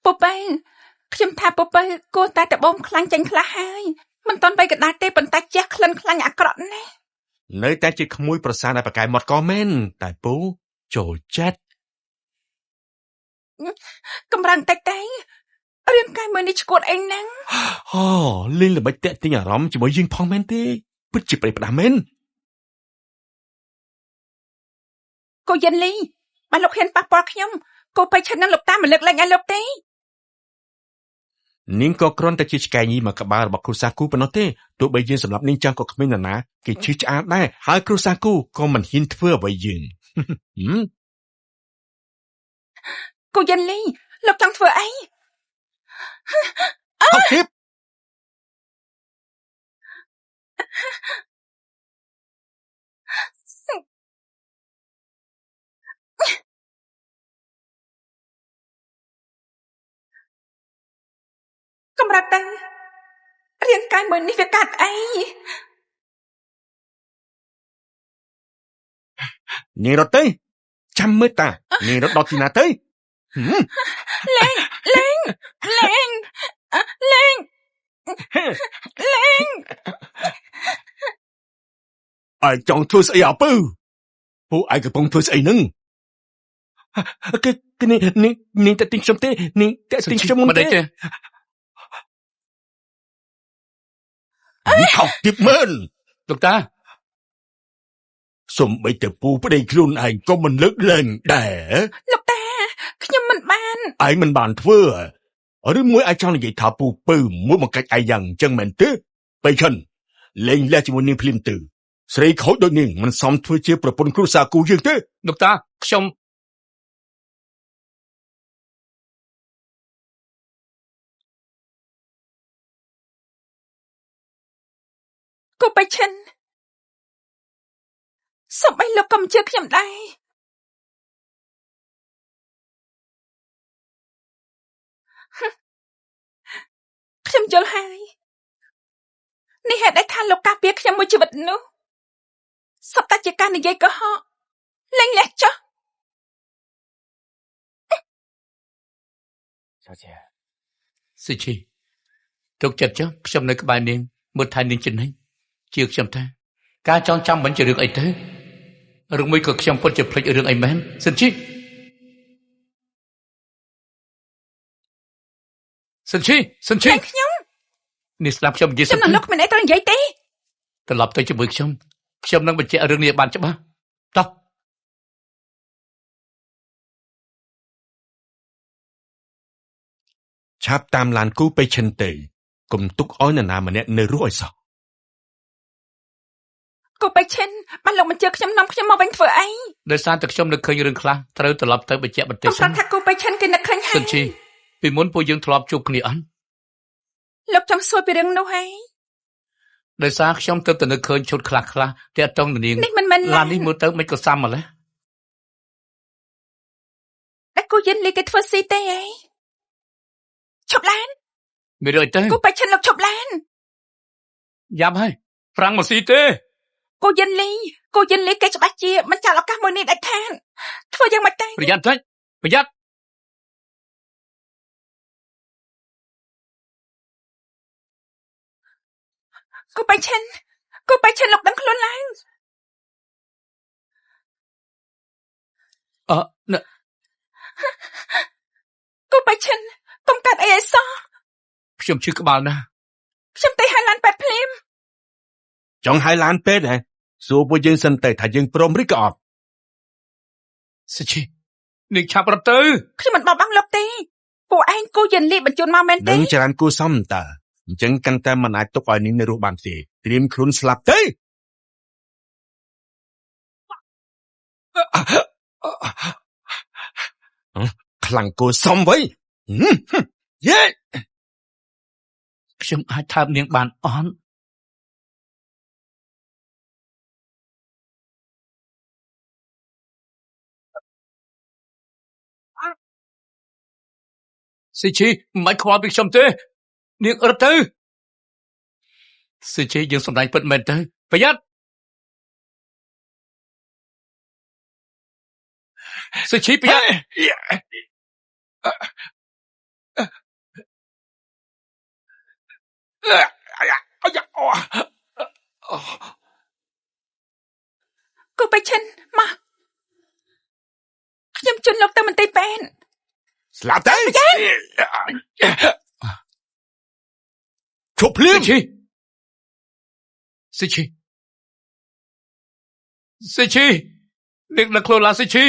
Speaker 1: ពពៅខ្ញុំថាពពៅគួរតែបូមខ្លាញ់ចេញខ្លះហើយមិនតន់បីកដាស់ទេប៉ុន្តែជះក្លិនខ្លាញ់អាក្រក់ណាស់
Speaker 3: នៅតែជាក្មួយប្រសាដែលប្រកែមាត់ក៏មែនតែពូចូលចិត្ត
Speaker 1: កម្រាំងតិចតែរាងកាយមួយនេះឈួតអីហ្នឹង
Speaker 3: អូលេងល្បិចតាក់ទាញអារម្មណ៍ជាមួយយើងផងមែនទេពិតជាប្រេះផ្ដាស់មែន
Speaker 1: គូយិនលីបើលោកហ៊ានប៉ះពាល់ខ្ញុំគូបៃឈិននឹងលោកតាមិនលើកលែងឲ្យលោកទេ
Speaker 3: នាងក៏គ្រាន់តែជាឆ្កែញីមកក្បាលរបស់គ្រូសាគូប៉ុណ្ណោះទេទោះបីយើងសម្រាប់នាងចាំងក៏គ្មាននរណាគេឈឺឆ្អាលដែរហើយគ្រូសាគូក៏មិនហ៊ានធ្វើអ្វីយើង
Speaker 1: គូយិនលីលោកចង់ធ្វើអី
Speaker 3: ហត់ទៀត
Speaker 1: កម្រិតទៅរាងកាយមួយនេះវាកាត់អី
Speaker 3: នាងរត់ទៅចាំមើលតានាងរត់ដល់ទីណាទៅ ai chọn thua sẽ à bư phụ ai cái bông thua sẽ nâng cái này ta tính sống thế này ta tính sống môn thế không tiếp mến
Speaker 2: លោកតា
Speaker 3: សូមបីតែពូប្តីខ្លួនឯងក៏មិនលើកលែងដែរ
Speaker 1: លោកតាខ្ញុំមិនបាន
Speaker 3: ឯងមិនបានធ្វើឬមួយអាចចង់និយាយថាពូពៅមួយមកកាច់ឯងយ៉ាងអញ្ចឹងមែនទេបៃឈិនលេងលះជាមួយនាងភ្លាមទៅស្រីខូចដូចនាងមិនសមធ្វើជាប្រពន្ធគ្រួសារគូយើងទេ
Speaker 2: លោកតាខ្ញុំ
Speaker 1: គូបៃឈិនសូមឲ្យលោកកុំជឿខ្ញុំដែរខ្ញុំយល់ហើយនេះហេតុអីថាលោកការពារខ្ញុំមួយជីវិតនោះសពតែជាការនិយាយកុហកលែងលះចុះ
Speaker 2: សុជីទុកចិត្តចុះខ្ញុំនៅក្បែរនាងមើលថែនាងចំណេញជឿខ្ញុំថាការចងចាំមិនជារឿងអីទេរឿងមួយក៏ខ្ញុំពិតជាភ្លេចរឿងអីមែនសិនជីខ្ញុំនេះស្ដាប់ខ្ញុំនិយាយសិន
Speaker 1: ខ្ញុំលោកគ្មានអីត្រូវនិយាយទេ
Speaker 2: ត្រឡប់ទៅជាមួយខ្ញុំនឹងបញ្ជាក់រឿងនេះបានច្បាស់តោះ
Speaker 3: ឆាប់តាមឡានគូបៃឈិនទៅកុំទុកឲ្យនរណាម្នាក់នៅរស់ឲ្យសោះ
Speaker 1: គូបៃឈិនបានលោកមិនជឿខ្ញុំនាំខ្ញុំមកវិញធ្វើអី
Speaker 2: ដោយសារតែខ្ញុំនឹកឃើញរឿងខ្លះត្រូវត្រឡប់ទៅបញ្ជាក់បន្តិច
Speaker 1: ខ្ញុំប្រាប់ថាគូបៃឈិនគេនឹកឃើញហើយ
Speaker 2: សិនជីពីមុនពួកយើងធ្លាប់ជួបគ្នាអត់
Speaker 1: លោកចង់សួរពីរឿងនោះហើយ
Speaker 2: ដោយសារខ្ញុំទៅនឹកឃើញឈុតខ្លះតែអត់តង់នាង
Speaker 1: នេះមិនមែន
Speaker 2: ឡាននេះមើលទៅមិនក៏សាំម្ល៉េះ
Speaker 1: តែគូយិនលីគេធ្វើស៊ីទេអីឈប់ឡាន
Speaker 2: មានរឿងអីទេ
Speaker 1: គូបៃឈិនលោកឈប់ឡាន
Speaker 2: យ៉ាប់ហើយប្រាំងមកស៊ីទេ
Speaker 1: គូយិនលីគេច្បាស់ជាមិនចាល់ឱកាសមួយនេះដាច់ខាតធ្វើយ៉ាងម៉េចទេ
Speaker 2: ប្រយ័ត្នតិចប្រយ័ត្ន
Speaker 1: គូបៃឈិនលោកដឹងខ្លួនឡើង គូបៃឈិនកុំកាត់អីឲ្យសោះ
Speaker 2: ខ្ញុំឈឺក្បាលណាស់
Speaker 1: ខ្ញុំទៅហៅឡានពេទ្យភ្លាម
Speaker 3: ចង់ឲ្យឡានពេទ្យហ៎សួរពួកយើងសិនទៅថាយើងព្រមឬក៏អត់
Speaker 2: សុជីនាងឆាប់រត់ទៅ
Speaker 1: ខ្ញុំមិនបោះបង់លោកទេពួកឯងគូយិនលីបញ្ជូនមកមែនទេ
Speaker 3: នឹងចរានគូសំតើអញ្ចឹងកាន់តែមិនអាចទុកឲ្យនាងនៅរស់បានទេត្រៀមខ្លួនស្លាប់ទៅ ខ្លាំងគូសំវិញយេ
Speaker 2: ខ្ញុំអាចថើបនាងបានអត់សុជីមិនខ្វល់ពីខ្ញុំទេនាងរត់ទៅសុជីយើងសម្ដែងពិតមែនទៅប្រយ័ត្នសុជីប្រយ័ត្ន
Speaker 1: គូបៃឈិនមកខ្ញុំជន់លោកទៅមន្ទីរពេទ្យ
Speaker 3: ស្លាប់ទៅជប់ភ្លាម
Speaker 2: សុជីនឹកដល់ខ្លួនឡាសុជី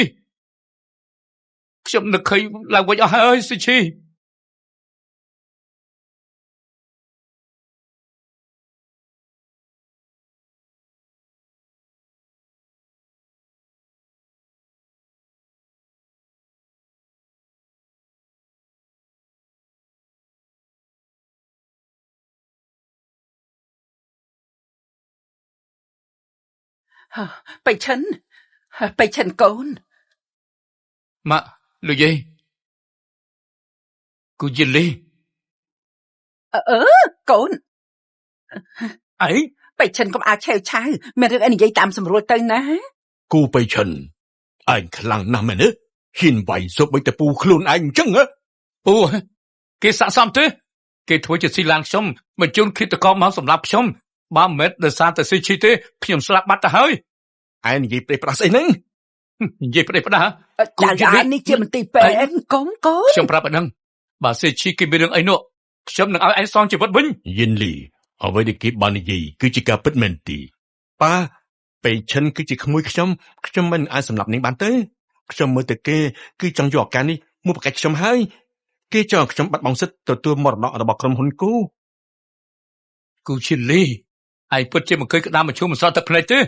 Speaker 2: ខ្ញុំនឹកឃើញឡើងវិញអស់ហើយសុជី
Speaker 1: បៃឈិនកូន
Speaker 2: ម៉ាក់លោកយាយគូយិនលី
Speaker 1: កូន
Speaker 2: អី
Speaker 1: បៃឈិនកុំអាចឆេវឆាវមានរឿងអីនិយាយតាមសម្រួលទៅណា
Speaker 3: គូបៃឈិនឯងខ្លាំងណាស់មែនទេ ហ៊ានវាយសូម្បីតែពូខ្លួនឯងអញ្ចឹងហ៎
Speaker 2: ពូគេស័ក្តិសមទេគេធ្វើជាស៊ីឡានខ្ញុំបញ្ជូនឃាតករមកសម្លាប់ខ្ញុំបើមិនដោយសារតែស៊ីឈីទេខ្ញុំស្លាប់បាត់ទៅហើយ
Speaker 3: ឯងនិយាយប្រេះប្រាស់ស្អីហ្នឹង
Speaker 2: និយាយប្រេះផ្ដា
Speaker 1: ចានេះជាមន្ទីរពេទ្យកូន
Speaker 2: ខ្ញុំប្រាប់ឲ្យដឹងបើស៊ីឈីគេមានរឿងអីនោះខ្ញុំនឹងឲ្យឯងសងជីវិតវិញ
Speaker 3: យិនលីអ្វីដែលគេបាននិយាយគឺជាការពិតមែនទេប៉ាពេលឈិនគឺជាក្មួយខ្ញុំមិនអាចសម្លាប់នាងបានទេខ្ញុំមើលទៅគេគឺចង់យកឱកាសនេះមកប្រកាសខ្ញុំហើយគេចង់ខ្ញុំបាត់បង់សិទ្ធិទទួលមរតករបស់ក្រុមហ៊ុនគូ
Speaker 2: ឈិនលីឯងពិតជាមិនเคยក្តាមមឈូសមិនសល់ទឹកភ្នែកទេ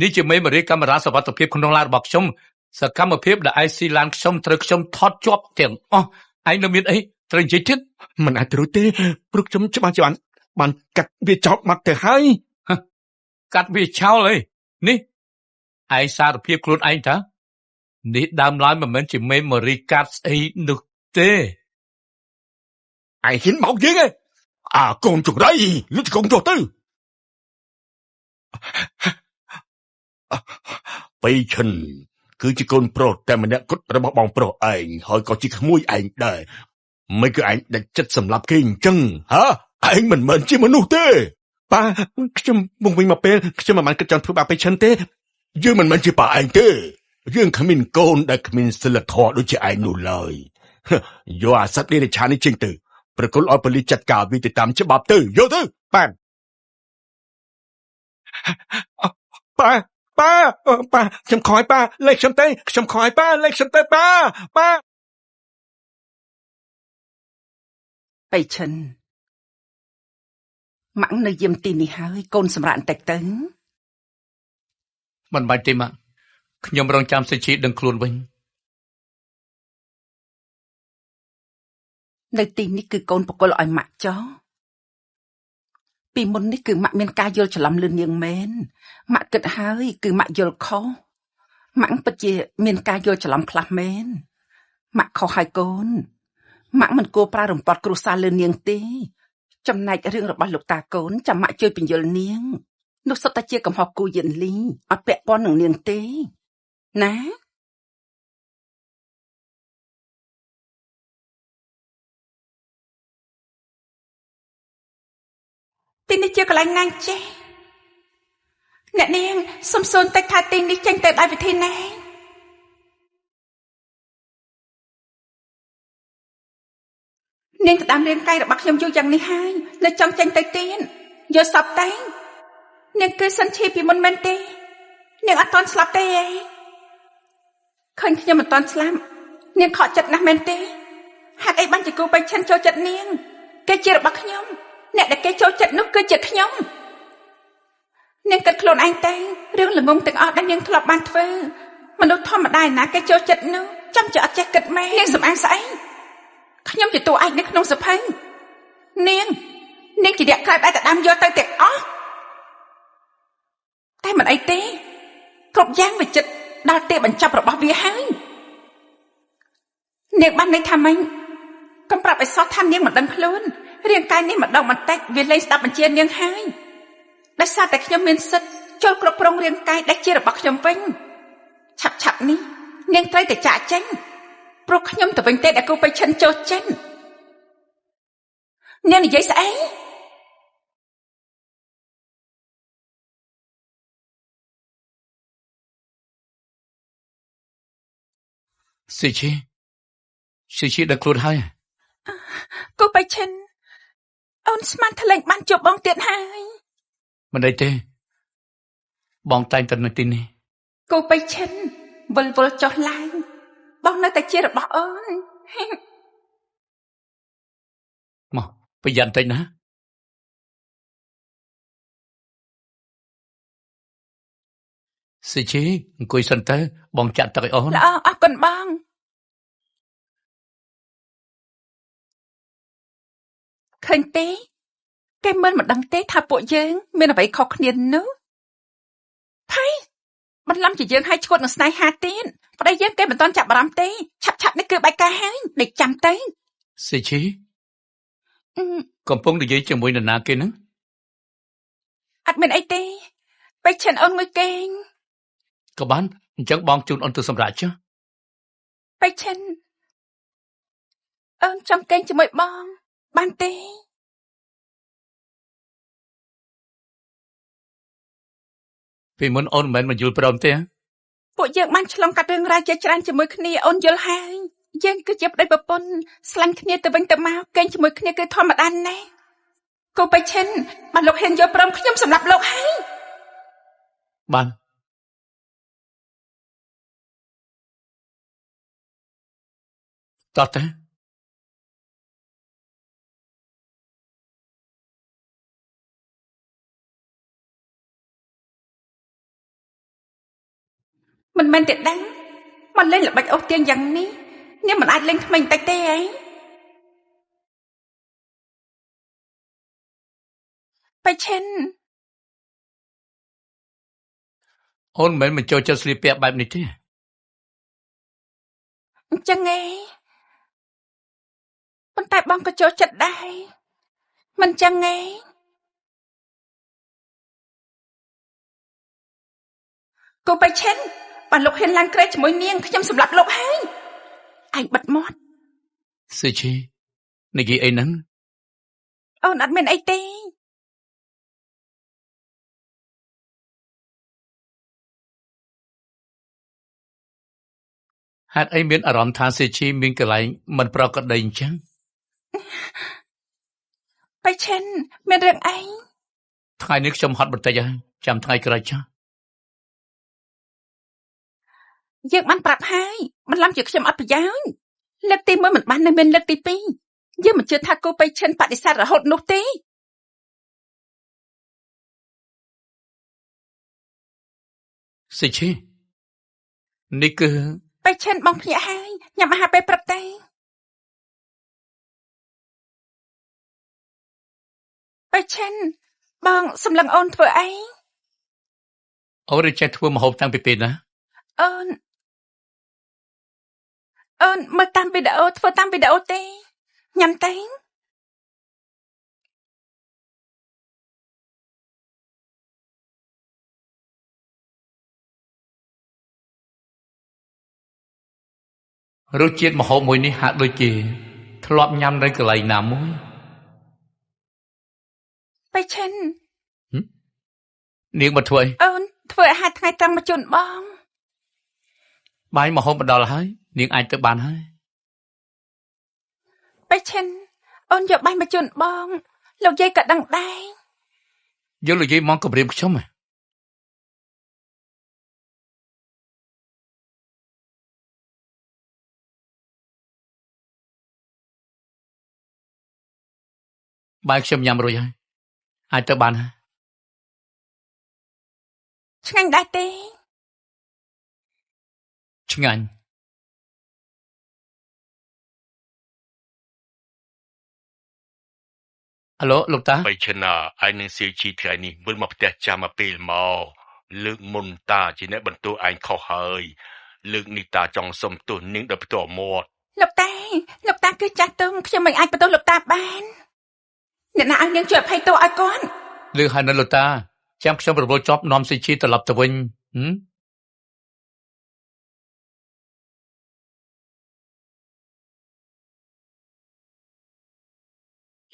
Speaker 2: នេះជាមេមរីកាមេរ៉ាសវត្ថិភាពក្នុងឡានរបស់ខ្ញុំសកម្មភាពដែលឯងស៊ីឡានខ្ញុំត្រូវខ្ញុំថតជាប់ទាំងអស់ឯងនៅមានអីត្រូវនិយាយទៀត
Speaker 3: មិនអាចរួចទេព្រោះខ្ញុំច្បាស់ជាបានកាត់វាចោលបាត់ទៅហើយ
Speaker 2: កាត់វាចោលអីនេះឯងសារភាពខ្លួនឯងតានេះដើមឡើយមិនមែនជាមេមរីកាត់ស្អីនោះទេ
Speaker 3: ឯងហ៊ានមកយើងឯងអាកូនចង្រៃលុចកូនទោះទៅបៃឈិនគឺជាកូនប្រុសតែម្នាក់គត់របស់បងប្រុសឯងហើយក៏ជាក្មួយឯងដែរមិនគឺឯងដាច់ចិត្តសម្លាប់គេអញ្ចឹងហ៎ឯងមិនមែនជាមនុស្សទេប៉ាខ្ញុំមកវិញមកពេលខ្ញុំមិនបានគិតចង់ធ្វើបាបបៃឈិនទេយើងមិនមែនជាប៉ាឯងទេយើងគ្មានកូនដែលគ្មានសិលធម៌ដូចជាឯងនោះឡើយយកអាសត្វនេះឆានេះចេញទៅប្រគល់ឲ្យប៉ូលីសចាត់ការវាទៅតាមច្បាប់ទៅយកទៅប៉ាខ្ញុំខ້ອຍប៉ាលេខខ្ញុំទៅខ្ញុំខ້ອຍប៉ាលេខខ្ញុំទៅប៉ា
Speaker 1: បៃឈិនម៉ាក់នៅយាមទីនេះហើយកូនសម្រាប់បន្តិចទៅ
Speaker 2: មិនបាច់ទេម៉ាក់ខ្ញុំរងចាំសេចក្ដីដឹងខ្លួនវិញ
Speaker 1: នៅទីនេះគឺកូនបកលឲ្យម៉ាក់ចោះពីមុននេះគឺម៉ាក់មានការយល់ច្រឡំលឿននាងមែនម៉ាក់គិតហើយគឺម៉ាក់យល់ខុសម៉ាក់ពិតជាមានការយល់ច្រឡំខ្លះមែនម៉ាក់ខុសហើយកូនម៉ាក់មិនគួរប្រើរំពាត់គ្រួសារលឿននាងទេចំណែករឿងរបស់លោកតាកូនចាំម៉ាក់ជួយបញ្យល់នាងនោះសុទ្ធតែជាកំហុសគូយិនលីអត់ពាក់ព័ន្ធនឹងនាងទេណាទីនេះជាកន្លែងណាចេះអ្នកនាងសុំសូនតែថាទីនេះចេញទៅដោយវិធីណានាងទៅតាមរាងកាយរបស់ខ្ញុំយូរយ៉ាងនេះហើយនៅចង់ចេញទៅទៀតយកសពតែនាងគឺសិនឈីពីមុនមែនទេនាងអត់ទាន់ស្លាប់ទេឯងឃើញខ្ញុំមិនទាន់ស្លាប់នាងខកចិត្តណាស់មែនទេហេតុអីបានជាគូបៃឈិនចូលចិត្តនាងគេជារបស់ខ្ញុំអ្នកដែលគេចូលចិត្តនោះគឺជាខ្ញុំនាងគិតខ្លួនឯងទេរឿងល្ងងទាំងអស់ដែលនាងធ្លាប់បានធ្វើមនុស្សធម្មតាណាគេចូលចិត្តនោះចាំជាអត់ចេះគិតមែននាងសំអាងស្អីខ្ញុំជាតួឯកនៅក្នុងសភៅនាងជាអ្នកក្រែបឯកដាមយកទៅទាំងអស់តែមិនអីទេគ្រប់យ៉ាងវាចិត្តដល់ទេបញ្ចប់របស់វាហើយនាងបានន័យថាម៉េចកុំប្រាប់ឲ្យសោះថានាងមិនដឹងខ្លួនរាងកាយនេះម្ដងបន្តិចវាលែងស្ដាប់បញ្ជានាងហើយដោយសារតែខ្ញុំមានសិទ្ធិចូលគ្រប់គ្រងរាងកាយដែលជារបស់ខ្ញុំវិញឆាប់នេះនាងត្រូវតែចាកចេញព្រោះខ្ញុំទៅវិញទេដែលគូបៃឈិនចូលចេញនាងនិយាយស្អី
Speaker 2: ស៊ីឈីដល់ខ្លួនហើយ
Speaker 1: គូបៃឈិនអូនស្មានថ្លែងបានជួបបងទៀតហើយ
Speaker 2: មិនអីទេបងតែងតែនៅទីនេះ
Speaker 1: គូបៃឈិនវិលចុះឡើងបងនៅតែជារបស់អូន
Speaker 2: មកប្រយ័ត្នតិចណាស៊ីឈីអង្គុយសិនទៅបងចាក់ទឹកឲ្យអូន
Speaker 1: ល្អអរគុណបងឃើញទេគេមិនដឹងទេថាពួកយើងមានអ្វីខុសគ្នានោះថៃបន្លំជាយើងឲ្យឈួតនឹងស្នេហាទៀតប្តីយើងគេមិនទាន់ចាប់អារម្មណ៍ទេឆាប់នេះគឺបែកការហើយដេកចាំទៅ
Speaker 2: ស៊ីឈីកំពុងនិយាយជាមួយនរណាគេហ្នឹង
Speaker 1: អត់មានអីទេបេឈិនអូនមួយគេង
Speaker 2: ក៏បាន អញ្ចឹងបងជូនអូនទៅសម្រាប់ចុះ
Speaker 1: បៃឈិនអូនចង់កេងជាមួយបងបានទេ
Speaker 2: ពីមុនអូនមិនមែនមកយល់ព្រមទេ
Speaker 1: ពួកយើងបានឆ្លងកាត់រឿងរ៉ាវជាច្រើនជាមួយគ្នាអូនយល់ហើយយើងគឺជាប្តីប្រពន្ធស្លាញ់គ្នាទៅវិញទៅមកកេងជាមួយគ្នាគឺធម្មតាណាស់គូបៃឈិនបានលោកហ៊ានយល់ព្រមខ្ញុំសម្រាប់លោកហើយ
Speaker 2: បានតោះតែ
Speaker 1: មិនមែនទេដឹងមកលេងល្បិចអូសទៀងយ៉ាងនេះនាងមិនអាចលេងក្មេងតិចទេអីបៃឈិន
Speaker 2: អូនមិនមែនមកចូលចិត្តស្លៀកពាក់បែបនេះទេ
Speaker 1: អញ្ចឹងឯងប៉ុន្តែបងក៏ចូលចិត្តដែរមិនចឹងឯងគូបៃឈិនបានលោកហ៊ានឡើងក្រែជាមួយនាងខ្ញុំសម្រាប់លោកហើយឯងបិទមាត់
Speaker 2: ស៊ឺឈីនិយាយអីហ្នឹង
Speaker 1: អូនអត់មានអីទេ
Speaker 2: ហេតុអីមានអារម្មណ៍ថាស៊ឺឈីមានកន្លែងមិនប្រក្រតីអញ្ចឹង
Speaker 1: បៃឈិនមានរឿងអី
Speaker 2: ថ្ងៃនេះខ្ញុំហត់បន្តិចហើយចាំថ្ងៃក្រោយចុះ
Speaker 1: យើងបានប្រាប់ហើយបន្លំជាខ្ញុំអត់ប្រយោជន៍លើកទី1មិនបាននៅមានលើកទី2យើងមិនជឿថាគូបៃឈិនបដិសេធរហូតនោះទេ
Speaker 2: ស៊ឺឈីនេះគឺ
Speaker 1: បៃឈិនបងភ្ញាក់ហើយញ៉ាំអាហារពេលព្រឹកទេបៃឈិនបងសម្លឹងអូនធ្វើអី
Speaker 2: អូនចេះធ្វើម្ហូបតាំងពីពេលណា
Speaker 1: អូនមើលតាមវីដេអូធ្វើតាមវីដេអូទេញ៉ាំទេ
Speaker 2: រសជាតិម្ហូបមួយនេះហាក់ដូចជាធ្លាប់ញ៉ាំនៅកន្លែងណាមួយ
Speaker 1: បៃឈិន
Speaker 2: នាងមកធ្វើអី
Speaker 1: អូនធ្វើអាហារថ្ងៃត្រង់មកជូនបង
Speaker 2: បាយម្ហូបមកដល់ហើយនាងអាចទៅបានហើយ
Speaker 1: បៃឈិនអូនយកបាយមកជូនបងលោកយាយក៏ដឹងដែរ
Speaker 2: យកលោកយាយមកគម្រាមខ្ញុំហ៎ បាយខ្ញុំញ៉ាំរួចហើយអាចទៅបានហើយ
Speaker 1: ឆ្ងាញ់ដែរទេ
Speaker 2: ឆ្ងាញ់ អាឡូលោកតា
Speaker 3: បៃឈិនឯងនឹងសៀវជីថ្ងៃនេះវិលមកផ្ទះចាំមកពេលមកលើកមុនតាជាអ្នកបន្ទោសឯងខុសហើយលើកនេះតាចង់សុំទោសនាងដោយផ្ទាល់មាត់
Speaker 1: លោកតាគឺចាស់ទុំខ្ញុំមិនអាចបន្ទោសលោកតាបានអ្នកណាឲ្យនាងជួយអភ័យទោសឲ្យគាត់
Speaker 2: លឺហើយនៅលោកតាចាំខ្ញុំប្រមូលចប់នាំស៊ឺឈីត្រឡប់ទៅវិញ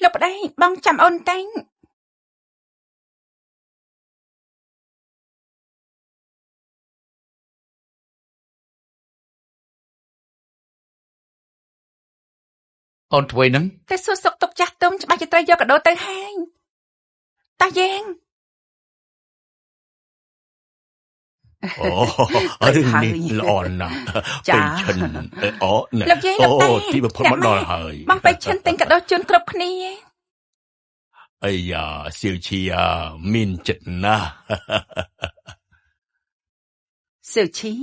Speaker 1: លោកប្តីបងចាំអូនតែង
Speaker 2: អូនធ្វើហ្នឹង
Speaker 1: តែសួរសុខទុក្ខចាស់ទុំច្បាស់ជាត្រូវយកកាដូទៅហើយតាយើង
Speaker 3: អូរឿងនេះល្អណាស់បៃឈិនអូណែ
Speaker 1: លោកយាយលោកតា
Speaker 3: ទីបំផុតមកដល់ហើយ
Speaker 1: បងបៃឈិនទិញកាដូជូនគ្រប់គ្នា
Speaker 3: អាយ៉ាសៀវឈីមានចិត្តណាស់
Speaker 1: សៀវឈី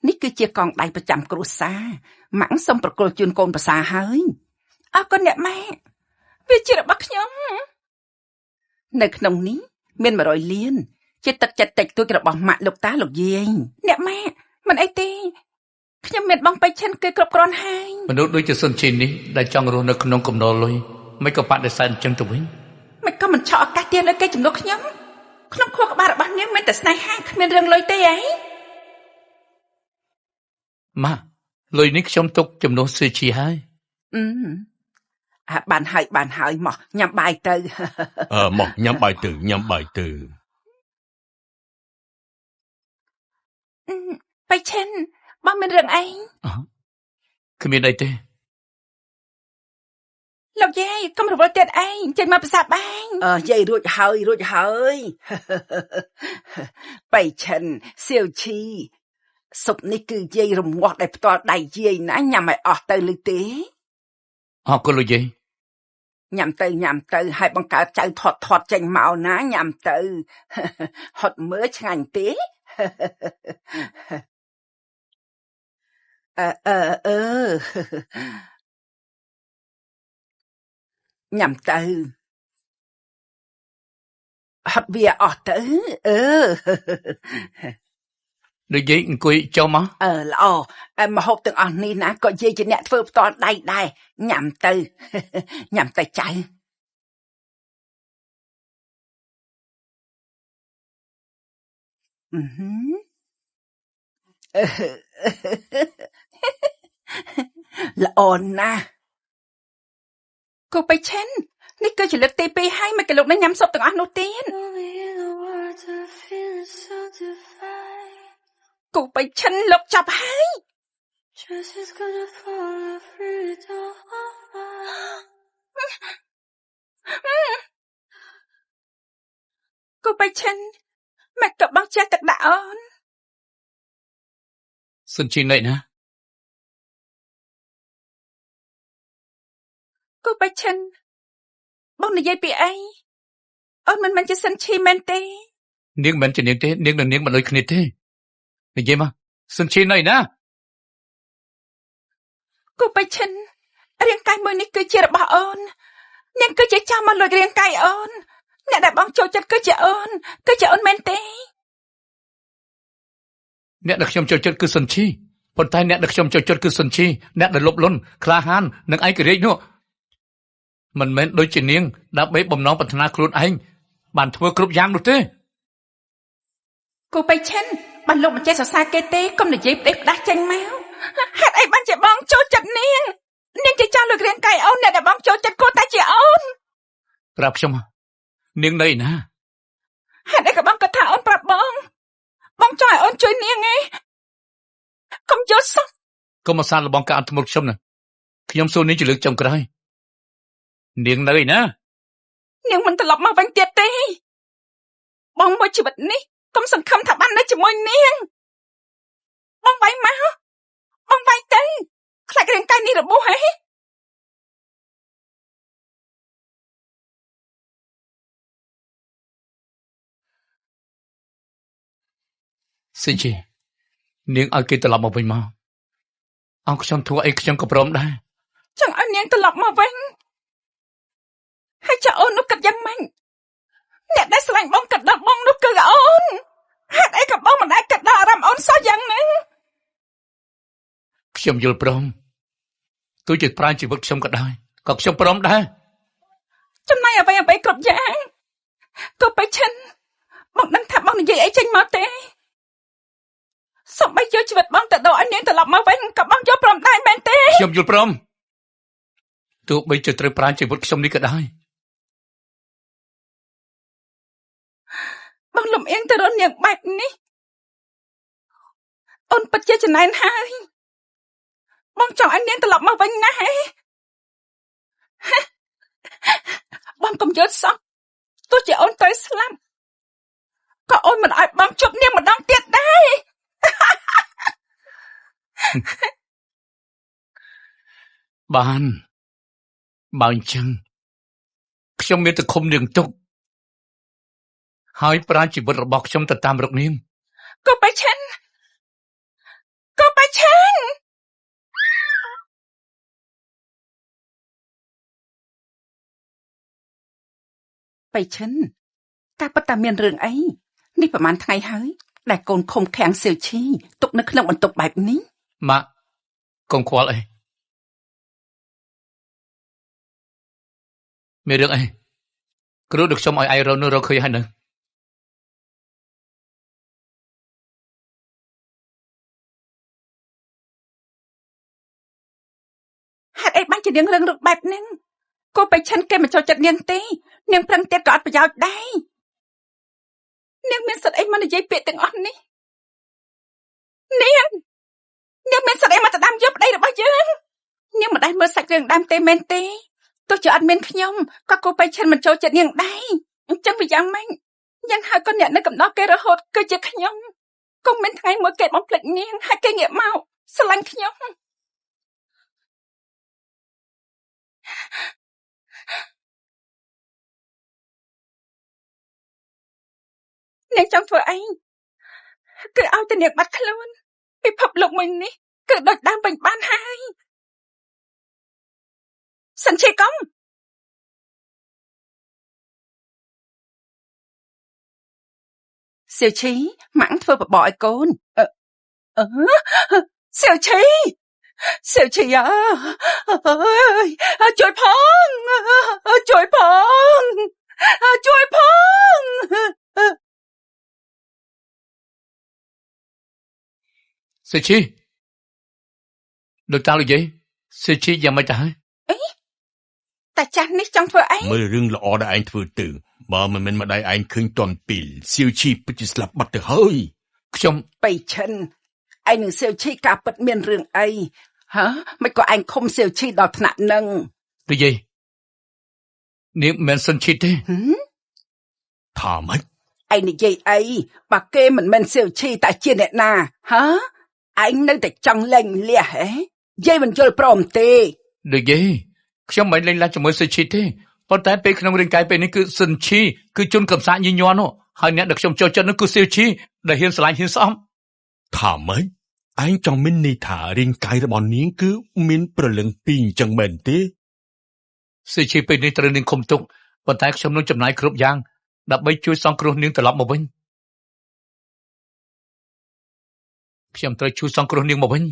Speaker 1: នេះគឺជាកងដៃប្រចាំគ្រួសារម៉ាក់សូមប្រគល់ជូនកូនប្រសាហើយអរគុណអ្នកម៉ែវាជារបស់ខ្ញុំនៅក្នុងនេះមាន100លានជាទឹកចិត្តតិចតួចរបស់ម៉ាក់លោកតាលោកយាយអ្នកម៉ែមិនអីទេខ្ញុំមានបងបៃឈិនគឺគ្រប់គ្រាន់ហើយ
Speaker 2: មនុស្សដូចជាស៊ុនឈីននេះដែលចង់រស់នៅក្នុងកំណុលលុយមិនក៏បដិសេធអញ្ចឹងទៅវិញ
Speaker 1: មិនក៏មិនឆក់ឱកាសទៀតលើគេចំនួនខ្ញុំក្នុងខួរក្បាលរបស់នាងមានតែស្នេហាគ្មានរឿងលុយទេអី
Speaker 2: ម៉ាលុយនេះខ្ញុំទុកចំនួនស៊ឺឈីហើយ
Speaker 1: បានហើយមកញ៉ាំបាយទៅ
Speaker 3: មកញ៉ាំបាយទៅ
Speaker 1: បៃឈិនបងមានរឿងអី
Speaker 2: គ្មានអីទេ
Speaker 1: លោកយាយកុំរវល់ទៀតឯងចេញមកប្រសាបាញ់យាយរួចហើយបៃឈិនសៀវឈីសុបនេះគឺយាយរមាស់ដោយផ្ទាល់ដៃយាយណាញ៉ាំឲ្យអស់ទៅឬទេ
Speaker 2: អរគុណលោកយាយ
Speaker 1: ញ៉ាំទៅហើយបង្កើតចៅធាត់ចេញមកណាញ៉ាំទៅ ហត់មើលឆ្ងាញ់ទេ ញ៉ាំទៅហត់វាអស់ទៅ
Speaker 2: លោកយាយអង្គុយចុះមក
Speaker 1: ល្អមហូបទាំងអស់នេះណាក៏យាយជាអ្នកធ្វើផ្ទាល់ដៃដែរញ៉ាំទៅ ញ៉ាំទៅចៅ ល្អណាស់គូបៃឈិននេះគឺជាលើកទី2ហើយមកកលោកនឹងញ៉ាំស៊ុបទាំងអស់នោះទៀតគូបៃឈិនលោកចាប់ហើយគូបៃឈិនមកក៏បងចេះទឹកដាក់អូន
Speaker 2: សិនជាណៃណា
Speaker 1: គូបៃឈិនបងនិយាយពីអីអូនមិនជាសិនឈីមែនទេ
Speaker 2: នាងមិនជានាងទេនាងនិងនាងមិនដូចគ្នាទេនិយាយមកសិនជាណៃណា
Speaker 1: គូបៃឈិនរាងកាយមួយនេះគឺជារបស់អូននាងគឺជាចៅមកលួចរាងកាយអូនអ្នកដែលបងចូលចិត្តគឺជាអូនមែនទេ
Speaker 2: អ្នកដែលខ្ញុំចូលចិត្តគឺសិនឈីប៉ុន្តែអ្នកដែលខ្ញុំចូលចិត្តគឺសិនឈីអ្នកដែលលុបលន់ក្លាហាននិងឯករាជ្យនោះមិនមែនដូចជានាងដើម្បីបំណងប្រាថ្នាខ្លួនឯងបានធ្វើគ្រប់យ៉ាងនោះទេ
Speaker 1: គូបៃឈិនបានលោកមិនចេះសរសើរគេទេកុំនិយាយផ្ដេសផ្ដាស់ចេញមកហេតុអីបានជាបងចូលចិត្តនាងជាចៅលួចរាងកាយអូនអ្នកដែលបងចូលចិត្តគួរតែជាអូន
Speaker 2: ប្រាប់ខ្ញុំនាងនៅណា
Speaker 1: ហេតុអីក៏បងក៏ថាអូនប្រាប់បងចង់ឲ្យអូនជួយនាងឯងកុំយល់សោះ
Speaker 2: កុំអាសាលបងការអត់ធ្មត់ខ្ញុំណាខ្ញុំសួរនាងជាលើកចុងក្រោយនាងនៅណា
Speaker 1: នាងមិនត្រឡប់មកវិញទៀតទេបងមួយជីវិតនេះកុំសង្ឃឹមថាបាននៅជាមួយនាងបងវាយមកបងវាយទៅខ្លាចរាងកាយនេះរបួសហ៎
Speaker 2: សិនជានាងឲ្យគេត្រឡប់មកវិញមកអងខ្ញុំធ្វើអីខ្ញុំក៏ព្រមដែរ
Speaker 1: ចង់ឲ្យនាងត្រឡប់មកវិញហើយចាអូននោះគិតយ៉ាងម៉េចអ្នកដែលស្រឡាញ់បងគិតដល់បងនោះគឺអូនហេតុអីក៏បងមិនអាចគិតដល់អារម្មណ៍អូនសោះយ៉ាងហ្នឹង
Speaker 2: ខ្ញុំយល់ព្រមទោះជាប្រាណជីវិតខ្ញុំក៏ដោយក៏ខ្ញុំព្រមដែរ
Speaker 1: ចំណាយអ្វីគ្រប់យ៉ាងក៏បៃឈិនបងដឹងថាបងនិយាយអីចេញមកទេសូម្បីយកជីវិតបងទៅដកឲ្យនាងត្រឡប់មកវិញក៏បងយកព្រមដែរមែនទេ
Speaker 2: ខ្ញុំយល់ព្រមទោះបីជាត្រូវប្រាណជីវិតខ្ញុំនេះក៏ដោយ
Speaker 1: បងលំអៀងទៅរកនាងបែបនេះអូនពិតជាចំណែនហើយបងចង់ឲ្យនាងត្រឡប់មកវិញណាស់ហ៎បងកុំយល់សោះទោះជាអូនត្រូវស្លាប់ក៏អូនមិនឲ្យបងជប់នាងម្ដងទៀតដែរ
Speaker 2: បានបើអញ្ចឹងខ្ញុំមានតែឃុំនាងទុកហើយប្រាណជីវិតរបស់ខ្ញុំទៅតាមរកនាង
Speaker 1: ក៏បៃឈិនបៃឈិនការពិតតែមានរឿងអីនេះប្រហែលថ្ងៃហើយដែលកូនឃុំឃាំងសៀវឈីទុកនៅក្នុងបន្ទប់បែបនេះ
Speaker 2: ម៉ាក់កុំខ្វល់អីមានរឿងអីគ្រូដឹកខ្ញុំឲ្យឯងរកនៅរកឃើញហើយនៅ
Speaker 1: ជានាងរឹងរូបបែបហ្នឹងគូបៃឈិនគេមិនចូលចិត្តនាងទេនាងប្រឹងទៀតក៏អត់ប្រយោជន៍ដែរនាងមានសិទ្ធិអីមកនិយាយពាក្យទាំងអស់នេះនាងមានសិទ្ធិអីមកទៅដាំយកប្តីរបស់យើងនាងមិនដែលមើលសាច់រឿងដើមទេមែនទេទោះជាអត់មានខ្ញុំក៏គូបៃឈិនមិនចូលចិត្តនាងដែរអញ្ចឹងវាយ៉ាងម៉េចយ៉ាងហៅក៏អ្នកនៅកំណោះគេរហូតគឺជាខ្ញុំគង់មានថ្ងៃមួយគេបំភ្លេចនាងហើយគេងាកមកស្រឡាញ់ខ្ញុំនាងចង់ធ្វើអីគឺឲ្យតែនាងបាត់ខ្លួនពិភពលោកមួយនេះគឺដូចដើមពេញបានហើយសិនជាកុំសៀវឈីម៉ាក់ធ្វើបបរឲ្យកូនសៀវឈីអើជួយផង
Speaker 2: សេឈីលោកតាលោកយាយសេឈីយ៉ាងម៉េចទៅហើយ
Speaker 1: អីតែចាស់នេះចង់ធ្វើអី
Speaker 3: មើលរឿងល្អដែលឯងធ្វើទៅបើមិនមែនម្ដាយឯងឃើញតន់ពីលសៀវឈីពិតជាស្លាប់បាត់ទៅហើយ
Speaker 2: ខ្ញុំ
Speaker 1: បៃឈិនឯងនឹងសៀវឈីការពិតមានរឿងអីហ៎មិនក៏ឯងឃុំសៀវឈីដល់ថ្នាក់នឹង
Speaker 2: លោកយាយនាងមិនសិនឈីទេ
Speaker 3: ថាម៉េច
Speaker 1: ឯងនិយាយអីបើគេមិនមែនសៀវឈីតែជាអ្នកណាហ៎ឯងនៅតែចង់លែងលះហ៎យាយមិនយល់ព្រមទេ
Speaker 2: លោកយាយខ្ញុំមិនលែងលះជាមួយសិនឈីទេប៉ុន្តែពេលក្នុងរាងកាយពេលនេះគឺសិនឈីគឺជនកំសាកញញ័រនោះហើយអ្នកដែលខ្ញុំចូលចិត្តនោះគឺសៀវឈីដែលហ៊ានស្រឡាញ់ហ៊ានស្អំ
Speaker 3: ថាម៉េចឯងចង់មានន័យថារាងកាយរបស់នាងគឺមានព្រលឹងពីរអញ្ចឹងមែនទេស
Speaker 2: ៀវឈីពេលនេះត្រូវនាងឃុំទុកប៉ុន្តែខ្ញុំនឹងចំណាយគ្រប់យ៉ាងដើម្បីជួយសង្គ្រោះនាងត្រឡប់មកវិញខ្ញុំត្រូវជួយសង្គ្រោះនាងមកវិញ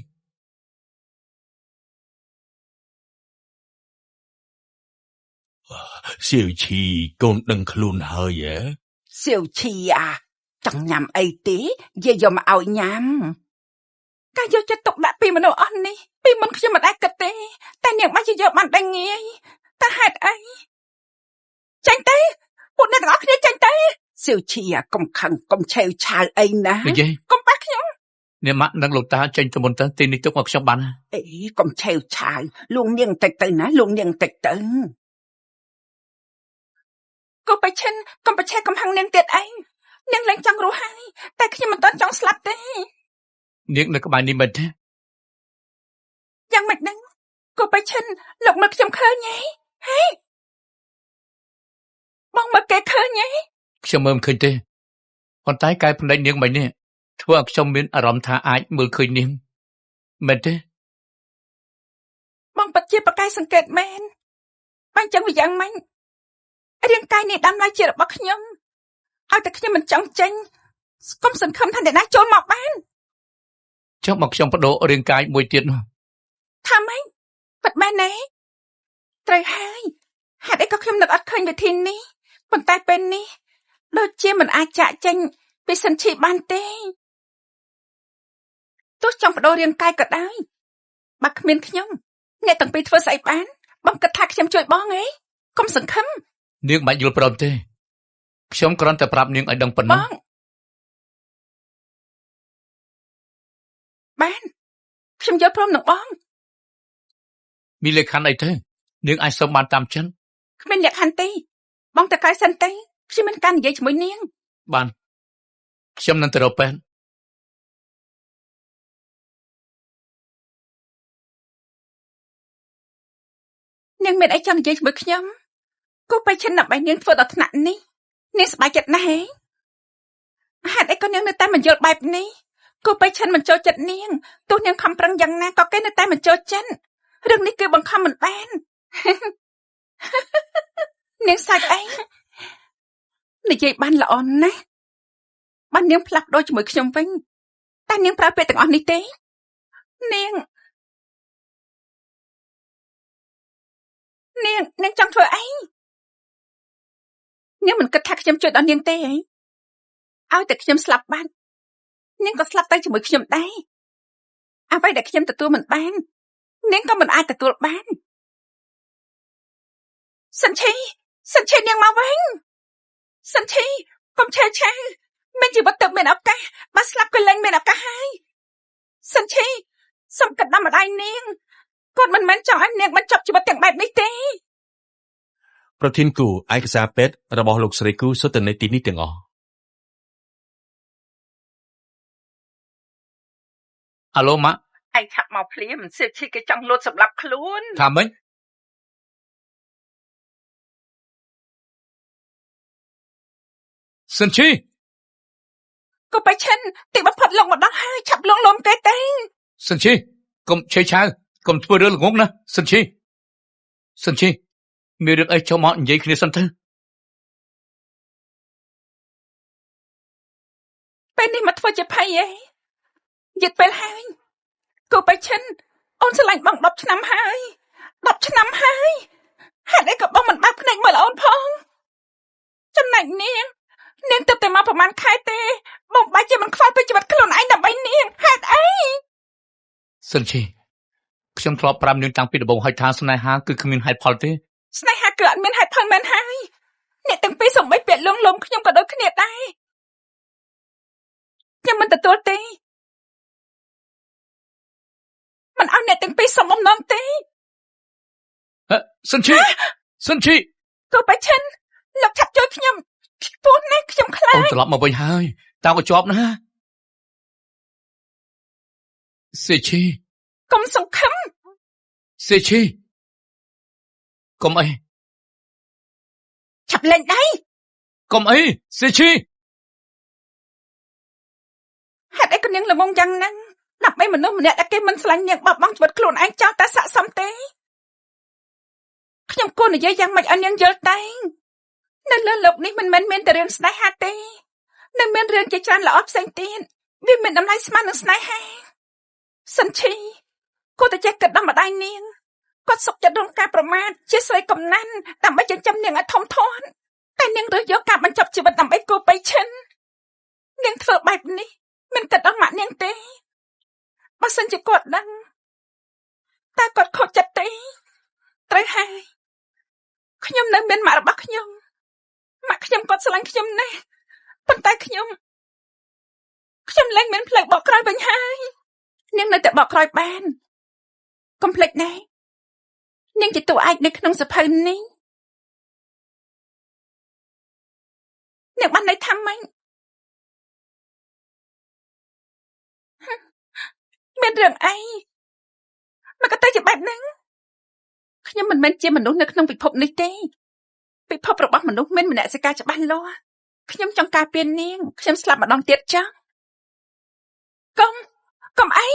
Speaker 3: សៀវឈីកូនដឹងខ្លួនហើយ
Speaker 1: សៀវឈីចង់ញ៉ាំអីទេយាយយកមកឲ្យញ៉ាំការយកចិត្តទុកដាក់ពីមនុស្សអស់នេះពីមុនខ្ញុំមិនអាចគិតទេតែនាងបាច់យកបានតែងាយតែហេតុអីចាញ់ទៅពួកអ្នកទាំងអស់គ្នាចាញ់ទៅសៀវឈីកុំខឹងកុំឆេវឆាវអីណាកុំប៉ះខ្ញុំ
Speaker 2: អ្នកម៉ាក់និងលោកតាចេញទៅមុនទៅទីនេះទុកមកខ្ញុំបាន
Speaker 1: អីកុំឆេវឆាវលួងនាងតិចទៅណាលួងនាងតិចទៅកុំបិឈិនកុំប្រឆេះកំហឹងនាងទៀតអីនាងលែងចង់រស់ហើយតែខ្ញុំមិនទាន់ចង់ស្លាប់ទេ
Speaker 2: នាងនៅក្បែរនេះមិនទេ
Speaker 1: យ៉ាងម៉េចដឹងកុំបិឈិនលោកមើលខ្ញុំឃើញហេបងមើលគេឃើញ
Speaker 2: ខ្ញុំមើលមិនឃើញទេប៉ុន្តែកាយភ្នែកនាងមិននេះធ្វើឲ្យខ្ញុំមានអារម្មណ៍ថាអាចមើលឃើញនាងមែនទេ
Speaker 1: បងពិតជាប្រកែកសង្កេតមែនបាញ់ចឹងវាយ៉ាងម៉េចរាងកាយនេះដាំឡើយជារបស់ខ្ញុំឲ្យតែខ្ញុំមិនចង់ចេញកុំសង្ឃឹមថាអ្នកណាចូលមកបាន
Speaker 2: ចុះមកខ្ញុំបដូររាងកាយមួយទៀតនោះ
Speaker 1: ថាម៉េចពិតមែនទេត្រូវហើយហេតុអីក៏ខ្ញុំនឹកអត់ឃើញវិធីនេះប៉ុន្តែពេលនេះដូចជាមិនអាចចាក់ចេញពីសិនឈីបានទេទោះចង់បដូររាងកាយក៏ដោយបើគ្មានខ្ញុំអ្នកទាំងពីរធ្វើស្អីបានបងគិតថាខ្ញុំជួយបងហ៎កុំសង្ឃឹម
Speaker 2: នាងមិនយល់ព្រមទេខ្ញុំគ្រាន់តែប្រាប់នាងឲ្យដឹងប៉ុណ្ណឹង
Speaker 1: បានខ្ញុំយល់ព្រមនឹងបង
Speaker 2: មានលក្ខខណ្ឌអីទេនាងអាចសុំបានតាមចិន
Speaker 1: គ្មានលក្ខខណ្ឌទេបងទៅក្រោយសិនទេខ្ញុំមិនការនិយាយជាមួយនាង
Speaker 2: បានខ្ញុំនឹងទៅរកពេទ្យ
Speaker 1: នាងមានអីចង់និយាយជាមួយខ្ញុំគូបៃឈិនដើម្បីនាងធ្វើដល់ថ្នាក់នេះនាងសប្បាយចិត្តណាស់ហេតុអីក៏នាងនៅតែមិនយល់បែបនេះគូបៃឈិនមិនចូលចិត្តនាងទោះនាងខំប្រឹងយ៉ាងណាក៏គេនៅតែមិនចូលចិត្តរឿងនេះគឺបង្ខំមិនបាននាងសាច់អីនិយាយបានល្អណាស់បាននាងផ្លាស់ប្ដូរជាមួយខ្ញុំវិញតែនាងប្រើពាក្យទាំងអស់នេះទេនាងចង់ធ្វើអីនាងមិនគិតថាខ្ញុំជួយដល់នាងទេហ៎ឲ្យតែខ្ញុំស្លាប់បាត់នាងក៏ស្លាប់ទៅជាមួយខ្ញុំដែរអ្វីដែលខ្ញុំទទួលមិនបាននាងក៏មិនអាចទទួលបាន សិនឈីនាងមកវិញសិនឈីកុំឆេវឆាវមានជីវិតទៅមានឱកាសបើស្លាប់ក៏លែងមានឱកាសហើយសិនឈីសូមកាត់ដំម្ដាយនាងគាត់មិនមែនចង់ឲ្យនាងបញ្ចប់ជីវិតទាំងបែបនេះទេ
Speaker 3: ប្រធានគូឯកសារពេទ្យរបស់លោកស្រីគូសុទ្ធតែនៅទីនេះទាំងអស់
Speaker 2: អាឡូម៉ាក់
Speaker 1: ឯងឆាប់មកភ្លាមសៀវឈីគេចង់លួចសម្លាប់ខ្លួន
Speaker 2: ថាម៉េចសិនឈី
Speaker 1: ក៏បៃឈិនទីបំផុតលោកមកដល់ហើយឆាប់លងលំគេទៅ
Speaker 2: សិនឈីកុំឆេវឆាវកុំធ្វើរឿងល្ងងណាសិនឈីមានរឿងអីចូលមកនិយាយគ្នាសិនទៅ
Speaker 1: ពេលនេះមកធ្វើជាភ័យឯងយឺតពេលហើយក៏បៃឈិនអូនឆ្លាញ់បង10ឆ្នាំហើយ10ឆ្នាំហើយហេតុអីក៏បងមិនបើកភ្នែកមើលអូនផងចំណែកនាងទៅតែមកប្រហែលខែទេបងបាច់ជាមិនខ្វល់ពីជីវិតខ្លួនឯងដើម្បីនាងហេតុអី
Speaker 2: សិនឈីខ្ញុំធ្លាប់ប្រាប់នាងតាំងពីដំបូងហើយថាស្នេហាគឺគ្មានហេតុផលទេ
Speaker 1: ស្នេហាគឺអត់មានហេតុផលមែនហើយអ្នកទាំងពីរសំបីពាក្យលងលំខ្ញុំក៏ដូចគ្នាដែរខ្ញុំមិនទទួលទេមិនឲ្យអ្នកទាំងពីរសំបំណងទេ
Speaker 2: សិនឈី
Speaker 1: ក៏បៃឈិនលោកឆាប់ជួយខ្ញុំពូននេះខ្ញុំខ្លាច
Speaker 2: អូនត្រឡប់មកវិញហើយតើក៏ជាប់ណាសេឈី
Speaker 1: កុំសង្ឃឹម
Speaker 2: សេឈីកុំអី
Speaker 1: ឆាប់លេងដៃ
Speaker 2: កុំអីសេឈី
Speaker 1: ហេតុអីក៏នាងល្ងងយ៉ាងហ្នឹងដើម្បីមនុស្សម្នាក់ដែលគេមិនស្រឡាញ់នាងបោះបង់ជីវិតខ្លួនឯងចោលតែស័ក្តិសមទេខ្ញុំគួរនិយាយយ៉ាងម៉េចឲ្យនាងយល់តែនៅលើលោកនេះមិនមែនមានតែរឿងស្នេហាទេនៅមានរឿងជាច្រើនល្អផ្សេងទៀតវាមានតម្លៃស្មើនឹងស្នេហាសិនឈីគួរតែចេះគិតដល់ម្ដាយនាងគាត់សុខចិត្តរងការប្រមាថជាស្រីកំណាន់ដើម្បីចិញ្ចឹមនាងឲ្យធំធាត់តែនាងរើសយកការបញ្ចប់ជីវិតដើម្បីគូបៃឈិននាងធ្វើបែបនេះមិនគិតដល់ម៉ាក់នាងទេបើសិនជាគាត់ដឹងតើគាត់ខកចិត្តទេត្រូវហើយខ្ញុំនៅមានម៉ាក់របស់ខ្ញុំម៉ាក់ខ្ញុំគាត់ស្រឡាញ់ខ្ញុំណាស់ប៉ុន្តែខ្ញុំលែងមានផ្លូវបកក្រោយវិញហើយនាងនៅតែបកក្រោយបានកុំភ្លេចណានាងជាតួឯកនៅក្នុងសភៅនេះនាងបានន័យថាម៉េចមានរឿងអីមកក៏ទៅជាបែបហ្នឹងខ្ញុំមិនមែនជាមនុស្សនៅក្នុងពិភពនេះទេពិភពរបស់មនុស្សមានមនសិការច្បាស់លាស់ខ្ញុំចង់ការពារនាងខ្ញុំស្លាប់ម្ដងទៀតចាស់កុំអី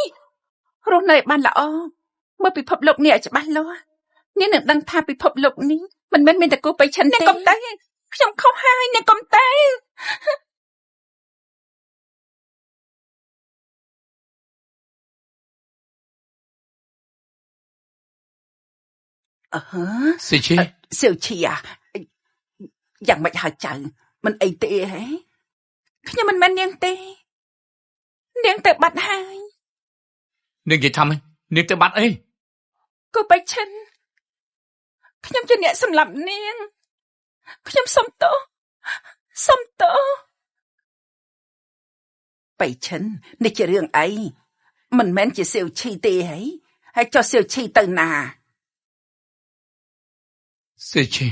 Speaker 1: រស់នៅឲ្យបានល្អមើលពិភពលោកនេះឲ្យច្បាស់លាស់នាងនឹងដឹងថាពិភពលោកនេះមិនមែនមានតែគូបៃឈិនទេនាងកុំទៅខ្ញុំខុសហើយនាងកុំទៅ
Speaker 2: សេឈី
Speaker 1: សៀវឈីយ៉ាងម៉េចហើយចៅមិនអីទេហ៎ខ្ញុំមិនមែននាងទេនាងទៅបាត់ហើយ
Speaker 2: នាងនិយាយថាម៉េចនាងទៅបាត់អី
Speaker 1: គូបៃឈិនខ្ញុំជាអ្នកសម្លាប់នាងខ្ញុំសុំទោសបៃឈិននេះជារឿងអីមិនមែនជាសៀវឈីទេហើយចុះសៀវឈីទៅណា
Speaker 2: សេឈី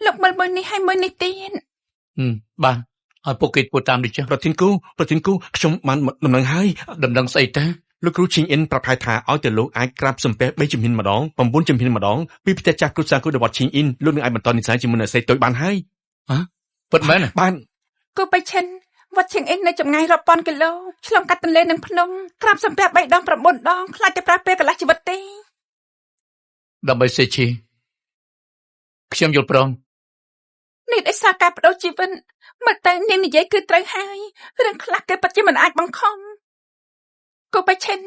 Speaker 1: លោកមើលមួយនេះហើយមួយនេះទៀត
Speaker 2: បានឲ្យពួកគេធ្វើតាមនេះចា
Speaker 3: ប្រធានគូខ្ញុំបានដំណឹងហើយ
Speaker 2: ដំណឹងស្អីតា
Speaker 3: លោកគ្រូឈីងអ៊ិនប្រាប់ថៃថាឲ្យតែលោកអាចក្រាបសំពះ3ជំហានម្ដង9ជំហានម្ដងពីផ្ទះចាស់គ្រូសាគូរបស់ឈីងអ៊ិនលោកនឹងអាចបន្តនិស័យជាមួយអ្នកស្រីតូចបានហើយ
Speaker 2: ពិតមែន
Speaker 3: បាន
Speaker 1: គូបៃឈិនវត្តឈៀងអ៊ិននៅចម្ងាយរាប់ពាន់គីឡូឆ្លងកាត់ទន្លេនិងភ្នំក្រាបសំពះ3ដង9ដងខ្លាចតែប្រើពេលកន្លះជីវិតទេ
Speaker 2: ដើម្បីសេឈីខ្ញុំយល់ព្រម
Speaker 1: នេះដោយសារការបដូរជីវិតមើលទៅនាងនិយាយគឺត្រូវហើយរឿងខ្លះគេពិតជាមិនអាចបង្ខំគូបៃឈិន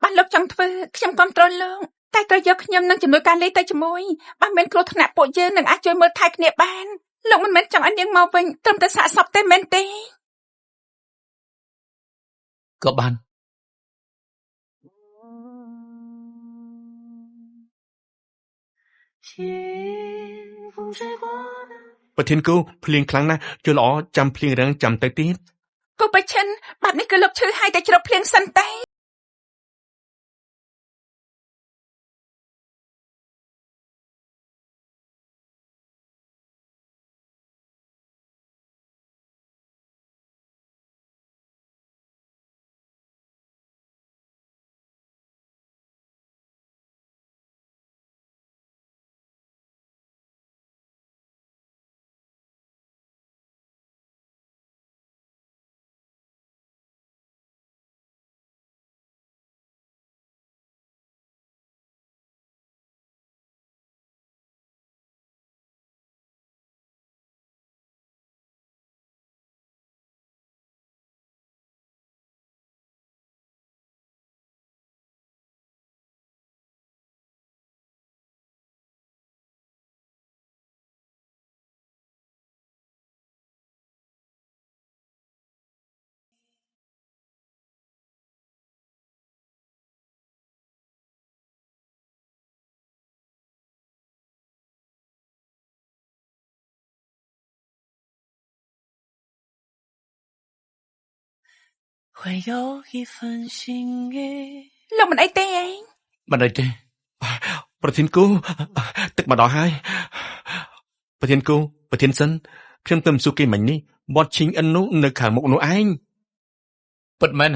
Speaker 1: បានលោកចង់ធ្វើខ្ញុំគ្រប់គ្រងលោកតែត្រូវយកខ្ញុំនឹងជំនួយការលេទៅជាមួយបើមានគ្រោះថ្នាក់ពួកយើងនឹងអាចជួយមើលថែគ្នាបានលោកមិនមែនចង់ឲ្យនាងមកវិញត្រឹមតែសាកសពទេមែនទេ
Speaker 2: ក៏បាន
Speaker 3: ប្រធានគូភ្លៀងខ្លាំងណាស់ជួយល្អចាំភ្លៀងរាំងចាំទៅទៀត
Speaker 1: គូបៃឈិនបាត់នេះគឺលោកឈឺហើយតែជ្រប់ភ្លៀងសិនតែ
Speaker 5: 会有一份心意
Speaker 1: លោកមិនអីទេឯង
Speaker 2: មិនអីទេ
Speaker 3: ប្រធានគូទឹកមកដល់ហើយប្រធានគូប្រធានសិនខ្ញុំទៅសួរគេមិញនេះវត្តឈីងអិននោះនៅខាងមុខនោះឯង
Speaker 2: ពិតមែន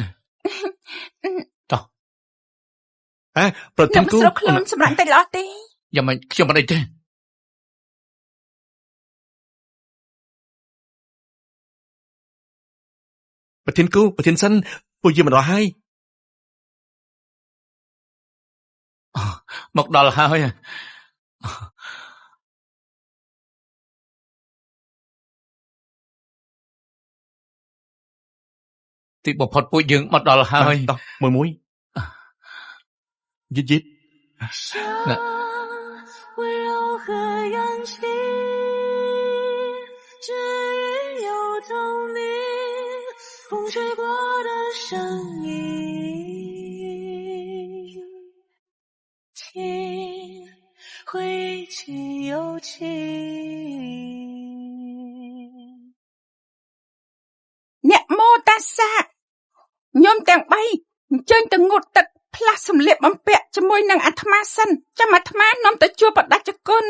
Speaker 3: ប្រធានគូ
Speaker 1: លោកមិនស្រុកខ្លួនសម្រាប់តែល្អទេ
Speaker 2: យ៉ាងម៉េចខ្ញុំមិនអីទេ
Speaker 3: ប្រធានគូប្រធានសិនពួកយើងមកដល់ហើយ
Speaker 2: មកដល់ហើយទីបំផុតពួកយើងមកដល់ហើយ
Speaker 3: តោះមួយយិត
Speaker 5: 那温柔和氧气只因有同你风吹过的声音听回忆起有情
Speaker 1: អ្នកមោតាសាខ្ញុំទាំង3អញ្ជើញទៅងូតទឹកផ្លាស់សម្លៀកបំពាក់ជាមួយនឹងអាត្មាសិនចាំអាត្មានាំទៅជួបបដាជគុណ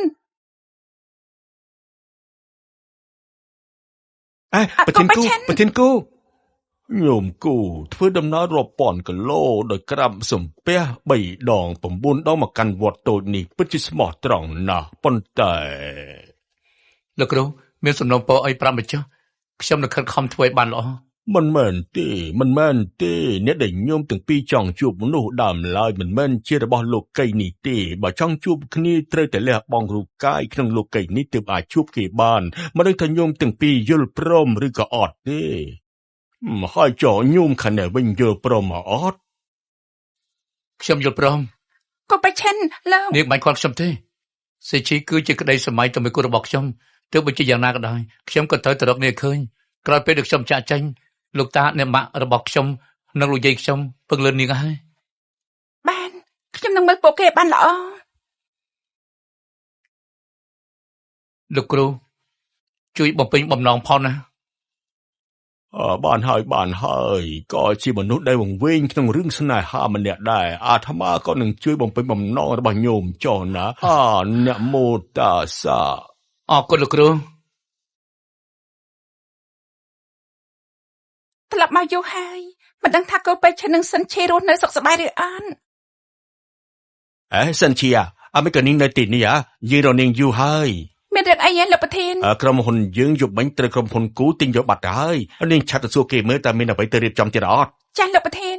Speaker 3: ប្រធានគូញោមគូធ្វើដំណើររាប់ពាន់គីឡូដោយក្រាបសំពះ3ដង9ដងមកកាន់វត្តតូចនេះពិតជាស្មោះត្រង់ណាស់ប៉ុន្តែ
Speaker 2: លោកគ្រូមានសំណូមពរអីប្រាប់មកចុះខ្ញុំនឹងខិតខំធ្វើឲ្យបានល្អ
Speaker 3: មិនមែនទេអ្នកដែលញោមទាំងពីរចង់ជួបមនុស្សដើមឡើយមិនមែនជារបស់លោកីនេះទេបើចង់ជួបគ្នាត្រូវតែលះបង់រូបកាយក្នុងលោកីនេះទើបអាចជួបគេបានមិនដឹងថាញោមទាំងពីរយល់ព្រមឬក៏អត់ទេហើយចោញោមខាងនេះវិញយល់ព្រមមកអត់
Speaker 2: ខ្ញុំយល់ព្រម
Speaker 1: គូបៃឈិនលោក
Speaker 2: នាងមិនខ្វល់ខ្ញុំទេសេជីគឺជាក្តីសម័យតែមួយគូរបស់ខ្ញុំទោះបីជាយ៉ាងណាក៏ដោយខ្ញុំក៏ត្រូវទៅរកនាងឃើញក្រោយពេលដែលខ្ញុំចាក់ចេញលោកតាអ្នកម៉ាក់របស់ខ្ញុំនិងលោកយាយខ្ញុំពឹងលើនាងហើយ
Speaker 1: បានខ្ញុំនឹងមើលពួកគេបានល្អ
Speaker 2: លោកគ្រូជួយបំពេញបំណងផងណា
Speaker 3: បានហើយក៏ជាមនុស្សដែលវង្វេងក្នុងរឿងស្នេហាម្នាក់ដែរអាត្មាក៏នឹងជួយបំពេញបំណងរបស់ញោមចុះណាអ្នកមោតាសា
Speaker 2: អរគុណលោកគ្រូ
Speaker 1: ត្រឡប់មកយូរហើយមិនដឹងថាគូបៃឈិននឹងសិនឈីរស់នៅសុខសប្បាយឬអត់
Speaker 3: សិនជាអមេរិកនាងនៅទីនេះយើងរកនាងយូរហើយ
Speaker 1: មានរឿងអីលោកប្រធាន
Speaker 3: ក្រុមហ៊ុនយើងយប់មិញត្រូវក្រុមហ៊ុនគូទិញយកបាត់ទៅហើយនាងឆាត់ទៅសួរគេមើលតើមានអ្វីទៅរៀបចំទៀតអត់
Speaker 1: ចាស់លោកប្រធាន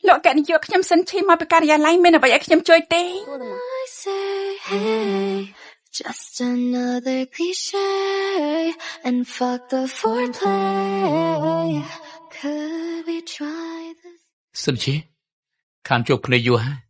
Speaker 1: លោកកញ្ញាយកខ្ញុំសិនឈីមកពីការិយាល័យមានអ្វីឲ្យខ្ញុំជួយទេ
Speaker 5: I say hey just another cliche and fuck the foreplay could we try this
Speaker 2: សិនជាខានជួបគ្នាយូរហើយ